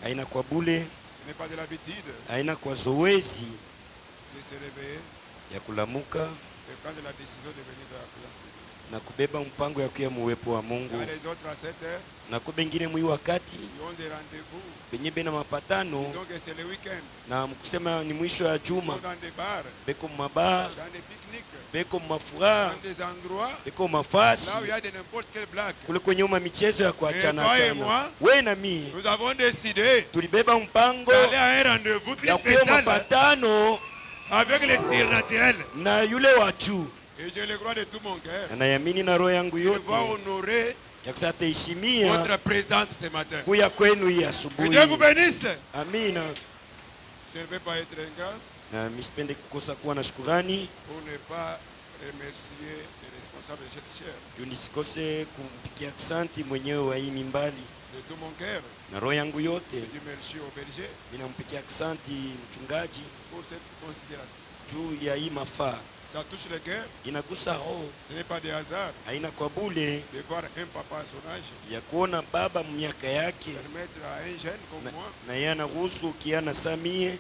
Haina kwa bule, haina kwa zoezi ya kulamuka na kubeba mpango ya kuya muwepo wa Mungu. Na kwa bengine mwi wakati benye bena mapatano na mkusema ni mwisho ya juma, beko mabaa, beko mafura, beko mafasi kule kwenye michezo ya kuachana achana. We na mi tulibeba mpango ya kuya mapatano avec les surnaturels na yule wachu. Et je le crois de tout mon cœur. Na yamini na roho yangu yote va honorer votre présence ce matin. Kuya kwenu hii asubuhi. Que Dieu vous bénisse. Amina. Je ne vais pas être ingrat. Na misipende kukosa kuwa na shukurani. Pour ne pas remercier les responsables de cette chaire. Junisikose kumpikia asante mwenyewe wa hii mimbali. De tout mon cœur. Na roho yangu yote. Je dis merci au berger. Ninampikia asante mchungaji. Pour cette considération. Juu ya hii mafaa. Ça touche le cœur. Inagusa roho. Ce n'est pas des hasards. Haina kwa bule. De voir un papa à son âge. Ya kuona baba miaka yake. Permettre à un jeune comme moi. Na yana ruhusu kiana samie.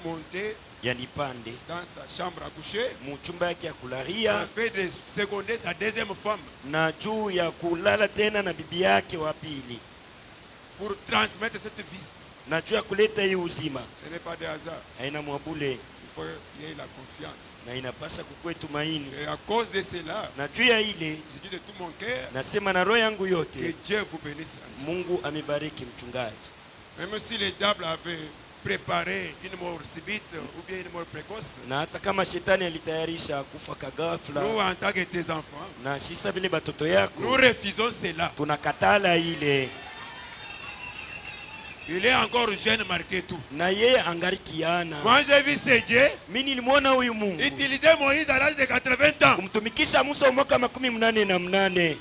Monter. Yanipande. Dans sa chambre à coucher. Mchumba yake ya kularia. En fait de seconder sa deuxième femme. Na juu ya kulala tena na bibi yake wa pili. Pour transmettre cette vie. Na juu ya kuleta hii uzima. Ce n'est pas des hasards. Haina mwabule. Il faut y ait la confiance. Na inapasa kukue tumaini. Et à cause de cela, na juu ya ile, je dis de tout mon cœur, nasema na roho yangu yote, que Dieu vous bénisse. Mungu amebariki mchungaji. Même si le diable avait préparé une mort subite ou bien une mort précoce, na hata kama shetani alitayarisha kufa kagafla, nous en tant que tes enfants, na sisi vile batoto yako, nous refusons cela. Tunakatala ile. Il est encore jeune marqué tout. Na yeye angari kiana. Moi j'ai vu ce Dieu. Mimi nilimwona huyu Mungu. Utiliser Moïse à l'âge de 80 ans. Kumtumikisha Musa mwaka 88.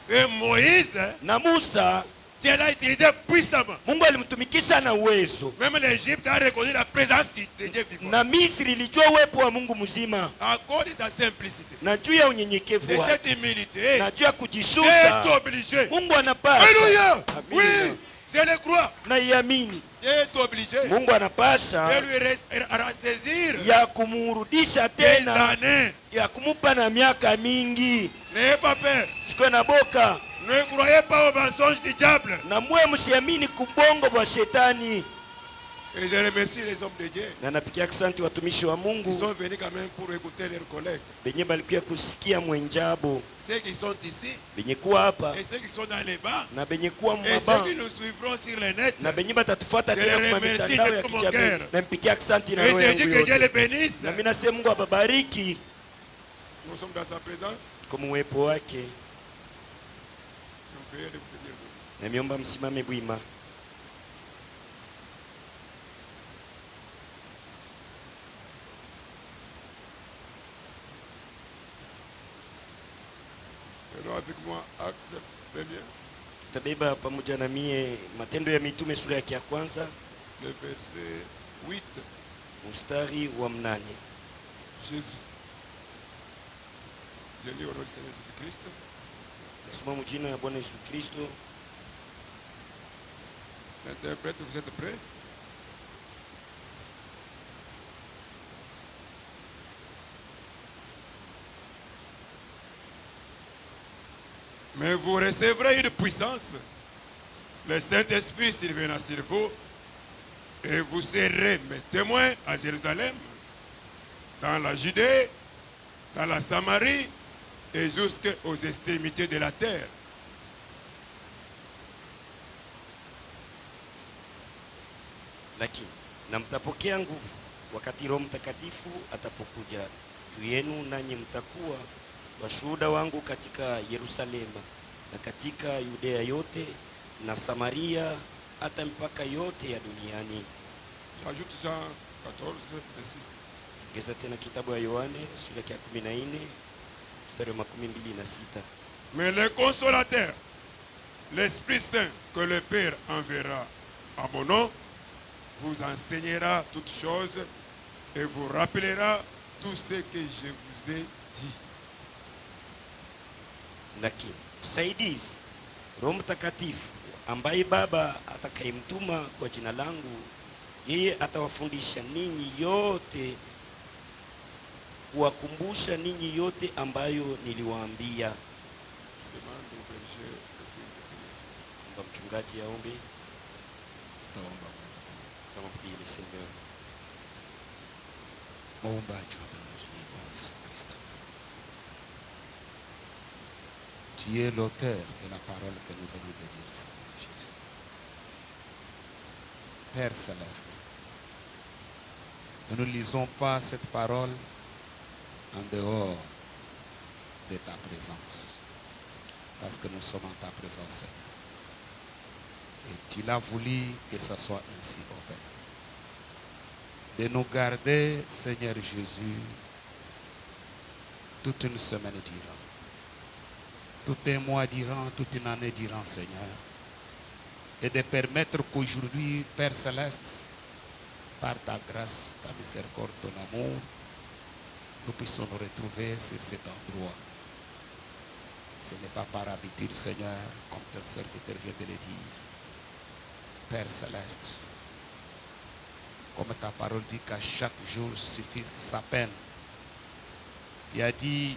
Et Moïse, na Musa, Dieu l'a utilisé puissamment. Mungu alimtumikisha na uwezo. Même l'Égypte a reconnu la présence de Dieu vivant. Na Misri ilijua uwepo wa Mungu mzima. À cause de sa simplicité. Na juu ya unyenyekevu wake. De cette humilité. Na juu ya kujishusha. Dieu est obligé. Mungu anapasha. Alléluia. Oui. Je le crois. Na iamini. Dieu est obligé. Mungu anapasha. De lui ressaisir. Ya kumurudisha tena. Ya kumupa na miaka mingi. N'ayez pas peur. Chukua na boka. Ne croyez pas au mensonge du diable. Na mwe msiamini kubongo bwa shetani. Et je remercie les hommes de Dieu. Na napikia asante watumishi wa Mungu. Ils sont venus quand même pour écouter leurs collègues. Benye balikuya kusikia mwenjabo. Ceux qui sont ici. Benye kuwa hapa. Et ceux qui sont dans les bas. Na benye kuwa et ceux qui nous suivront sur le net. Na benye batatufuata tena kwa mitandao ya kijamii. Na mpikia asante na roho yangu yote. Et je dis que Dieu les bénisse. Na mimi nasema Mungu ababariki. Nous sommes dans sa présence. Kwa uwepo wake. Na miomba msimame bwima. Avec moi, acte premier. Tutabeba pamoja na mie Matendo ya Mitume sura ya kwanza. Le verset 8. Mstari wa 8. Jésus. Je lis au nom du Seigneur Jésus-Christ. Kusema mjina ya Bwana Yesu Kristo. L'interprète, vous êtes prêts? Mais vous recevrez une puissance. Le Saint-Esprit surviendra sur vous et vous serez mes témoins à Jérusalem, dans la Judée, dans la Samarie et jusqu'aux extrémités de la terre. Lakini na mtapokea nguvu wakati Roho Mtakatifu atapokuja juu yenu, nanyi mtakuwa washuhuda wangu katika Yerusalema na katika Yudea yote na Samaria hata mpaka yote ya duniani. J'ajoute Jean 14, verset 6. Ongeza tena kitabu ya Yohane sura ya 14 mstari wa 26. Mais le consolateur, l'Esprit Saint que le Père enverra à mon nom, vous enseignera toutes choses et vous rappellera tout ce que je vous ai dit. Lakini msaidizi Roho Mtakatifu ambaye Baba atakayemtuma kwa jina langu, yeye atawafundisha ninyi yote, kuwakumbusha ninyi yote ambayo niliwaambia. Omba mchungaji aombe. Tutaomba. Kama pia Seigneur. Muumbaji wa mbinguni, Bwana Yesu Kristo. Tu es l'auteur de la parole que nous venons de lire, Seigneur Jésus. Père Céleste, nous ne lisons pas cette parole en dehors de ta présence, parce que nous sommes en ta présence, Seigneur. Et tu l'as voulu que ce soit ainsi, ô Père. De nous garder, Seigneur Jésus, toute une semaine durant, tout un mois durant, toute une année durant, Seigneur. Et de permettre qu'aujourd'hui, Père Céleste, par ta grâce, ta miséricorde, ton amour, nous puissions nous retrouver sur cet endroit. Ce n'est pas par habitude, Seigneur, comme ton serviteur vient de le dire. Père Céleste, comme ta parole dit qu'à chaque jour suffit sa peine, tu as dit,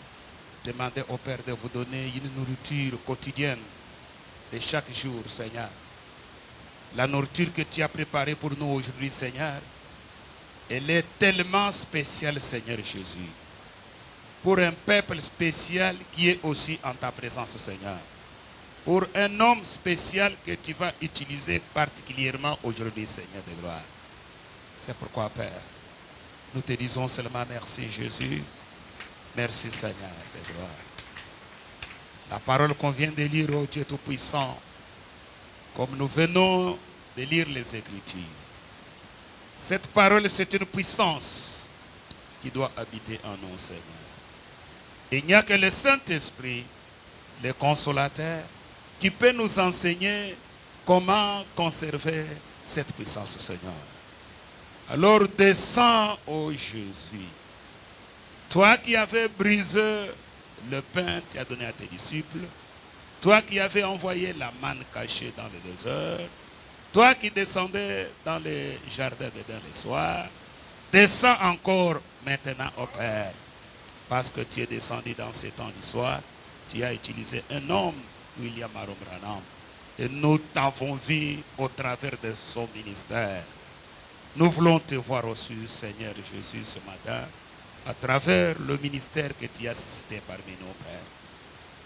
demandez au Père de vous donner une nourriture quotidienne de chaque jour, Seigneur. La nourriture que tu as préparée pour nous aujourd'hui, Seigneur, elle est tellement spéciale, Seigneur Jésus, pour un peuple spécial qui est aussi en ta présence, Seigneur. Pour un homme spécial que tu vas utiliser particulièrement aujourd'hui, Seigneur de gloire. C'est pourquoi, Père, nous te disons seulement merci, Jésus. Merci, Seigneur de gloire. La parole qu'on vient de lire, oh Dieu Tout-Puissant, comme nous venons de lire les Écritures. Cette parole, c'est une puissance qui doit habiter en nous, Seigneur. Il n'y a que le Saint-Esprit, le Consolateur, qui peut nous enseigner comment conserver cette puissance, Seigneur. Alors descends, ô Jésus. Toi qui avais brisé le pain, tu as donné à tes disciples. Toi qui avais envoyé la manne cachée dans le désert. Toi qui descendais dans les jardins d'Éden le soir. Descends encore maintenant, ô Père. Parce que tu es descendu dans ces temps du soir. Tu as utilisé un homme, William Aron Branham, et nous t'avons vu au travers de son ministère. Nous voulons te voir aussi, Seigneur Jésus, ce matin, à travers le ministère que tu as suscité parmi nous, Père.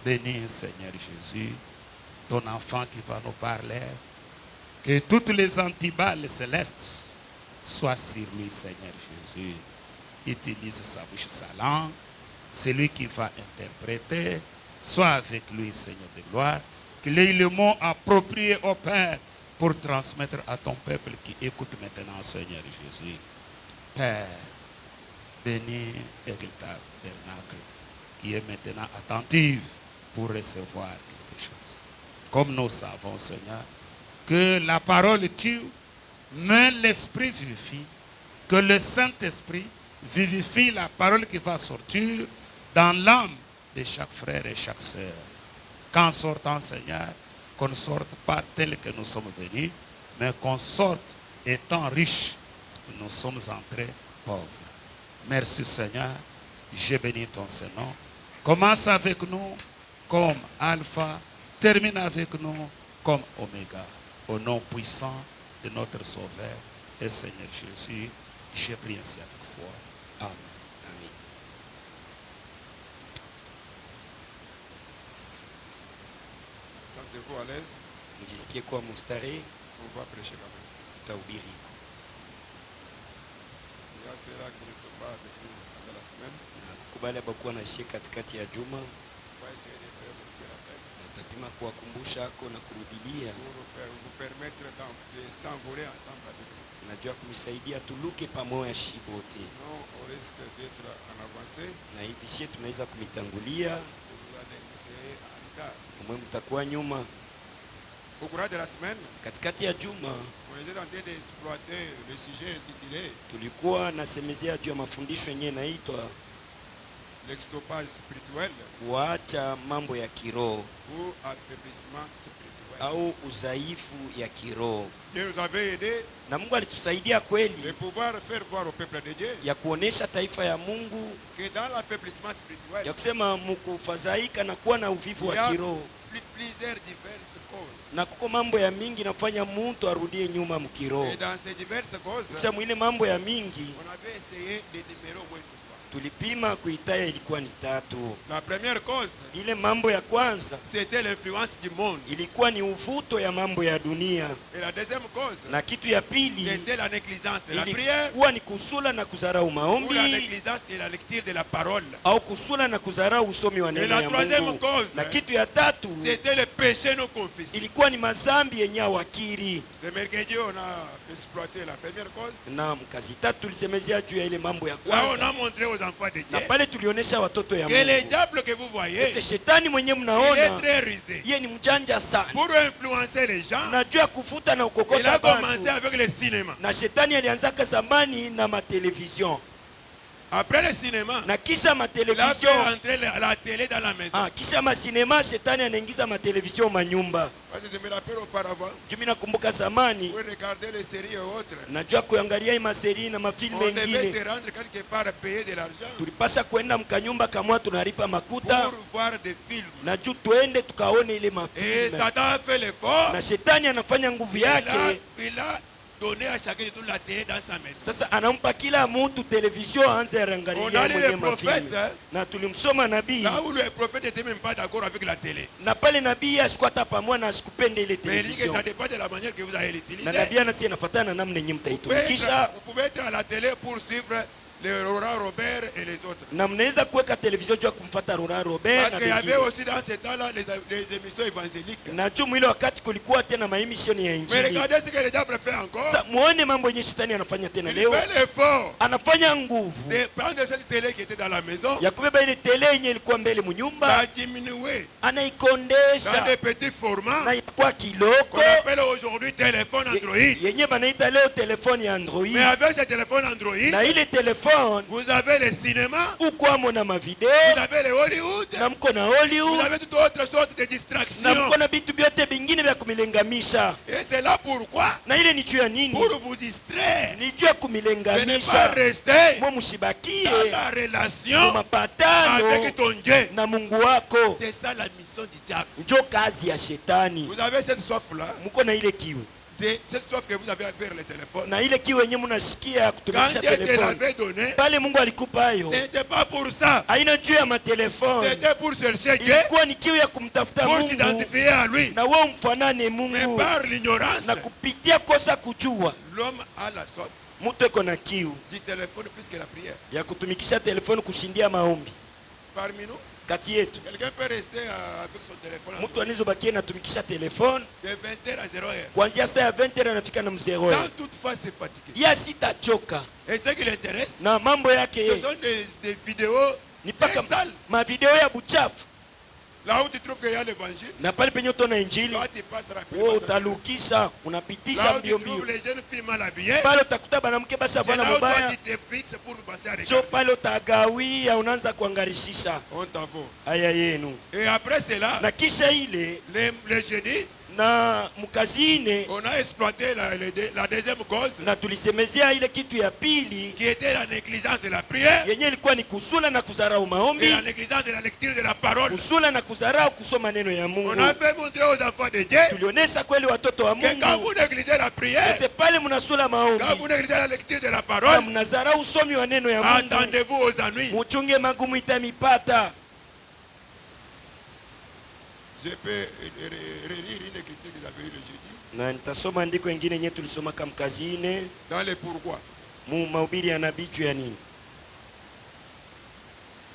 Bénis, Seigneur Jésus, ton enfant qui va nous parler. Que toutes les antibales célestes soient sur lui, Seigneur Jésus. Utilise sa bouche, sa langue. Celui qui va interpréter, sois avec lui, Seigneur de gloire, qu'il ait le mot approprié au Père pour transmettre à ton peuple qui écoute maintenant, Seigneur Jésus. Père, bénis Église Tabernacle qui est maintenant attentive pour recevoir quelque chose. Comme nous savons, Seigneur, que la parole tue, mais l'Esprit vivifie, que le Saint-Esprit vivifie la parole qui va sortir dans l'âme de chaque frère et chaque sœur. qu'en sortant, Seigneur, qu'on ne sorte pas tel que nous sommes venus, mais qu'on sorte étant riches. Nous sommes entrés pauvres. Merci Seigneur, je bénis ton Saint-Nom. Commence avec nous comme Alpha, termine avec nous comme Oméga. Au nom puissant de notre Sauveur et Seigneur Jésus, je prie ainsi avec foi. Amen. Amen. Sentez-vous à l'aise? Mjisikie kuwa mustari, On va prêcher quand même. tutahubiri. Il y a ceux-là qui ne peuvent pas avec nous pendant la semaine. Kubali abakuwa na shie katikati ya juma, On va essayer de faire un petit rappel natapima kuwakumbusha ako na kurudilia. pour vous permettre de s'envoler ensemble avec nous. Najua kunisaidia tuluke pamoja shibote, Sinon, on risque d'être en avancée. na hivi shie tunaweza kumitangulia, Vous allez essayer en retard. umwe mtakuwa nyuma. Au courant de la semaine, Katikati ya juma on était en train d'exploiter le sujet intitulé tulikuwa nasemezea juu ya mafundisho yenyewe naitwa l'extopage spirituel kuacha mambo ya kiroho ou affaiblissement spirituel. au udhaifu ya kiroho, Dieu nous avait aidé na Mungu alitusaidia de kweli pouvoir faire voir au peuple de Dieu ya kuonesha taifa ya Mungu que dans l'affaiblissement spirituel, ya kusema mkufadhaika na kuwa na uvivu il y wa a kiroho, plusieurs diverses causes. na kuko mambo ya mingi nafanya mtu arudie nyuma mkiroho. Et dans ces diverses causes, Kusema mwile mambo ya mingi on avait essayé de numéro moins trois. tulipima kuitaya, ilikuwa ni tatu. La première cause, Ile mambo ya kwanza c'était l'influence du monde. ilikuwa ni uvuto ya mambo ya dunia, Et la deuxième cause, na kitu ya pili c'était la négligence de la prière ilikuwa ni kusula na kuzarau ou la maombi négligence de la lecture de la parole. au kusula na kuzarau usomi wa Et neno la ya troisième Mungu. cause, Na kitu ya tatu c'était le péché non confessé. ilikuwa ni mazambi yenye awakiri. Remarquez Dieu, on a exploité la première cause. Na mkazi tatu tulisemezea juu ya ile mambo ya Là, on kwanza, a montré aux enfants de na Dieu pale tulionyesha watoto ya que le Mungu diable que vous voyez, ese shetani mwenye il est mnaona très rusé. yeye ni mjanja sana, Pour influencer les gens, najua kufuta na il ukokota a commencé bantu. avec le cinéma. Na shetani alianzaka zamani na matelevision, Après le cinéma, na kisha il a fait matelevision entrer la télé dans la maison. kisha masinema, shetani anaingiza matelevision manyumba. Parce que je me rappelle auparavant, Juu mimi nakumbuka zamani, pour regarder les séries et autres, najua kuangalia hii maseri na mafilme on devait mengine, se rendre quelque part payer de l'argent tulipasha kwenda mkanyumba kamwa tunalipa makuta pour voir des films. na juu tuende tukaone ile Et mafilme, Satan a fait l'effort. na shetani anafanya nguvu yake. Il a donné à chacun de nous la télé dans sa maison. Sasa anampa kila mtu television aanze On arangalie a lu mwenye les prophètes, mafilme. hein, Na tulimsoma nabii, là où le prophète n'était même pas d'accord avec la télé. na pale nabii ashikuata pamoja na asikupende ile Mais il dit que television, ça dépend de la manière que vous allez l'utiliser. na nabii anasi anafuatana na namna yenye mtaitumikisha. Vous pouvez être à la télé pour suivre le Laurent Robert et les autres. Na mnaweza kuweka television juu ya kumfuata Laurent Robert Parce na qu'il y avait wengine. aussi dans ce temps-là les émissions évangéliques. Na juu ile wakati kulikuwa tena maimishoni ya Mais injili. regardez ce que le diable fait encore. Sasa muone mambo yenye shetani anafanya tena Il leo, fait l'effort anafanya nguvu de prendre cette télé qui était dans la maison, ya kubeba ile tele yenye ilikuwa mbele munyumba, la diminuer dans anaikondesha des petits formats na inakuwa kiloko qu'on appelle aujourd'hui téléphone Android. yenye banaita leo telefoni ya Android. Mais avec ce téléphone Android, Na ile telefone vous avez le cinéma, ukwamo na mavideo, vous avez le Hollywood, na mko na vous Hollywood, avez toutes autres sortes de na distractions. mko na vitu vyote vingine vya kumilengamisha. Et c'est là pourquoi, Na ile ni juu ya nini? pour vous distraire, Ni juu ya de ne pas kumilengamisha, rester mwe mushibakie dans la mu relation mapatano avec ton Dieu. na Mungu wako. C'est ça la mission du diable. Njo kazi ya shetani. Vous avez cette soif-là, Mko na ile kiu, cette soif que vous avez vers le téléphone. na ile kiu yenye mnasikia Quand kutumikisha Dieu te telefoni l'avait donné, pale Mungu alikupa hayo, ce n'était pas pour ça. haina juu ya matelefoni, C'était pour chercher Dieu, ilikuwa ni kiu ya kumtafuta pour Mungu s'identifier à lui. na wewe umfanane Mais Mungu, par l'ignorance, na kupitia kosa kujua. l'homme a la soif Mtu eko na kiu du téléphone plus que la prière. ya kutumikisha telefoni kushindia maombi. Parmi nous, Kati yetu quelqu'un peut rester avec son téléphone mtu anizobakie natumikisha telefoni de 20h à 0h kuanzia saa ya 20 anafika na mzero, sans toutefois se fatiguer. ya sitachoka Et ce qui l'intéresse, na mambo yake ce yeye sont des vidéos ni très paka sales. mavideo ya buchafu. Là où tu trouves qu'il y a l'évangile, na pale penye utaona injili toi tu passes wewe rapidement. utalukisha, unapitisha Là où tu mbio trouves mbio. les jeunes filles mal habillées, Pale utakuta banamke basi c'est avana là où toi mubaya, tu te fixes pour passer à jo regarder. pale utagawia, unaanza kuangarishisha On t'avoue. haya yenu. Et après cela, Na kisha ile les jeudis, na mkazi ine on a exploité la deuxième cause, na tulisemezea ile kitu ya pili qui était la négligence de la prière yenye ilikuwa ni kusula na kuzarau et maombi, la négligence de la lecture de la parole. kusula na kuzarau kusoma neno ya On Mungu. a fait montrer aux enfants de Dieu Tulionyesha kweli watoto wa que quand Mungu vous négligez la prière, ese pale mnasula maombi quand vous négligez la lecture de la na parole, mnazarau usomi wa neno ya Mungu, attendez-vous aux ennuis. muchunge magumu itamipata. Je peux relire une écriture que j'avais lu le jeudi Na nitasoma andiko ingine yenye tulisoma kama kazi ine dans les pourquoi. mu mahubiri ya nabii juu ya nini.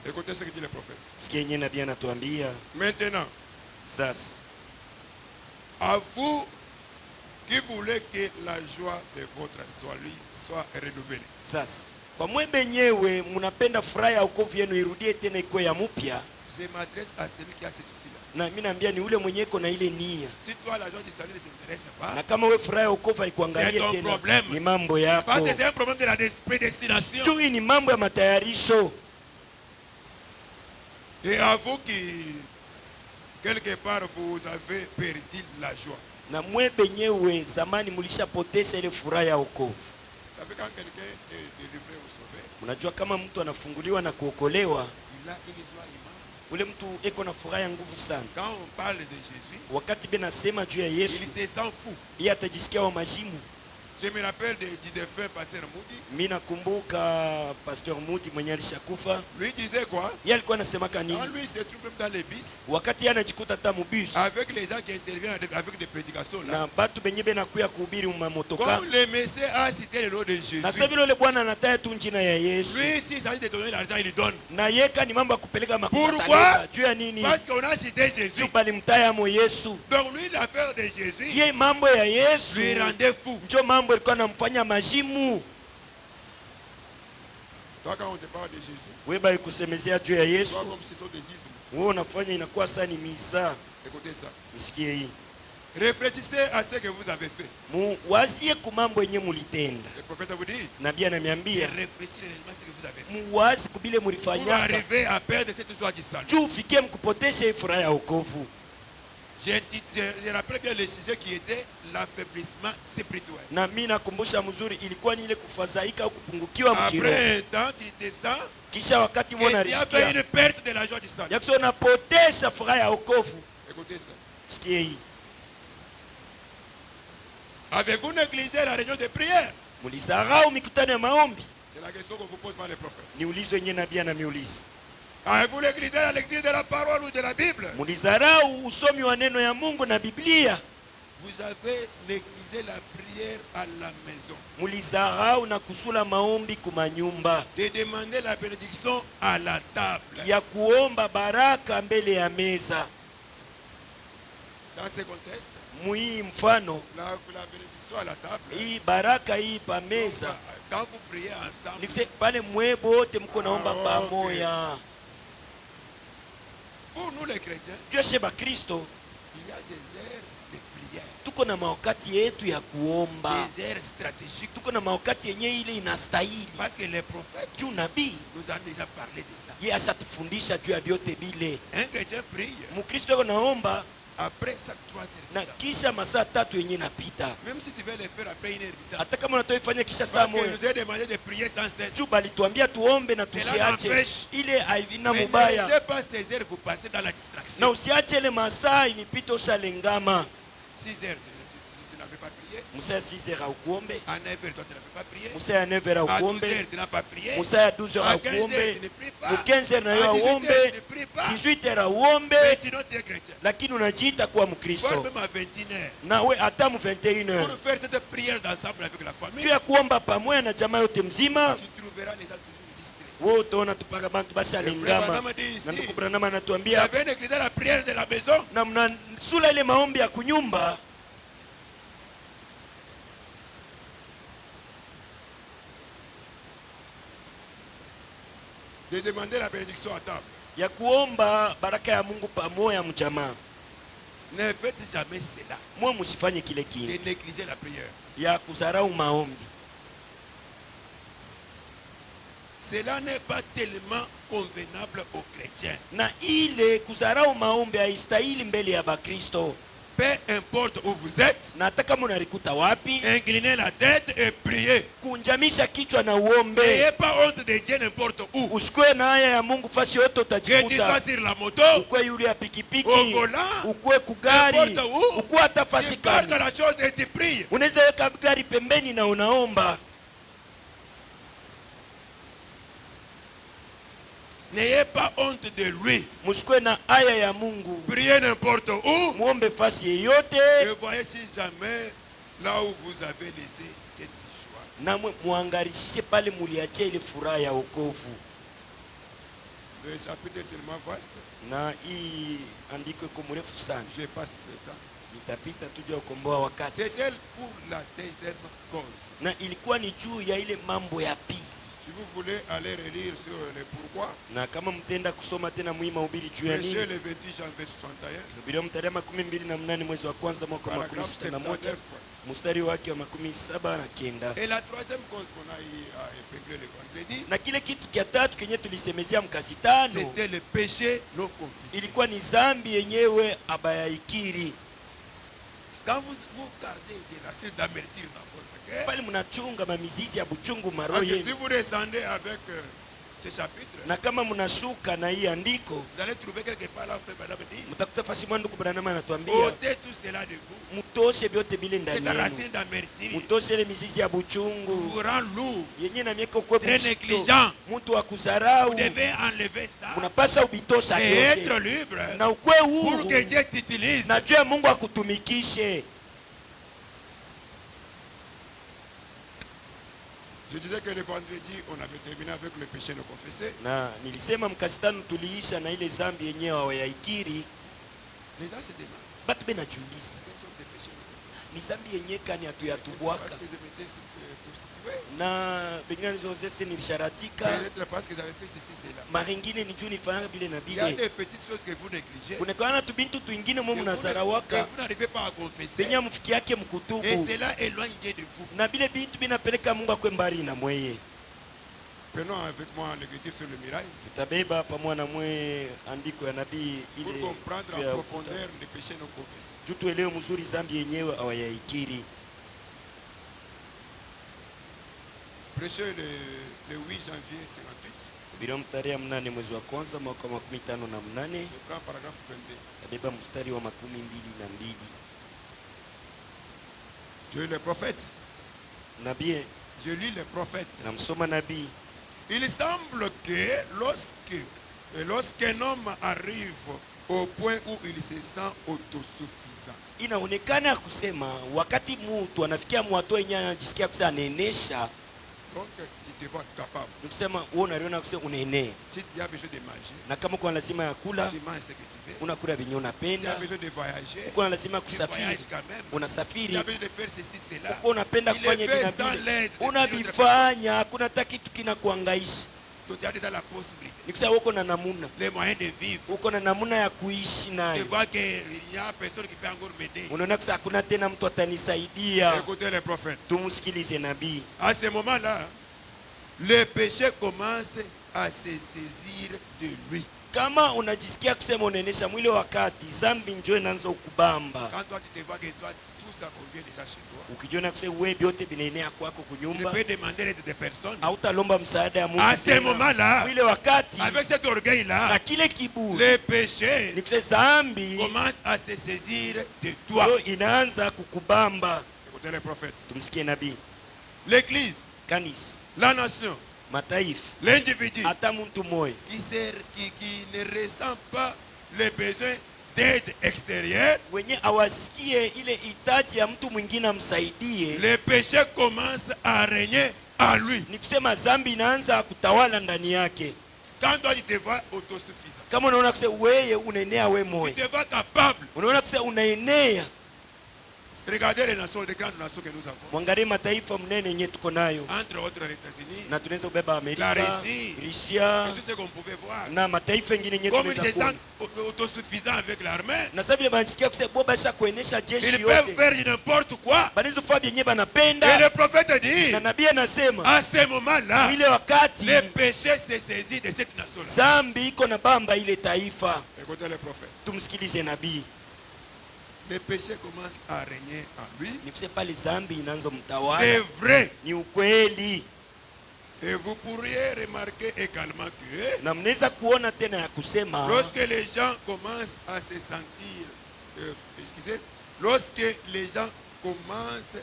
Écoutez ce que dit le prophète. Sikia yenye nabii anatuambia Maintenant, sasa. à vous qui voulez que la joie de votre salut soit renouvelée. Sasa kwa mwe benyewe mnapenda furaha ya wokovu yenu irudie tena ikuwe ya mpya, Je m'adresse à celui qui a ce souci-là. na mimi naambia ni ule mwenye iko na ile nia, Si toi, la joie du salut ne t'intéresse na pas, kama we furaha ya wokovu C'est haikuangalie ton tena problème. ni mambo yako. parce que c'est un problème de la prédestination. Juu hii ni mambo ya matayarisho. Et à vous qui, quelque part, vous avez perdu la joie. Na mwe benyewe zamani mulishapotesha ile furaha ya wokovu. Vous savez, quand quelqu'un est délivré ou sauvé, Unajua kama mtu anafunguliwa na kuokolewa, il a une joie immense. ule mtu eko na furaha ya nguvu sana. Quand on parle de Jésus, Wakati be nasema juu ya il Yesu, se sent fou. yeye atajisikia wa majimu. Je me rappelle du défunt pasteur Moudi. Mimi nakumbuka Pastor Mudi mwenye alishakufa, Lui disait quoi? yeye alikuwa anasemaka nini? Quand lui il se trouve même dans les bis, Wakati yeye anajikuta hata mubus avec les gens qui interviennent avec des prédications là. na batu benye benakuya kuhubiri mumamotoka, Comme le Messie a cité le nom de Jésus, na sasa vile ule bwana anataya tu njina ya Yesu, lui, s'il s'agit de donner l'argent, il lui donne. na yeka ni mambo ya kupeleka Pourquoi? makuta juu ya nini? Parce qu'on a cité Jésus. Juu balimtaya mo Yesu. Donc lui, l'affaire de Jésus Ye mambo ya Yesu lui rendait fou. njo mambo ilikuwa namfanya majimu. Toi, quand on te parle de Jésus, Wewe bali kusemezea juu ya toi Yesu, comme si c'était des ismes. wewe unafanya inakuwa sana ni misa. Écoutez ça. Msikie hii. Réfléchissez à ce que vous avez fait. Muwazie ku mambo yenye mulitenda. Le prophète vous dit, Nabii et ananiambia réfléchissez réellement à ce que vous avez fait. muwazi kubile Pour mulifanyaka arriver à perdre cette joie du salut. juu ufikie mkupotesha hii furaha ya wokovu. Je rappelle bien le sujet qui était l'affaiblissement spirituel. Na mimi nakumbusha mzuri, ilikuwa ni ile kufadhaika au kupungukiwa mkiroho. Après un temps, tu te sens Kisha wakati que mwana tu as fait alisikia une perte de la joie du salut. ya kusema unapotesha furaha ya wokovu. Écoutez ça. Sikie hii. Avez-vous négligé la réunion de prière? Mulisahau mikutano ya maombi? C'est la question qu'on vous pose par les prophètes. Ni ulizo yenye nabii anamiuliza. Avez-vous négligé la lecture de la parole ou de la Bible? Mulizarau usomi wa neno ya Mungu na Biblia. Vous avez négligé la prière à la maison. Mulizarau na kusula maombi kumanyumba. De demander la bénédiction à la table. Ya kuomba baraka mbele ya meza. Dans ce contexte, Mui mfano, la bénédiction à la table. hii baraka hii pa meza. Quand vous priez ensemble, Nikise pale mwebo wote mko naomba pamoja. pour nous les chrétiens, Tueshe ba Kristo il y a des heures de prière, tuko na mawakati yetu ya kuomba. des heures stratégiques. Tuko na mawakati yenye ile inastahili. Parce que les prophètes Juu nabii nous ont déjà parlé de ça. ye ashatufundisha juu ya vyote bile. Un chrétien prie Mkristo yuko naomba après chaque 3 na heures. kisha masaa 3 yenye napita. Même si tu veux le faire après 1 heure du temps. Hata kama unatoifanya kisha saa Parce qu'il moja. nous a demandé de prier sans cesse. Juu balituambia tuombe na Cela tusiache. n'empêche. Ile haivina Mais ne mubaya. laissez pas ces heures vous passer dans la Na distraction. usiache ile masaa inipita ushalengama. 6 heures, tu n'avais pas prié. Musaa ya 6 heures haukuombe. À 9 heures, toi, tu n'avais pas prié. Musaa ya 9 heures À 12 haukuombe. heures, tu n'as pas prié. Musaa ya 12 heures À 15 heures, haukuombe. tu ne pries pas. Mu 15 heures na yo À 18 heures, hauombe. tu ne pries pas. 18 heures hauombe. Mais sinon, tu es chrétien. Lakini unajiita kuwa Voire Mkristo. même à 21 heures. Na we hata mu 21 Pour heures. faire cette prière d'ensemble avec la famille, Juu ya kuomba pamoja na jamaa yote mzima. tu trouveras les gens toujours distraits. Wewe utaona tupaka bantu bashalingama. Branham dit Na ici, ndugu Branham vous anatuambia avez négligé la prière de la maison. na mnasula ile maombi ya kunyumba. De demander la bénédiction à table. ya kuomba baraka ya Mungu pamoja mjamaa. Ne faites jamais cela. Mwe msifanye kile De kintu négliger la prière. ya kuzarau maombi. Cela n'est pas tellement convenable aux chrétiens. Na ile kuzarau maombi haistahili mbele ya Bakristo. Peu importe où vous êtes, Na hata kama unarikuta wapi, inclinez la tête et priez. kunjamisha kichwa na uombe. N'ayez pas honte de Dieu n'importe où. Usikwe na haya ya Mungu fasi yote Que tu sois utajikuta. sur la moto, Ukwe yule ya pikipiki, au volant, ukwe kugari, n'importe où, ukwe hata tu fasi parles de kani. la chose et tu pries. Unaweza weka gari pembeni na unaomba. N'ayez pas honte de lui. Musikwe na haya ya Mungu. Priez n'importe où. Muombe fasi yeyote. Et voyez si jamais là où vous avez laissé cette joie. Na muangarishishe pale muliachia ile furaha ya wokovu. Le chapitre est tellement vaste. Na hii andiko iko mrefu sana. Je passe le temps. Nitapita tujue kukomboa wakati. C'était pour la deuxième cause. Na ilikuwa ni juu ya ile mambo ya pili. Si vous voulez aller relire sur le pourquoi, Na kama mtenda kusoma tena mwima ubiri juu ya prêchez nini, le 28 janvier 61, Biblia mtarehe 28 mwezi wa kwanza mwaka wa paragraphe 61 79. mstari wake wa 79. Et la troisième cause qu'on a eu à épingler le vendredi, Na kile kitu kia tatu kenye tulisemezea mkasi tano c'était le péché non confessé. ilikuwa ni zambi yenyewe abayaikiri. Quand vous gardez des racines d'amertume dans votre cœur, Pale mnachunga mamizizi ya buchungu parce maro que si yenu, vous descendez avec ce chapitre, na kama mnashuka na hii andiko vous allez trouver quelque part là, frère Branham dit, mtakuta fasi mwanduku Branham anatuambia ôtez tout cela de vous. mutoshe vyote vile ndani Cette yenu, racine d'amertume mutoshe ile mizizi ya buchungu vous rend lourd, yenye na mieko kwa très bushito, négligent. mtu wa Vous kuzarau. devez enlever ça Unapasha ubitosha et être yote libre na ukwe pour huru que Dieu t'utilise. na jua Mungu akutumikishe. Je disais que le vendredi, on avait terminé avec le péché non confessé. Na nilisema mkasi tano tuliisha na ile zambi yenyewe hawayaikiri. Les gens se demandent, Batu benajiuliza quels sont les péchés non confessés? ni zambi yenye kani Parce hatuyatubwaka qu'ils étaient prostitués. na bengine nizozese nilisharatika Peut-être parce qu'ils avaient fait ceci, cela. mara ingine ni juu nifanya bile na Il y a bile. des petites choses que vous négligez. Kunakuwa tu bintu tuingine mwe Que mnazarawaka vous n'arrivez pas à confesser. benye mfiki yake Et mkutubu cela éloigne Dieu de vous. na bile bintu binapeleka Mungu akwe mbali na mweye. Prenons avec moi l'écriture sur le mirail Tutabeba pamoja na mwe andiko ya nabii pour ile comprendre ya en profondeur les péchés non confessés. juu tuelewe mzuri zambi yenyewe hawayaikiri. Prêchez le 8 janvier 58. Biblia tarehe 8 mwezi wa kwanza mwaka wa 58. Je prends paragraphe 22. Tabeba mstari wa 22. Je lis les prophètes. Nabii Je lis les prophètes. namsoma nabii. Il semble que lorsqu'un homme arrive au point où il se sent autosuffisant, Inaonekana ya kusema wakati mtu anafikia mwato yenye anajisikia kusema anaenesha, donc tu te vois capable. ni kusema wewe unaliona kusema unaenea, Si tu as besoin de manger, na kama uko na lazima ya kula tu manges ce que tu veux. unakula venye Si tu as unapenda, besoin de voyager, uko na lazima tu kusafiri voyages quand même. Si tu unasafiri, as besoin de faire ceci, cela, uko unapenda il kufanya le hivi na fait sans vile, l'aide de unavifanya, hakuna hata kitu kinakuhangaisha. Donc tu as déjà la possibilité, Ni kusema uko na namuna, les moyens de vivre. uko na namuna ya kuishi Tu nayo. vois qu'il n'y a personne qui peut encore m'aider. Unaona kusema hakuna tena mtu atanisaidia. Écoutez les prophètes. Tumsikilize nabii. À ce moment-là, le péché commence à se saisir de lui. Kama unajisikia kusema unaenesha mwili wakati zambi njoo inaanza ukubamba, Quand toi tu te vois que toi, tout ça convient déjà chez toi, ukijiona kusema wewe vyote vinaenea kwako tu ne kunyumba, peux demander l'aide des personnes. hautalomba msaada ya À Mungu ce tena. moment-là, Mwile wakati avec cet na orgueil-là, kile kiburi le péché ni kusema zambi commence à se saisir de toi. ndio inaanza kukubamba. Écoutez les prophètes. Tumsikie nabii. L'église, Kanisa, la nation, mataifa, l'individu hata mtu moyo qui ne ressent pas les besoins d'aide extérieure, wenye awasikie ile hitaji ya mtu mwingine amsaidie, le péché commence à régner en lui. ni kusema zambi inaanza kutawala ndani yake. Quand toi tu te vois autosuffisant, Kama unaona kusema wewe unaenea we tu moyo, te vois capable, unaona kusema unaenea, Regardez les nations, les grandes nations que nous avons. Mwangalie mataifa mnene yenye tuko nayo. Entre autres les États-Unis, Na tunaweza kubeba Amerika, la Russie, Russia, et tout ce qu'on pouvait voir. na mataifa mengine yenye Comme ils tunaweza se kuona. sentent autosuffisants avec l'armée, Na sababu banasikia kusema bo basha kuenesha jeshi ils peuvent yote. faire n'importe quoi. Banizo fanya yenye Et banapenda. le prophète dit, Na nabii anasema à ce moment-là, ile wakati le péché s'est saisi de cette nation-là. zambi iko na bamba ile taifa. Écoutez le prophète. Tumsikilize nabii. Le péché commence à régner en lui. Ni kusema pale zambi inaanza C'est mtawala. vrai. Ni ukweli. Et vous pourriez remarquer également que Na mnaweza kuona tena ya kusema lorsque les gens commencent à se sentir, lorsque les gens commencent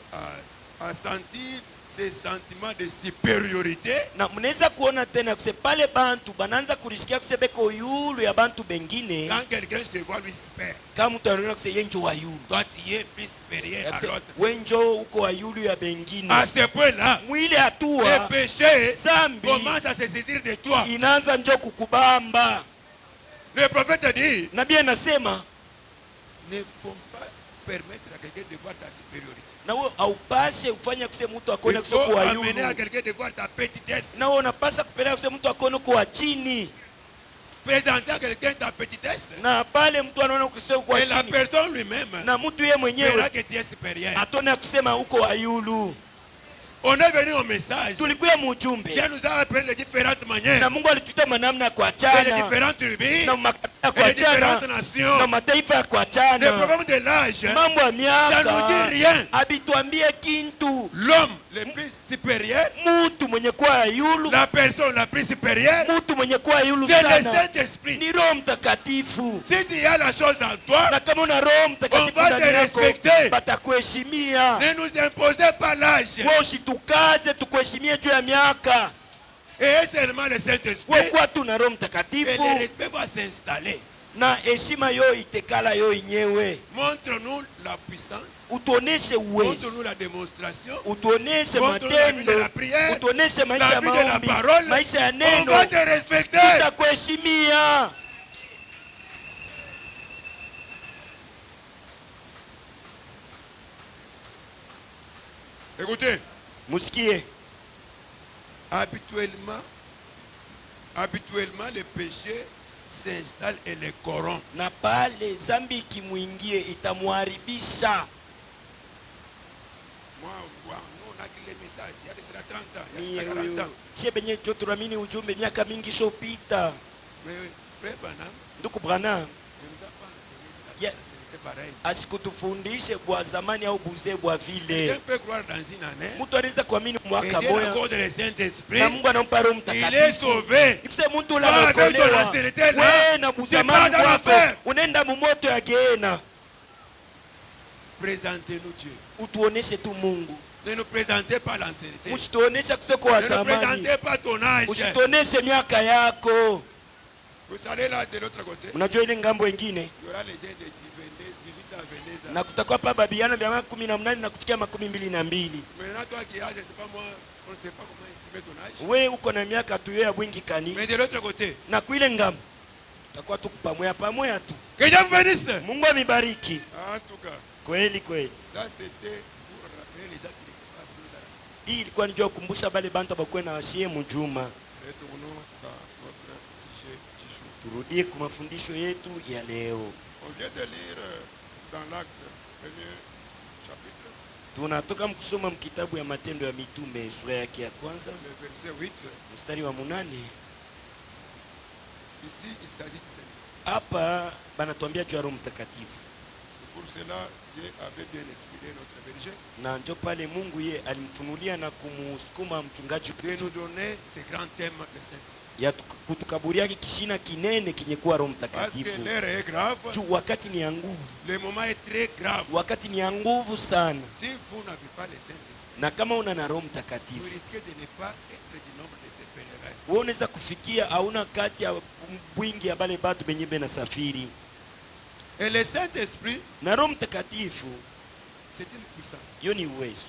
à sentir ces sentiments de supériorité, na mnaweza kuona tena kusema pale bantu banaanza kurisikia kusebeko yulu ya bantu bengine. quand quelqu'un se voit lui super, Kama mtu anaona kusema yenjo wa yulu. toi tu es plus supérieur à l'autre. Wenjo uko wa yulu ya bengine. À ce point-là, Mwile le hatua péché zambi commence à se saisir de toi. inaanza njo kukubamba. Le prophète dit, Nabii anasema ne faut pas permettre à quelqu'un de voir ta supériorité. na wewe haupashe ufanye kusema mtu Il akone faut kusema kwa amener à yulu. quelqu'un de voir ta petitesse. Na wewe unapasha kupeleka kusema mtu akone kwa chini. Présenter à quelqu'un ta petitesse. Na pale mtu anaona kusema kwa Et la chini. personne lui-même Na mtu yeye verra mwenyewe que tu es supérieur. atone kusema uko wa yulu. On est venu au message. Tulikuwa mujumbe. Dieu nous a appris les différentes manières, Na Mungu alituita manamna ya les kuachana différentes tribus, na makabila ya et les différentes kuachana na nations. mataifa ya Le kuachana. problème de l'âge, Mambo ya ça nous miaka dit rien. abituambie kintu. L'homme le plus supérieur, Mutu mwenye kuwa ya yulu, la personne la plus supérieure, mutu mwenye kuwa ya yulu c'est le sana Saint-Esprit. ni Roho Mtakatifu. Si tu as la chose en toi, Na kama una Roho Mtakatifu On va te ndani yako, respecter. batakuheshimia. ne nous imposez pas l'âge. Wewe usitukaze tukuheshimie juu ya miaka. Et seulement le Wewe Saint-Esprit. kuwa tu na Roho Et Mtakatifu le respect va s'installer. na heshima yo itekala yo yenyewe. Montre-nous la puissance. Utuoneshe uwezo, Montre-nous la démonstration. utuoneshe Montre-nous la vie de matendo, la prière. utuoneshe maisha La ya vie de la maombi, parole. maisha ya On neno. va te respecter. Tutakuheshimia. Écoutez, Musikie, habituellement, le péché s'installe et les corrompt. na pale zambi ikimwingie itamuharibisha. Moi, nous, on a écrit les messages. Il y a de cela 30 ans, il Ni y a de cela 40 ans. sie benye jo tunaamini ujumbe miaka mingi shopita. Mais frère Branham Ndugu Branham ne nous a pas enseigné ça. Yeah. C'était pareil. asikutufundishe bwa zamani au buzee bwa vile. Quelqu'un peut croire dans une année. Mtu anaweza kuamini Et mwaka Dieu moya accorde le Saint-Esprit. na Mungu anampa Roho Il est Mtakatifu. sauvé. Nikuse mtu Toi, ula avec ton ameokolewa. ancienneté là, Wewe na tu pars buzamani dans wako l'enfer. unaenda mumoto ya Gehenna. Présentez-nous Dieu. Utuoneshe tu Mungu. Ne nous présentez pas l'ancienneté. Usituoneshe kuseko wa Ne nous zamani. présentez pas ton âge. Usituoneshe miaka yako. Vous allez là de l'autre côté. Unajua ile ngambo wengine Il y aura les gens de 18 ans, 22 ans. na kutakuwa pa babiana vya 18 na kufikia 22. Maintenant, toi qui as, je ne sais pas moi, on ne sait pas comment estimer ton âge. We uko na miaka tu ya bwingi kani Mais de l'autre côté, na kuile ngambo tutakuwa tu pamoja tu. que Dieu vous bénisse. Mungu amibariki. En tout cas, Kweli kweli. ça c'était pour rappeler les gens qui n'étaient pas venus dans la salle. Hii ilikuwa nijua kukumbusha bale bantu abakuwe na washie mjuma. Retournons dans notre sujet du jour. Turudie kwa mafundisho yetu ya leo. On vient de lire dans l'Acte, premier chapitre, Tunatoka mkusoma mkitabu ya Matendo ya Mitume sura yake ya kwanza le verset 8. mstari wa 8. Ici, il s'agit du Saint-Esprit. Hapa banatuambia juu ya Roho Mtakatifu. C'est pour cela que Dieu avait bien inspiré notre berger Na njo pale Mungu ye alimfunulia na kumusukuma mchungaji de nous donner ce grand thème de Saint-Esprit. ya kutukaburia kishina kinene kinye kuwa Roho Parce que Mtakatifu. l'heure est grave, Juu wakati ni ya nguvu, le moment est très grave. wakati ni ya nguvu sana. Si vous n'avez pas le Saint-Esprit, Na kama una na Roho vous Mtakatifu, risquez de ne pas être du nombre de ces pèlerins. wewe unaweza kufikia hauna kati ya bwingi ya bale batu benye bena safiri. Et le Saint-Esprit, Na Roho Mtakatifu c'est une puissance. hiyo ni uwezo.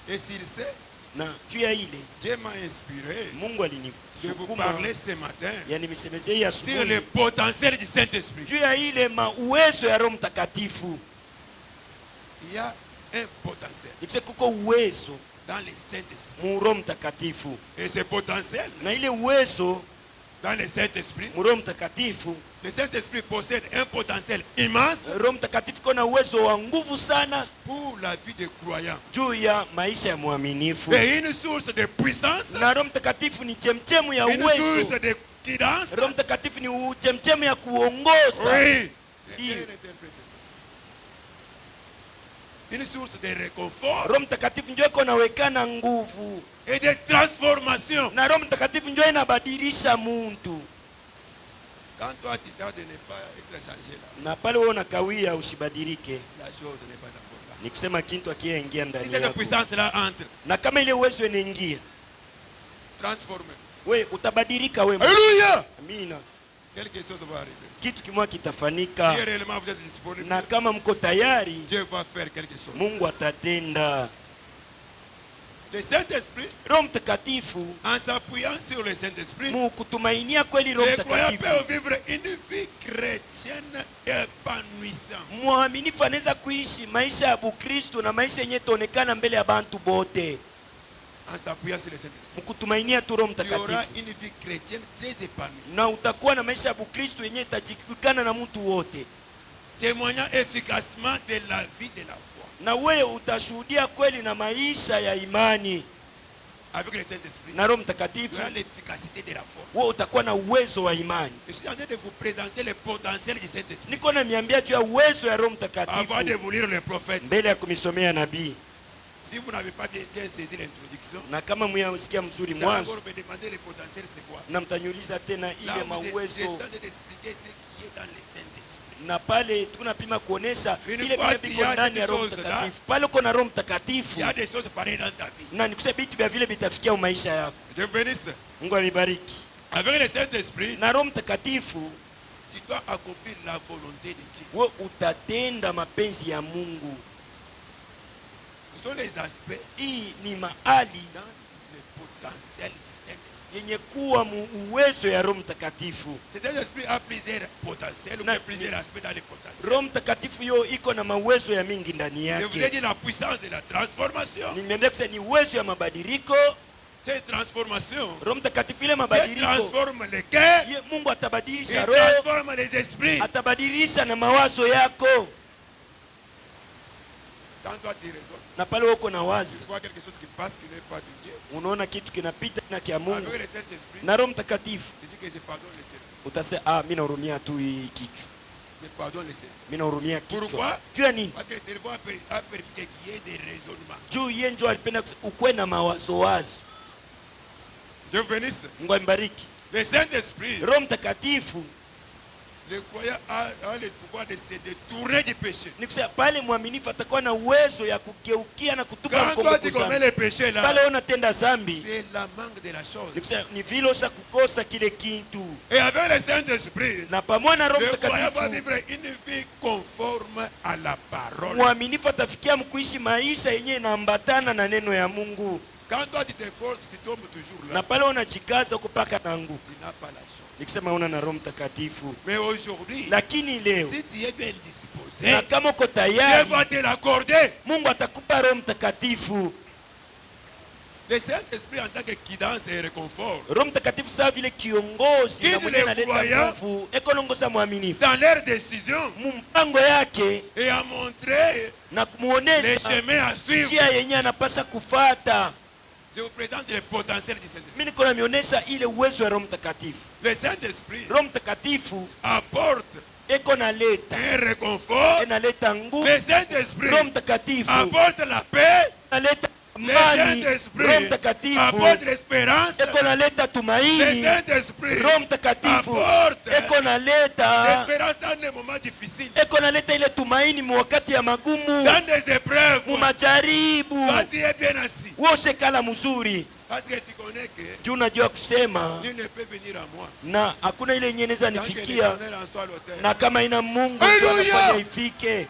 Et s'il sait, Na juu ya ile Dieu m'a inspiré Mungu de vous alinisukuma parler ce matin yani misemeze ya sur le asubuhi potentiel du Saint-Esprit. juu ya ile uwezo ya Roho Mtakatifu. Il y a un potentiel Nikuse kuko uwezo dans le Saint-Esprit. mu Roho Mtakatifu. Et ce potentiel Na ile uwezo dans le Saint-Esprit, mu Roho Mtakatifu, le Saint-Esprit possède un potentiel immense Roho Mtakatifu kuna uwezo wa nguvu sana pour la vie des croyants. juu ya maisha ya mwaminifu. Et une source de puissance, Na Roho Mtakatifu ni chemchemu ya une uwezo. source de guidance. Roho Mtakatifu ni chemchemu ya kuongoza. Oui. Ndio. Une source de réconfort Roho Mtakatifu ndio iko nawekana nguvu. et de transformation. Na Roho Mtakatifu ndio inabadilisha muntu. Quand toi tu tardes de ne pas être changé là, Na pale wewe unakawia usibadilike, la chose n'est pas encore là. ni kusema kitu akiingia Si ndani cette yako. puissance là entre, Na kama ile uwezo inaingia, transforme. we utabadilika wewe. Alléluia. Amina. Quelque chose va arriver. Kitu kimoja Si kitafanika, réellement vous êtes disponible, na kama mko tayari, Dieu va faire quelque chose. Mungu atatenda. Le Saint-Esprit, Roho Mtakatifu, en s'appuyant sur le Saint-Esprit, mu kutumainia kweli Roho les croyants Mtakatifu, peuvent vivre une vie chrétienne épanouissante. mwaminifu anaweza kuishi maisha ya Bukristo na maisha yenye taonekana mbele ya bantu bote, En s'appuyant sur le Saint-Esprit, mkutumainia tu Roho il y aura Mtakatifu, une vie chrétienne très épanouie. na utakuwa na maisha ya Bukristo yenye itajulikana na mtu wote, Témoignant efficacement de la vie de la foi. na wewe utashuhudia kweli na maisha ya imani Avec le Saint-Esprit, na Roho il y Mtakatifu, aura l'efficacité de la foi. wewe utakuwa na uwezo wa imani. Je suis en train de vous présenter le potentiel du Saint-Esprit. Niko na miambia juu ya uwezo ya Roho Avant de Mtakatifu vous lire le prophète, mbele ya kumisomea nabii, si vous n'avez pas bien saisi l'introduction, na kama mwasikia mzuri vous allez mwanzo, encore me demander le potentiel c'est quoi. na mtaniuliza tena Là, ile vous êtes en mauwezo, train d'expliquer ce qui est dans le Saint-Esprit. na pale tunapima kuonesha Une ile fois vile qu'il y viko a ndani ya cette Roho chose-là, Mtakatifu. Pale uko na Roho Il Mtakatifu, y a des choses pareilles dans ta vie. na nikusema vitu vya vile vitafikia maisha yako. Dieu bénisse. Mungu avibariki. Avec le Saint-Esprit, Na Roho Mtakatifu, tu dois accomplir la volonté de Dieu. wewe utatenda mapenzi ya Mungu. Ce sont les aspects Hii ni mahali dans le potentiel du Saint-Esprit. yenye kuwa uwezo ya Roho Mtakatifu. Ce Saint-Esprit a plusieurs potentiels, ou Na- bien plusieurs aspects dans le potentiel. Roho Mtakatifu yo iko na mawezo ya mingi ndani Je vous ai yake. dit la puissance de la transformation. Nimeambia kusema ni uwezo ya mabadiliko. Cette transformation, Roho Mtakatifu ile Dieu mabadiliko, transforme les cœurs, ye Mungu il atabadilisha roho, transforme les esprits. atabadilisha na mawazo yako. Quand toi tu raisonnes, Na pale uko na tu wazi, vois quelque chose qui passe qui n'est pas de Dieu. unaona kitu kinapita na kia Mungu Avec le Saint-Esprit, na Roho Mtakatifu, tu dis que je pardonne le Seigneur. utasema ah, mimi nahurumia tu hii kichwa, Je pardonne le Seigneur. mimi nahurumia Pourquoi? kichwa. Juu ya nini? Parce que le cerveau a permis qu'il y ait des raisonnements. Juu yeye ndio alipenda ukwe na mawazo wazo. Dieu bénisse. Mungu ambariki. Le Saint-Esprit, Roho Mtakatifu le croyant a le pouvoir de se détourner du péché. ni kusema pale mwaminifu atakuwa na uwezo ya kugeukia na kutupa Quand toi tu mkongo commets zambi. le péché là, Pale unatenda zambi, c'est la manque de la chose. ni kusema ni vile usha kukosa kile kitu. Et avec le Saint-Esprit, Na pamoja na Roho le croyant va Mtakatifu, vivre une vie conforme à la parole. mwaminifu atafikia mkuishi maisha yenye inaambatana na neno ya Mungu. Quand toi tu t'efforces, tu tombes toujours Na là. pale unajikaza kupaka na nguvu, Tu n'as pas la chose. nikisema una na Roho Mtakatifu. Mais aujourd'hui, Lakini leo si tu es bien disposé, na kama uko Dieu tayari, va te l'accorder. Mungu atakupa Roho Mtakatifu. Le Saint-Esprit en tant que guidance et réconfort, Roho Mtakatifu sawa vile kiongozi na Guide mwenye les analeta croyants nguvu, ekolongoza mwaminifu dans leurs décisions, mumpango yake et à montrer na les kumuonesha chemins à suivre. njia yenye anapasha kufata. Je vous présente le potentiel du Saint-Esprit. Mimi niko namionyesha ile uwezo wa Roho Mtakatifu. Le Saint-Esprit Roho Mtakatifu apporte eko naleta un réconfort. enaleta nguvu. Le Saint-Esprit Roho Mtakatifu apporte la paix. naleta Le amani. Roho Saint-Esprit Mtakatifu apporte l'espérance. eko naleta Le tumaini. Saint-Esprit Roho Mtakatifu apporte eko naleta l'espérance dans les moments difficiles, eko naleta ile tumaini mu wakati ya magumu, dans des épreuves. mu majaribu. Toi, tu es bien assis. Woshe kala mzuri Parce que tu connais que juu unajua kusema Dieu ne peut venir à moi. na hakuna ile yenye inaweza Tant que nifikia, l'Éternel en soit l'auteur. na kama ina Mungu ndio Hallelujah! anafanya ifike.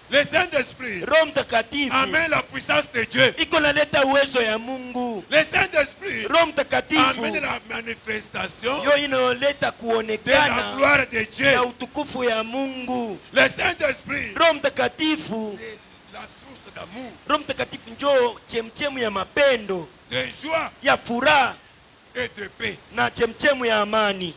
Le Saint-Esprit Roho Mtakatifu amène la puissance de Dieu. iko naleta uwezo ya Mungu. Le Saint-Esprit Roho Mtakatifu amène la manifestation yo inoleta de la kuonekana gloire de Dieu. ya utukufu ya Mungu. Le Saint-Esprit, Roho Mtakatifu, c'est la source d'amour, Roho Mtakatifu njoo chemchemu ya mapendo, de joie ya furaha et de paix. na chemchemu ya amani.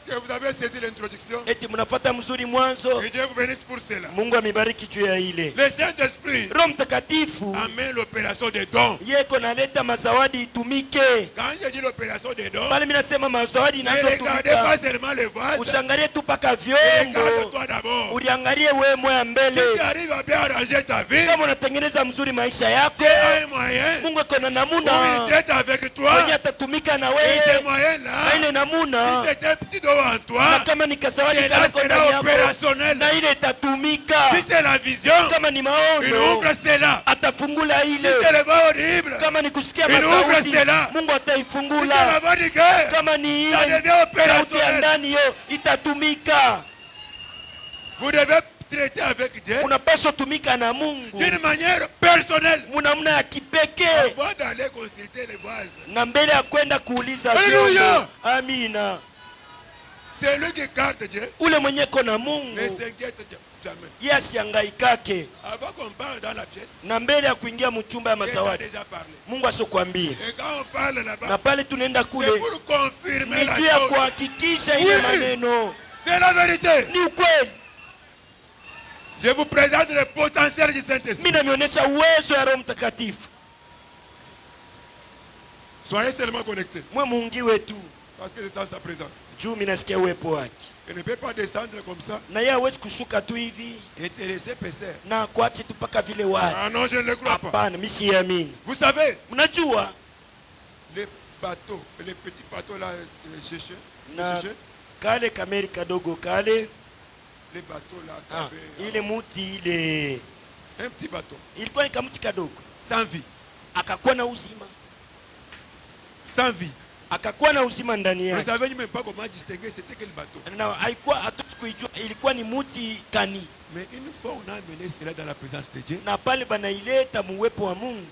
Est-ce que vous avez saisi l'introduction? Eti mnafuata mzuri mwanzo. Que Dieu vous bénisse pour cela. Mungu amebariki juu ya ile. Le Saint-Esprit Roho Mtakatifu amène l'opération des dons. yeko naleta mazawadi itumike. Quand j'ai dit l'opération des dons, Pale mimi nasema mazawadi ne regardez pas inazotumika. seulement les vases, Usiangalie tu paka regarde vyombo. toi d'abord. Uliangalie wewe moya Si mbele. tu arrives à bien arranger ta vie, Kama unatengeneza mzuri maisha yako, Dieu a un moyen Mungu ako na où il namuna traite avec toi. mwenye atatumika na Et wewe. ce Na moyen-là, ile namuna si c'est un petit don en na toi, kama ni kasawadi cela kako ndani sera yako, opérationnel. na ile itatumika. Si c'est la vision, Kama ni il maono ouvre cela. atafungula Si ile. c'est le voix audible, Kama ni kusikia il ouvre masauti, cela. Mungu si c'est ataifungula. la voix du cœur, Kama ni ça ile devient sauti ya opérationnel. ndani yo itatumika. Vous devez traiter avec Dieu Unapaswa tumika na Mungu d'une manière personnelle. munamna ya kipekee, Avant d'aller consulter les voisins, na mbele ya kwenda kuuliza Hallelujah. vyombo. Amina. c'est lui qui garde Dieu. Ule mwenye ko na Ne Mungu s'inquiète jamais. ye asihangaikake, Avant qu'on parle dans la pièce, na mbele ya kuingia mchumba ya Dieu t'a masawadi déjà parlé. Mungu asokwambie. Et quand on parle Na là-bas, pale tunaenda kule c'est pour confirmer ni la juu ya chose. kuhakikisha ile Oui. maneno C'est la vérité. ni ukweli. Je vous présente le potentiel du Saint-Esprit. Mimi nameonyesha uwezo ya Roho Mtakatifu. Soyez seulement connectés. Mwe muungiwe tu Parce que je sens sa présence. juu mimi nasikia uwepo wake, Il ne peut pas descendre comme ça na yeye hawezi kushuka tu hivi et te laisser passer. na kuache tu mpaka vile Ah wazi. non, je ne le crois pas. Hapana, mimi siamini. Vous savez, Mnajua les bateaux, les petits bateaux là, na kale kameri kadogo kale, les bateaux là, ile muti ile un petit bateau, ilikuwa ni kamuti kadogo, sans vie, akakuwa na uzima, sans vie. akakuwa na uzima ndani Vous ne yake, savez même pas comment distinguer c'était quel bateau. na haikuwa hatuwezi kuijua ilikuwa ni muti kani, Mais une fois on a amené cela dans la présence de Dieu, na pale banaileta muwepo wa Mungu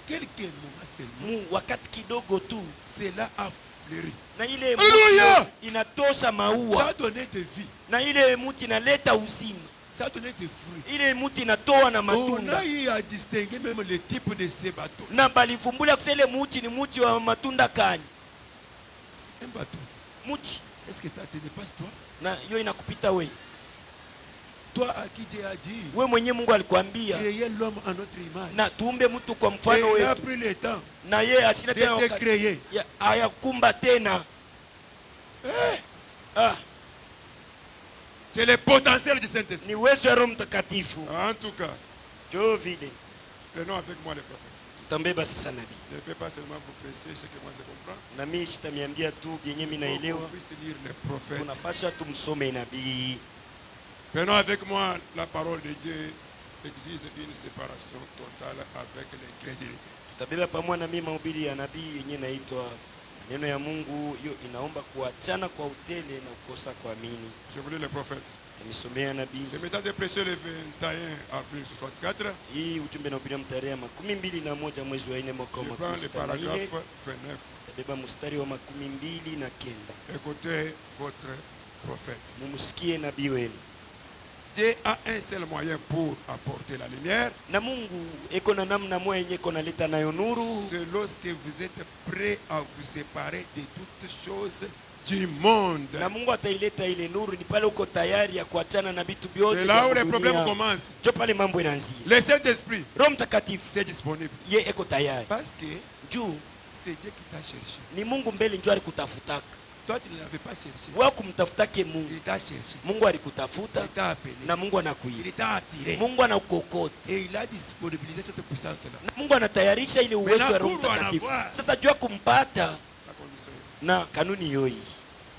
quelques moments seulement, wakati kidogo tu, cela a fleuri. na ile Hallelujah! muti inatosha Ça a maua, donné de vie, na ile muti inaleta uzima, ça a donné des fruits. ile muti inatoa na On matunda, a eu à distinguer même le type de ces bateaux. na balivumbula kusema ile muti ni muti wa matunda kani. Un bateau, Muti est-ce que ça te dépasse toi? na hiyo inakupita we. Toi à qui Dieu a dit, We mwenye Mungu alikwambia créer l'homme à notre image. na tuumbe mtu kwa Et mfano il a wetu, pris le temps na yeye asina tena de te wakati créer. hayakumba tena. Ah, C'est le potentiel du Saint-Esprit. ni uwezo wa Roho Mtakatifu. En tout cas, Jo vile prenons avec moi les prophètes. tutambeba sasa nabii, Je ne peux pas seulement vous prêcher ce que moi je comprends. na mimi sitamiambia tu vyenye mimi Il faut naelewa, qu'on puisse lire les prophètes. tunapasha tumsome nabii. Prenons avec moi la parole de Dieu exige une séparation totale avec l'incrédulité. Tutabeba pamoja na mimi mahubiri ya nabii yenye naitwa neno ya Mungu. Hiyo inaomba kuachana kwa utele na kukosa kuamini. Je voulais les prophètes. Nimesomea nabii Ce message est prêché le 21 avril 64. hii ujumbe na ubiria tarehe 21 mwezi wa 4 mwaka wa Je prends le 2024. paragraphe 29. Tabeba mstari wa 29. Écoutez votre prophète. Mumsikie nabii wenu. Dieu a un seul moyen pour apporter la lumière. Na Mungu eko na namna moja yenye iko naleta nayo nuru. C'est lorsque vous êtes prêt à vous séparer de toutes choses du monde. Na Mungu ataileta ile nuru ni pale uko tayari ya kuachana na vitu vyote. C'est là où les problèmes commencent. Jo pale mambo inaanzia. Le Saint-Esprit, Roho Mtakatifu c'est disponible. ye eko tayari. Parce que Juu c'est Dieu qui t'a cherché. ni Mungu mbele njoo alikutafutaka. Toi, tu ne l'avais pas cherché. Wewe kumtafutake Mungu. Il t'a cherché. Mungu alikutafuta Il t'a appelé. na Mungu Il anakuita. t'a attiré. Mungu anakukokota. Et il a disponibilisé cette puissance-là. Na Mungu anatayarisha ile uwezo wa Roho Maintenant, pour Mtakatifu. en avoir. Sasa jua kumpata La condition est. na kanuni yoi.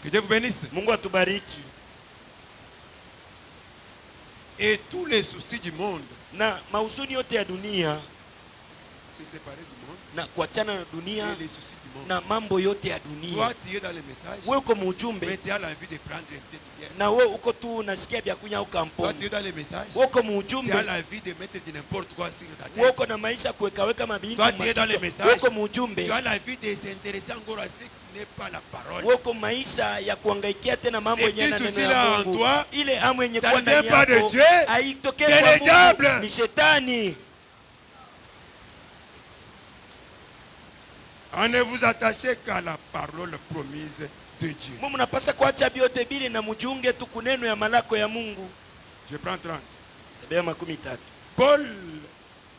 Que Dieu vous bénisse. Mungu atubariki. Et tous les soucis du monde, Na mauzuni yote ya dunia Se séparer du monde na kuachana na dunia et les soucis du monde. na mambo yote ya Toi, dunia. tu es dans le message, Wewe uko mais mujumbe tu as l'envie de prendre un peu de bière. na wewe uko tu unasikia vya kunya au Toi, kampuni. tu es dans le message, Wewe uko tu mujumbe, as l'envie de mettre de n'importe quoi sur ta wewe tête. uko na maisha kuwekaweka mabinti Toi, tu es dans le makichwa. message. Wewe uko mujumbe, Tu as l'envie de s'intéresser encore à ce qui n'est pas la parole. wewe uko maisha ya kuangaikia tena mambo Ce yenye qui na neno soucie ya là en Mungu. toi, Ile hamu yenye ça kwa ne vient ndani pas de yako Dieu, haitokee c'est kwa le diable. Mungu, ni shetani. On ne vous attachez qu'à la parole promise de Dieu. Mungu mnapaswa kuacha vyote bili na mjunge tu kuneno ya malako ya Mungu. Je prends 30. Tabia 30. Paul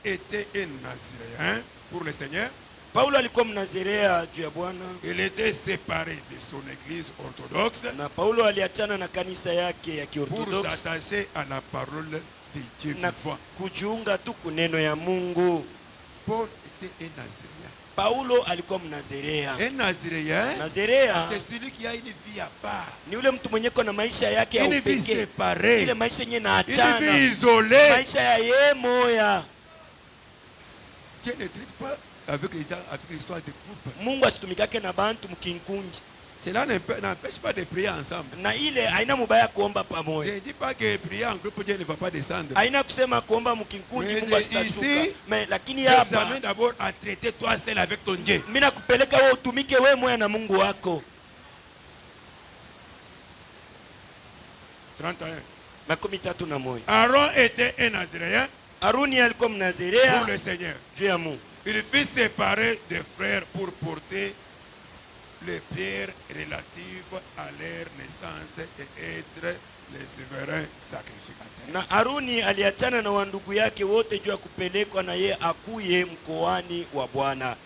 était un Nazaréen pour le Seigneur. Paulo alikuwa mnazerea juu ya Bwana, Il était séparé de son église orthodoxe na Paulo aliachana na kanisa yake ya pour Kiorthodoksi s'attacher à la parole de Dieu na vivant. kujiunga tu kuneno ya Mungu. Paul était un Nazaréen. Paulo alikuwa mnazerea. Un Nazaréen, Nazerea c'est celui qui a une vie à part, ni ule mtu mwenye na maisha yake ya une vie upekee, séparée, ile maisha yenye une naachana, vie isolée. maisha ya yeye moya. Dieu ne traite pas avec les gens, avec l'histoire de groupe. Mungu asitumikake na bantu mkinkunji, Cela n'empêche pas de prier ensemble. na ile haina mubaya kuomba Je pamoja. ne dis pas que prier en groupe, Dieu ne va pas descendre. Haina kusema kuomba mkinkunji Mais Mungu asitashuka. ici, Lakini Je vous hapa amène d'abord à traiter toi seul avec ton Dieu. mimi nakupeleka wewe utumike wewe moya na Mungu wako. 31. 31. Aaron était un Nazaréen Aruni alikuwa pour mnazerea le Seigneur. juu ya Mungu. Il fut séparé des frères pour porter les pierres relatives à leur naissance et être les souverains sacrificateurs. Na Aruni aliachana na wandugu yake wote juu ya kupelekwa na ye akuye mkoani wa Bwana.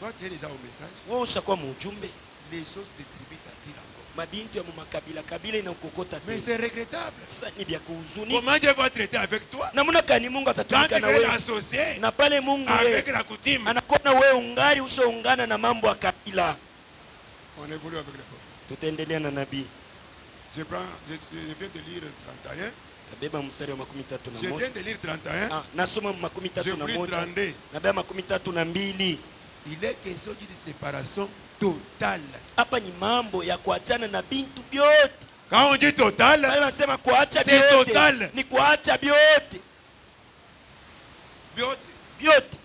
Toi, tu es déjà au message. Wewe ushakuwa mjumbe, Les choses de tribu t'attirent encore. mabinti ya makabila kabila inakukota Mais tena. c'est regrettable. Sasa ni vya kuhuzuni. Comment Dieu va traiter avec toi Namna gani Mungu quand atatumika tu na veux wewe? l'associer Na pale Mungu avec yeye la coutume? anakuona wewe ungali ushaungana na mambo ya kabila. On évolue avec les prophètes. Tutaendelea na nabii. Je viens de lire 31. Tabeba mstari wa Je 31. viens de lire 31. Ah, nasoma Je prie 31. 32. Nabeba 32. Il est question d'une séparation totale. Hapa ni mambo ya kuachana na bintu vyote. Quand on dit total, Bali nasema kuacha C'est vyote. total. Ni kuacha vyote. Vyote.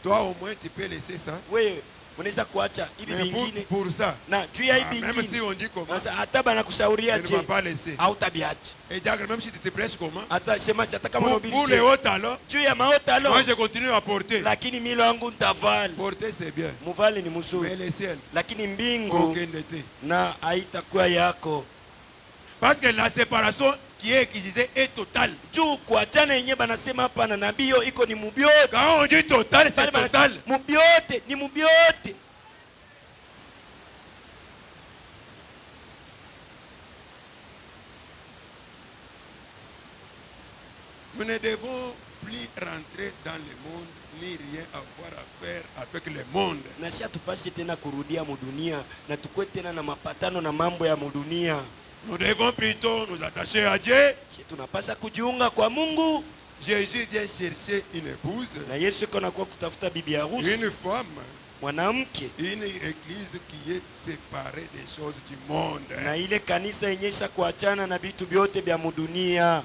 toi au moins tu peux laisser ça. Wewe unaweza kuacha hivi Mais vingine pour ça, na juu ya hivi même si vingine. on dit comment, Sasa hata bana kushauria tu ne je vas pas laisser. au tabiachi. Et Diacre, même si tu te prêches comment, Hata sema si hata kama pour unahubiri les je. hauts talents, Juu ya maota lo. moi je continue à porter. Lakini milo wangu nitavala. Porter c'est bien. Muvale ni Mais mzuri. le ciel, Lakini mbingu aucun été. na haitakuwa yako. Parce que la séparation qui est exigée est totale. Juu kuachana yenyewe banasema hapa na nabii hiyo iko ni mubyote. Quand on dit total, c'est Bali banasema total. mubyote, ni mubyote. Nous ne devons plus rentrer dans le monde ni rien avoir à faire avec le monde. Na si hatupasi tena kurudia mudunia na tukue tena na mapatano na mambo ya mudunia. Nous devons plutôt nous attacher à Dieu. Si tunapasa kujiunga kwa Mungu. Jésus vient chercher une épouse, Na Yesu iko nakuwa kutafuta bibi harusi, une femme, mwanamke, une église qui est séparée des choses du monde. na ile kanisa yenyesha kuachana na vitu vyote vya mudunia.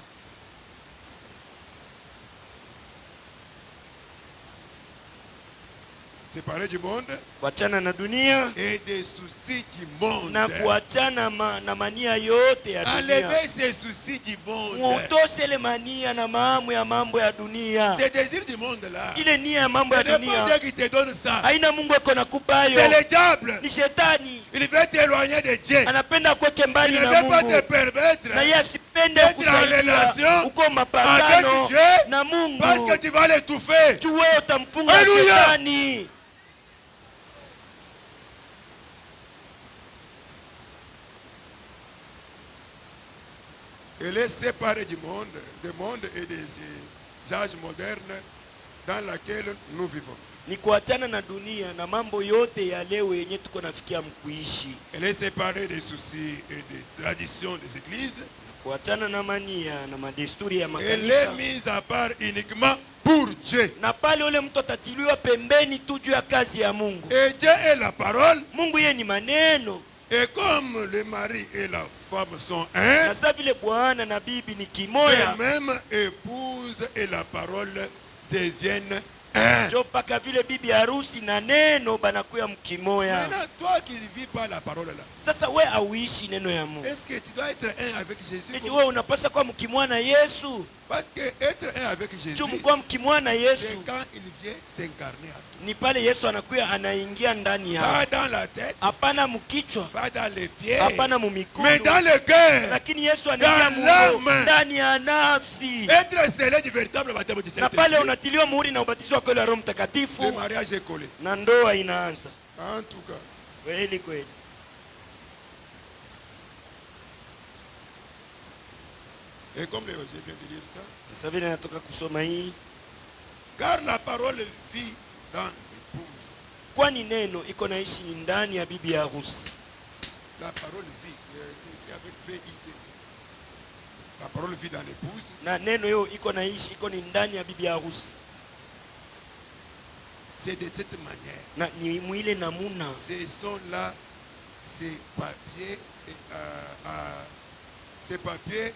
Séparée du monde Kuachana na dunia et des soucis du monde. na kuachana na mania yote ya dunia. Enlever ces soucis du monde. Muotoshe ile mania na maamu ya mambo ya dunia. Ces désirs du monde là. Ile nia ya mambo Ce ya n'est pas Dieu dunia qui te donne ça. haina Mungu eko nakupa hayo. C'est le diable. Ni shetani. Il veut t'éloigner de Dieu. Anapenda kuweke Il mbali ne na veut pas te Mungu. permettre Na yeye asipende d'être en kusaidia relation uko mapatano avec Dieu na Mungu. parce que tu vas l'étouffer. Tu wewe utamfunga Alléluia. shetani. Elle est séparée du monde et des âges modernes dans lesquels nous vivons. Ni kuachana na dunia na mambo yote ya leo yenye tuko nafikia mkuishi. Elle est séparée des soucis et des traditions des églises. Kuachana na mania na madesturi ya Elle est makanisa. mise à part uniquement pour Dieu. Na pale ule mtu atatiliwa pembeni tu juu ya kazi ya Mungu. Et Dieu est la parole. Mungu yeye ni maneno. Et comme le mari et la femme sont un, Na sasa vile bwana na bibi ni kimoya, de même épouse et la parole deviennent un. jo paka vile bibi harusi na neno banakuya mkimoya. Maintenant, toi qui ne vis pas la parole là, Sasa we auishi neno ya Mungu. est-ce que tu dois être un avec Jésus? Eti we unapasa kuwa mkimoya na Yesu. Parce que être un avec Jésus, Jo mkuwa mkimoya na c'est Yesu. quand il vient s'incarner à toi. Ni pale Yesu anakuya anaingia ndani Pas yao. dans la tête, Hapana mkichwa, pas dans les pieds, hapana mais mumikono. dans le cœur. Lakini Yesu anaingia Dans l'âme. mulo ndani ya nafsi. Être scellé du véritable baptême du Na pale Saint-Esprit. unatiliwa muhuri na ubatizo wa kweli wa Roho Le Mtakatifu mariage est collé. na ndoa inaanza. En tout cas, Kweli kweli. et comme je viens de dire ça, Sasa vile natoka kusoma hii, car la parole vit dans l'épouse. kwani neno iko naishi ndani ya bibi ya harusi. La parole vit, c'est avec V-I-T. La parole vit dans l'épouse. Na neno hiyo iko naishi iko ni ndani ya bibi ya harusi. C'est de cette manière. Na ni mwile namuna. Ce sont là ces papiers, ces papiers,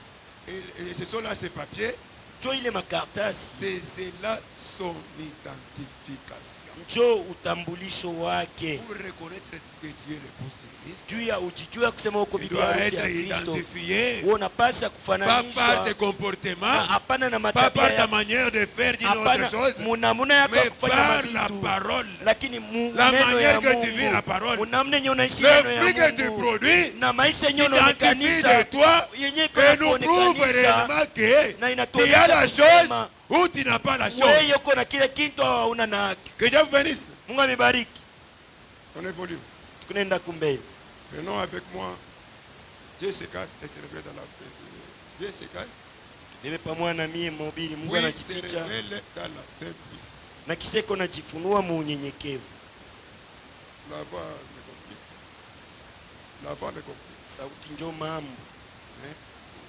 et ce sont là ces papiers. Jo ile makartasi. C'est là son identification. Njo utambulisho wake. Pour reconnaître que Dieu est l'épouse de Christ, Juu ya ujijua kusema uko il bibi doit harusi ya être Kristo. identifié, Wewe unapaswa pas kufananishwa. par tes comportements, Hapana na pas par matabia ta ya manière de faire d'une autre hapana chose, munamuna yako ya mais kufanya par la mabitu. parole. Lakini La neno manière ya que tu vis la Mungu. parole. Unamne yenye unaishi Le neno ya fruit que tu Mungu. produis Na maisha yenye s'identifie unaonekanisha de toi yenye iko et nous prouve kuonekanisha réellement que na tu inatuonyesha as la chose kusema ou tu n'as pas la chose. wewe uko na kile kitu au hauna na. Que Dieu vous bénisse. Mungu amebariki. On évolue. Tunaenda kumbele. Prenons avec moi Dieu se casse et se révèle dans la paix. Dieu se casse. Bebe pamoja na mie mhubiri, Mungu Oui, se anajificha révèle dans la simplicité. na kiseko najifunua mu unyenyekevu. La voix me complique. La voix me complique. Sauti njo mambo, Mais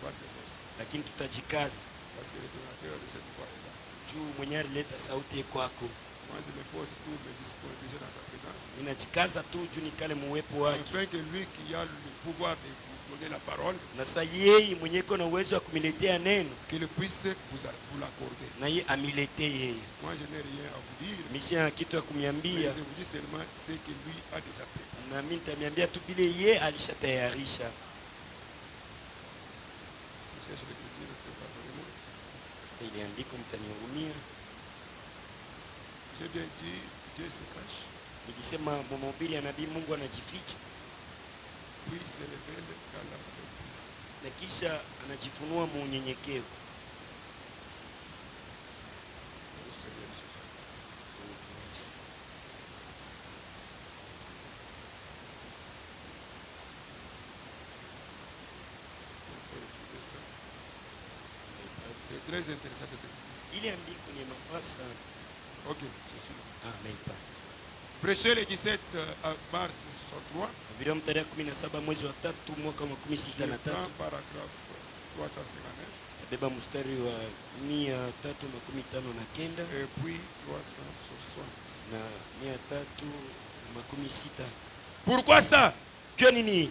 on va s'efforcer. lakini tutajikaza Parce que le donateur de cette voix est là. juu mwenye alileta sauti ye kwako. Moi, je m'efforce pour me disponibiliser dans sa présence. Ninajikaza tu juu nikale muwepo wake. Afin que lui qui a le pouvoir de vous donner la parole, Na sasa yeye mwenye iko na uwezo wa kumiletea neno qu'il puisse vous l'accorder. na yeye amiletee yeye. Moi, je n'ai rien à vous dire. Mimi sina kitu ya Mais kumwambia, je vous dis seulement ce que lui a déjà fait. na mimi nitamiambia tu vile yeye alishatayarisha. Je cherche l'écriture, pardonnez-moi. Ile andiko mtanihurumia. J'ai bien dit, Dieu se cache, Nilisema mhubiri ya nabii Mungu anajificha puis il se révèle dans la simplicité. na kisha anajifunua mu unyenyekevu. Au Seigneur Jésus. Il faut étudier ça. C'est très intéressant cette étude. Ile andiko ni mafaa sana. Ok, je suis là. Amen. Prêcher le 17 mars 63. Vile tarehe 17 mwezi wa 3 mwaka wa 63 paragraphe 359. nabeba mstari wa 359 Et puis 360. na 360. Pourquoi ça? Jua nini?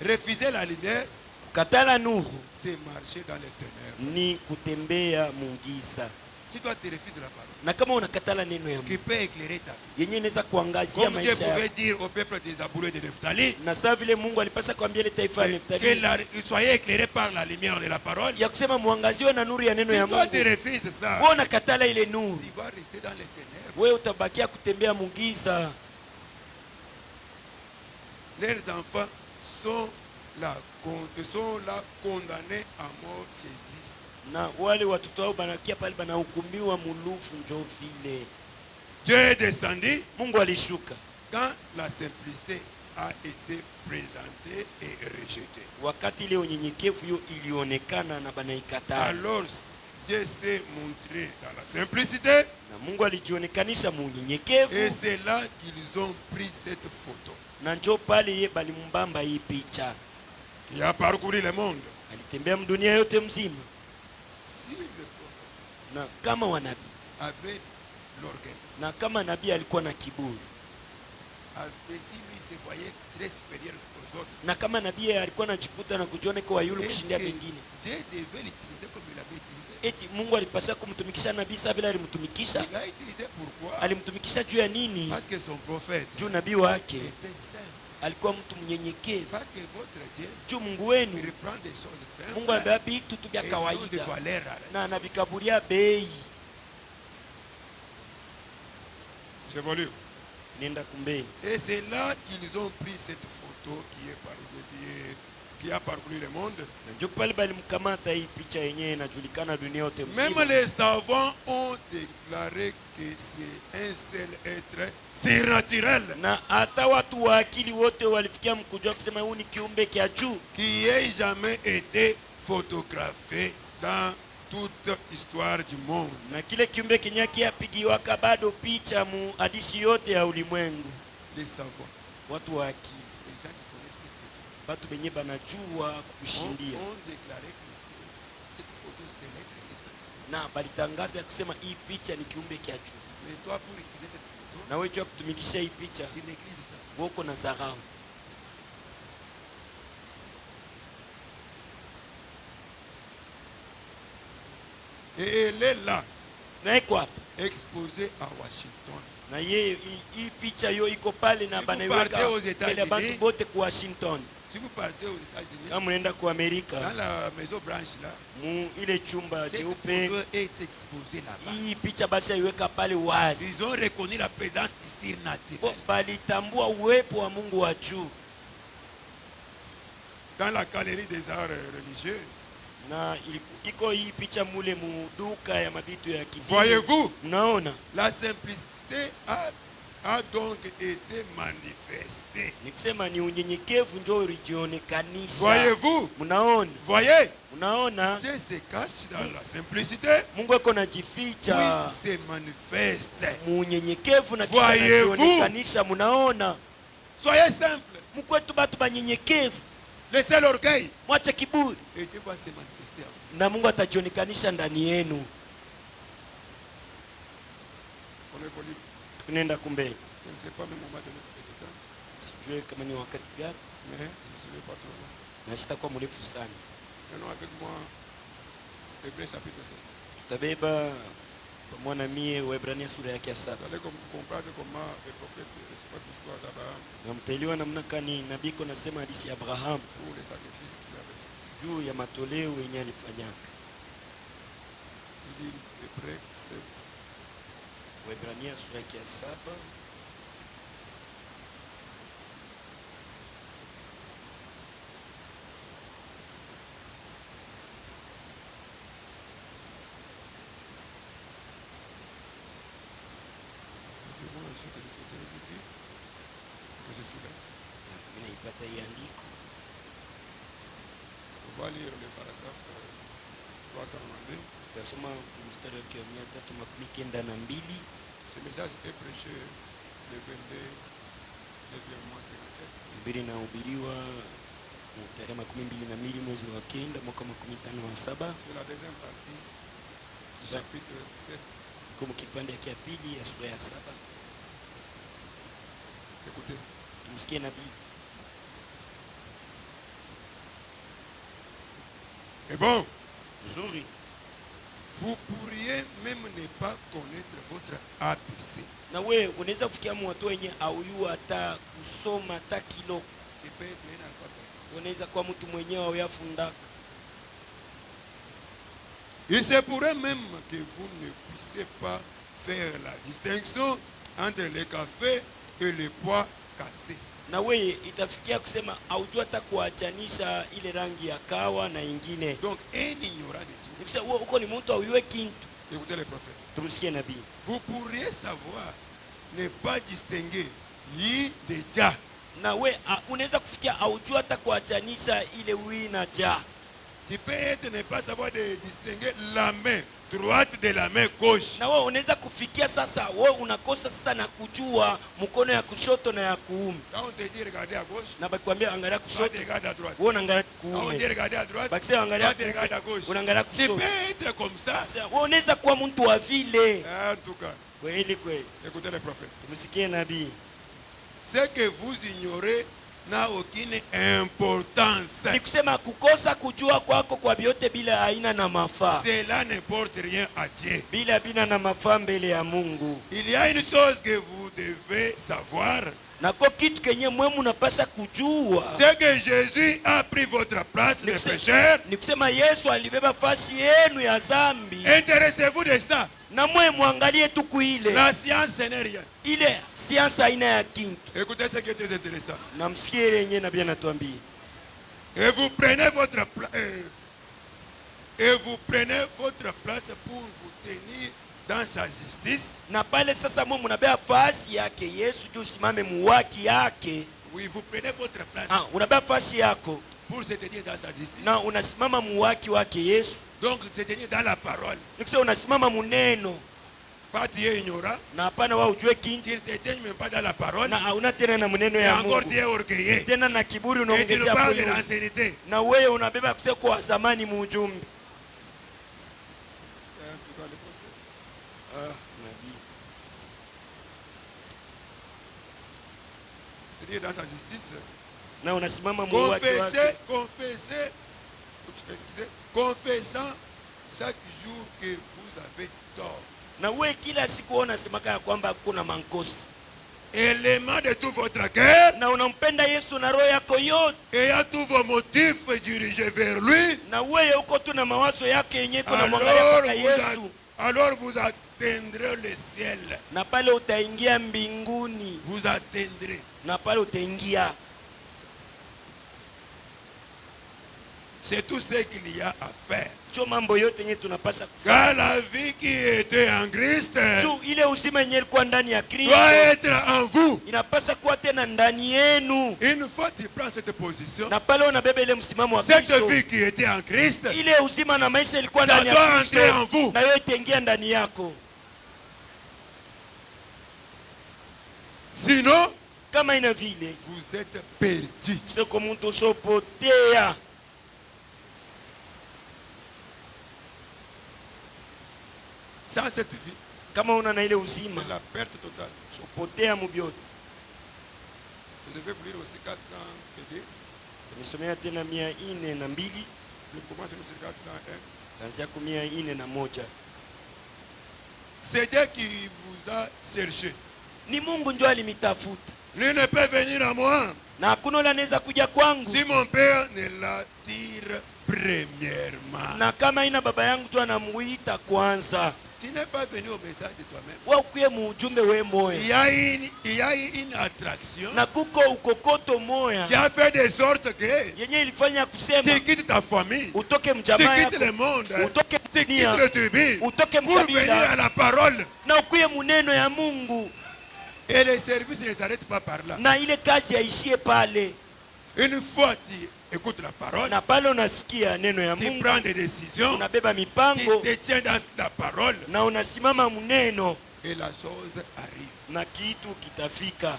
Refuser la lumière, Kukatala nuru c'est marcher dans les ténèbres. ni kutembea mungiza. Si toi tu refuses la parole, Na kama unakatala neno ya qui Mungu peut éclairer ta vie. yenye inaweza kuangazia Comme Dieu maisha pouvait yako. dire au peuple des Zaboulés de Nephtali, Na saa vile Mungu alipasha kuambia ile taifa ya que Neftali soyez éclairés par la lumière de la parole. ya kusema muangaziwe na nuru ya neno ya Si toi tu Mungu. refuses ça, Wewe unakatala ile nuru, tu vas rester dans les ténèbres. wewe utabakia kutembea mungiza. Leurs enfants sont là condamnés à mort chez Christ. Na wale watoto wao banakia pale banahukumiwa mulufu njo vile. Dieu est descendu Mungu alishuka quand la simplicité a été présentée et rejetée. wakati ile unyenyekevu hiyo ilionekana na banaikataa. Alors Dieu s'est montré dans la simplicité Na Mungu alijionekanisha mu et unyenyekevu, c'est là qu'ils ont pris cette photo na njo pale ye balimbamba hii picha. qui a parcouru le monde. Alitembea mdunia yote mzima, Si le prophète na kama wanabii avait l'orgueil, na kama nabii alikuwa na kiburi, si lui se voyait très supérieur aux autres, na kama nabii alikuwa anajikuta na kujiona kwa yule est-ce kushindia que wengine, Dieu devait l'utiliser comme il avait utilisé? eti Mungu alipaswa kumtumikisha nabii sawa vile alimtumikisha? Il l'a utilisé pourquoi? Alimtumikisha juu ya nini? Parce que son prophète Juu nabii wake était simple. alikuwa mtu mnyenyekevu. Parce que votre Dieu, Juu Mungu il wenu, reprend des choses simples Mungu anabeba vitu tu vya et non de kawaida valeur na à anavikaburia bei. J'évolue. Nenda kumbeni. Et c'est là qu'ils ont pris cette photo qui a parcouru le monde. Na ndio pale balimkamata hii picha yenyewe inajulikana dunia yote Même mzima. les savants ont déclaré que c'est un seul être surnaturel Na hata watu wa akili wote walifikia mkujua kusema huu ni kiumbe kia juu qui ait jamais été photographié dans toute histoire du monde. na kile kiumbe kenye kiapigiwaka bado picha mu hadithi yote ya ulimwengu. Les savants, Watu wa akili, les gens qui connaissent plus que tout, watu wenye banajua kukushindia ont déclaré que cette photo c'est l'être surnaturel. na balitangaza kusema hii picha ni kiumbe kia juu. Mais toi, pour utiliser cette photo, Na wewe jua kutumikisha hii picha tu négliges ça. woko na dharau. Et elle est là, Na iko hapa exposée à Washington. na yeye hii picha yo iko pale na Si banaiweka vous partez aux mbele ya bantu États-Unis, bote ku Washington. Si vous partez aux États-Unis, Kama unaenda ku Amerika dans la maison blanche là, mu ile chumba cette cheupe, photo est exposée là-bas. hii picha basi aiweka pale wazi. Ils ont reconnu la présence surnaturelle. Balitambua uwepo wa Mungu wa juu. Dans la galerie des arts religieux, Na iko hii picha mule mu duka ya mabitu ya kidini. voyez-vous, Mnaona? la simplicité a donc été manifestée. Nikusema ni unyenyekevu ndio ulijionekanisha. Voyez-vous, Mnaona? voyez, Mnaona? Dieu se cache dans la simplicité, Mungu ako puis najificha se manifeste. munyenyekevu na kisha Voyez-vous? anajionekanisha. Mnaona? Soyez simple, Mkwetu batu banyenyekevu, laissez l'orgueil, mwache kiburi et Dieu va se manifester à vous. na Mungu atajionekanisha ndani yenu. On évolue. Tunaenda kumbele. Je ne sais pas même au moment donné combien de temps, Sijue kama ni wakati gani mais je ne serai pas trop long. na sitakuwa mrefu sana. Prenons avec moi Hébreux chapitre 7. Tutabeba pamoja na mie Waebrania sura yake ya 7. Vous allez comprendre comment les prophètes racontent l'histoire d'Abraham Na mtaelewa namna gani nabii iko nasema hadithi ya Abraham pour les sacrifices qu'il avait fait. juu ya matoleo yenye alifanyaka. Il dit Hébreux 7. Waebrania sura yake ya 7. Excusez-moi, je te laisse vous dire que je suis là. Mimi naipata hii andiko. On va lire le paragraphe 392. Tutasoma mstari wake wa 392. Ce message est prêché le 22 mois 57. Biblia inahubiriwa tarehe 22 mwezi wa 9 mwaka 57. C'est la deuxième partie du chapitre 7. Kwa kipande ya pili ya sura ya 7. Écoutez. Tumsikie nabii. Et bon, Nzuri. vous pourriez même ne pas connaître votre ABC. Na we unaweza kufikia watu wenye auyua hata kusoma hata kilo. Qui peut être un alphabet. Unaweza kuwa mtu mwenyewe auyafundaka. Il se pourrait même que vous ne puissiez pas faire la distinction entre le café et le pois cassé. Na we itafikia kusema aujua hata kuachanisha ile rangi ya kawa na ingine. Donc un ignorant de tout. Nikisema wewe uko ni mtu auyue kintu. Écoutez les prophètes. Tumsikie nabii. Vous pourriez savoir ne pas distinguer yi de ja. Na we unaweza kufikia aujua hata kuachanisha ile wi na ja. Tu peux être ne pas savoir de distinguer la main droite de la main gauche. Na wewe unaweza kufikia sasa, wewe unakosa sasa na kujua mkono ya kushoto na ya kuume. Quand on te dit regarder à gauche, Na bakwambia angalia toi kushoto, tu regardes à droite. wewe unaangalia Quand on dit kuume. regarder à droite, Bakisema angalia toi tu regardes à gauche. unaangalia Tu kushoto. peux être comme ça. Sasa wewe unaweza kuwa mtu wa vile. En tout cas, Kweli kweli. écoutez le prophète. Tumsikie nabii. Ce que vous ignorez n'a aucune importance. Ni kusema kukosa kujua kwako kwa vyote bila aina na mafaa. Cela n'importe rien à Dieu. Bila bina na mafaa mbele ya Mungu. Il y a une chose que vous devez savoir. Na kwa kitu kenye mwe mnapasha kujua. C'est que Jésus a pris votre place, les pécheurs. Ni kusema Yesu alibeba fasi yenu ya dhambi. Intéressez-vous de ça. Na mwe muangalie tu kuile. La science n'est rien. Ile siansa aina ya kintu. Écoutez ce qui est très intéressant. Na msikie ile yenyewe nabii anatuambia. Et vous prenez votre place pour vous tenir dans sa justice. Na pale sasa mwe mnabeba fasi yake Yesu juu simame muwaki yake. Oui, vous prenez votre place Unabeba fasi yako pour se tenir dans sa justice. na unasimama muwaki wake Yesu. Donc se tenir dans la parole. Nikisema unasimama muneno Pas tu es ignorant. na hapana wao ujue kintu Tu ne te tiens même pas dans la parole. na hauna tena na muneno Et ya encore Mungu. tu es orgueilleux. Tena na kiburi Et tu nous unaongezea parles de hapo. l'ancienneté. Na wewe unabeba kuseko wa zamani muujumbe. C'est-à-dire dans sa justice. Na unasimama muwaki wake. Confessant chaque jour que vous avez tort. Na wewe kila siku unasemaka ya kwamba kuna mankosi. Élément de tout votre cœur. Na unampenda Yesu na roho yako yote. Ayant tous vos motifs dirigés vers lui. Na wewe uko tu na mawazo yake yenyewe tunamwangalia kwa Yesu. Alors vous atteindrez le ciel. Na pale utaingia mbinguni. Vous atteindrez. Na pale utaingia. C'est tout ce qu'il y a à faire. Mambo yote yenyewe tunapaswa kufanya. Car la vie qui était en Christ ile uzima yenyewe ilikuwa ndani ya Kristo doit être en vous. Inapaswa kuwa tena ndani yenu. Une fois tu prends cette position, na pale unabeba ile msimamo wa Kristo, cette vie qui était en Christ, ile uzima na maisha ilikuwa ndani ya Kristo, na yote itaingia ndani yako. Sinon, kama ina vile, vous êtes perdu. C'est comme mtu sopotea. Sans cette vie, kama una na ile uzima, c'est la perte totale. Sopotea mubyote. Vous devez lire aussi 402. Nimesomea tena 402. Je commence sur 401. Kuanzia 401. C'est Dieu qui vous a cherché. Ni Mungu ndio alimitafuta. Lui ne peut venir à moi. Na hakuna yule anaweza kuja kwangu si mon père ne l'attire premièrement. Na kama ina baba yangu tu anamuita kwanza. Tu n'es pas venu au message de toi-même. Wewe ukuye muujumbe wewe moyo. Il y a une attraction. Na kuko ukokoto moya. Qui a fait de sorte que yenye ilifanya kusema tu quittes ta famille. Utoke mjamaa yako. Tu quittes le monde. Utoke tu quittes le tribu. Utoke pour venir à la parole. Na ukuye muneno ya Mungu. Et le service ne s'arrête pas par là. Na ile kazi yaishie pale. Une fois tu écoutes la parole, na pale unasikia neno ya Mungu, tu prends des décisions, unabeba mipango, tu te tiens dans la parole, na unasimama muneno, et la chose arrive. Na kitu kitafika.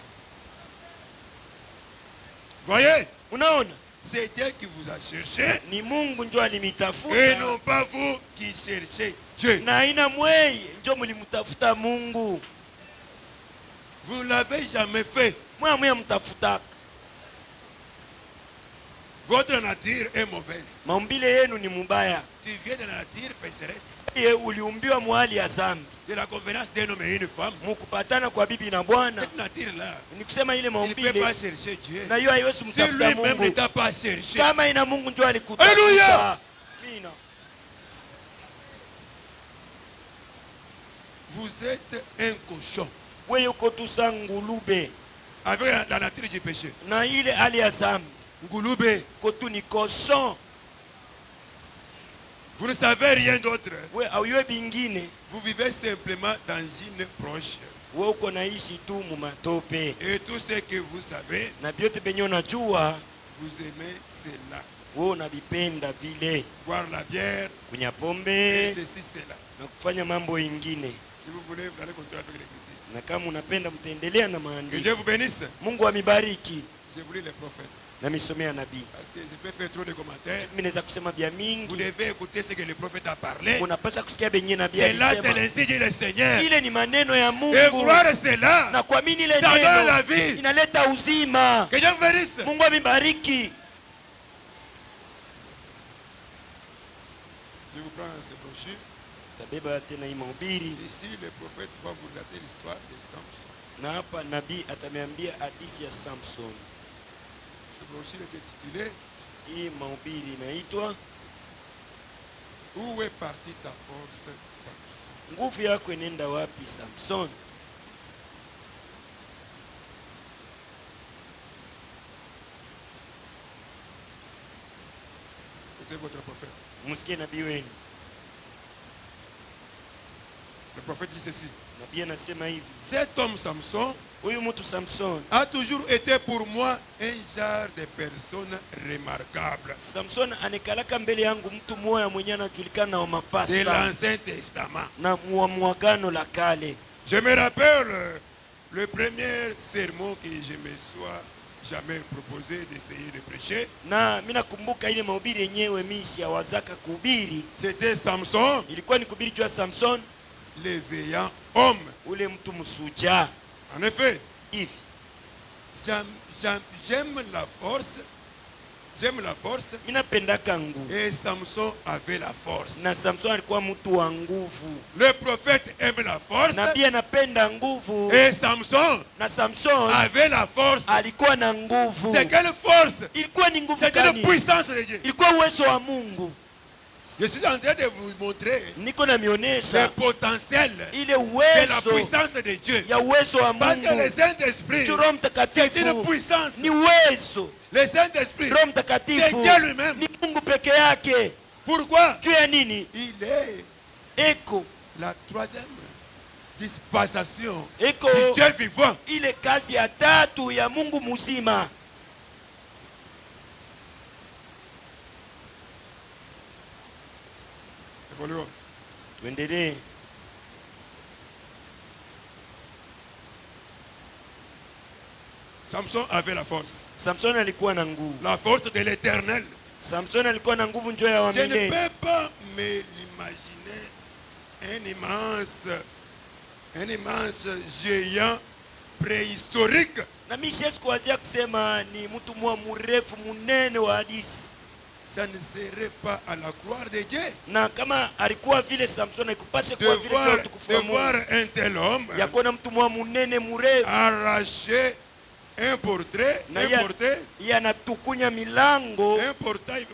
Voyez? Unaona? C'est Dieu qui vous a cherché. Ni Mungu ndio alimitafuta. Et non pas vous qui cherchez Dieu. Na ina mweye ndio mlimtafuta Mungu. Vous ne l'avez jamais fait. Mwa mtafutaka. Votre nature est mauvaise. Maumbile yenu ni mubaya. Tu viens de la nature pécheresse. Yeye uliumbiwa mwali ya zambi. De la convenance d'un homme et une femme. Mukupatana kwa bibi na bwana. Cette nature là. Ni kusema ile maumbile. Il ne peut pas chercher Dieu. Na hiyo haiwezi mtafuta Mungu. Si lui-même ne t'a pas cherché. Kama ina Mungu ndio alikutafuta. Alléluia. Mina. Vous êtes un cochon. Wewe uko tu ngulube. Avec la nature du péché. Na ile hali ya zambi. Ngulube. Kotu ni cochon. Vous ne savez rien d'autre. Wewe auwe bingine. Vous vivez simplement dans une proche. Wewe uko naishi tu mu matope. Et tout ce que vous savez, na byote benye unajua, vous aimez cela. wewe unavipenda vile boire la bière, kunya pombe faire ceci, cela. na kufanya mambo ingine, Si vous voulez, vous allez continuer avec l'écriture. na kama unapenda mtaendelea na Que maandiko. Dieu vous bénisse. Mungu amibariki. J'ai voulu les prophètes. Na misomea nabii. Parce que je peux faire trop de commentaires. Mimi naweza kusema bia Vous mingi. devez écouter ce que le prophète a parlé. Unapaswa kusikia benye nabii C'est là, c'est alisema. l'ainsi dit le Seigneur. Ile ni maneno ya Et Mungu. croire cela, Na kuamini ile ça donne la neno vie. inaleta uzima. Que Dieu vous bénisse. Mungu amibariki. Je vous prends ce brochure. Tabeba tena hii mahubiri. Ici, le prophète va vous relater l'histoire de Samson. Na hapa nabii atamiambia hadithi ya Samson. Ce brochure est intitulé Hii mahubiri inaitwa Où est partie ta force, Samson? nguvu yako inaenda wapi Samson? Écoutez votre prophète. Msikie nabii wenu. Le prophète dit ceci. Nabii anasema hivi. Cet homme Samson Huyu mtu Samson. a toujours été pour moi un genre de personne remarquable Samson anekalaka mbele yangu mtu mmoja mwenye anajulikana wa de mafasa l'Ancien Testament. na mwagano la kale. Je me rappelle le premier sermon que je me sois jamais proposé d'essayer de prêcher. Na mimi nakumbuka ile mahubiri yenyewe mimi siawazaka kuhubiri. C'était Samson, Ilikuwa ni kuhubiri juu ya Samson, le vaillant homme. ule mtu msuja. En effet, Hivi j'aime la force. J'aime la force. mimi napendaka nguvu. Et Samson avait la force. Na Samson alikuwa mtu wa nguvu. Le prophète aime la force. Nabii anapenda nguvu. Et Samson Na Samson avait la force. alikuwa na nguvu. C'est quelle force? Ilikuwa ni nguvu C'était la gani? puissance de Dieu. Ilikuwa uwezo wa Mungu. Je suis en train de vous montrer Niko na le mionyesha potentiel ile de la uwezo puissance de Dieu. ya uwezo wa Parce que le Mungu. Saint-Esprit, Roho c'est une Mtakatifu puissance. ni uwezo. Le Saint-Esprit, Roho c'est Mtakatifu Dieu lui-même. ni Mungu peke yake. Pourquoi? Juu ya nini? Il est Eko la troisième dispensation eko du Dieu vivant. ile kazi ya tatu ya Mungu mzima. Évoluons. Tuendelee. Samson avait la force. Samson alikuwa na nguvu. La force de l'éternel. Samson alikuwa na nguvu njoo ya Je ne milele. peux pas me l'imaginer un immense géant préhistorique Na mimi siwezi kuwazia kusema ni mtu mwa mrefu munene wa hadithi. ça ne serait pas à la gloire de Dieu Na kama alikuwa vile Samson ikupashe de kwa vile kwa voir, utukufu wa Mungu. un tel homme Ya kuona mtu mwa munene mrefu. arracher un portrait, Na un portail, yanatukunya milango un portail,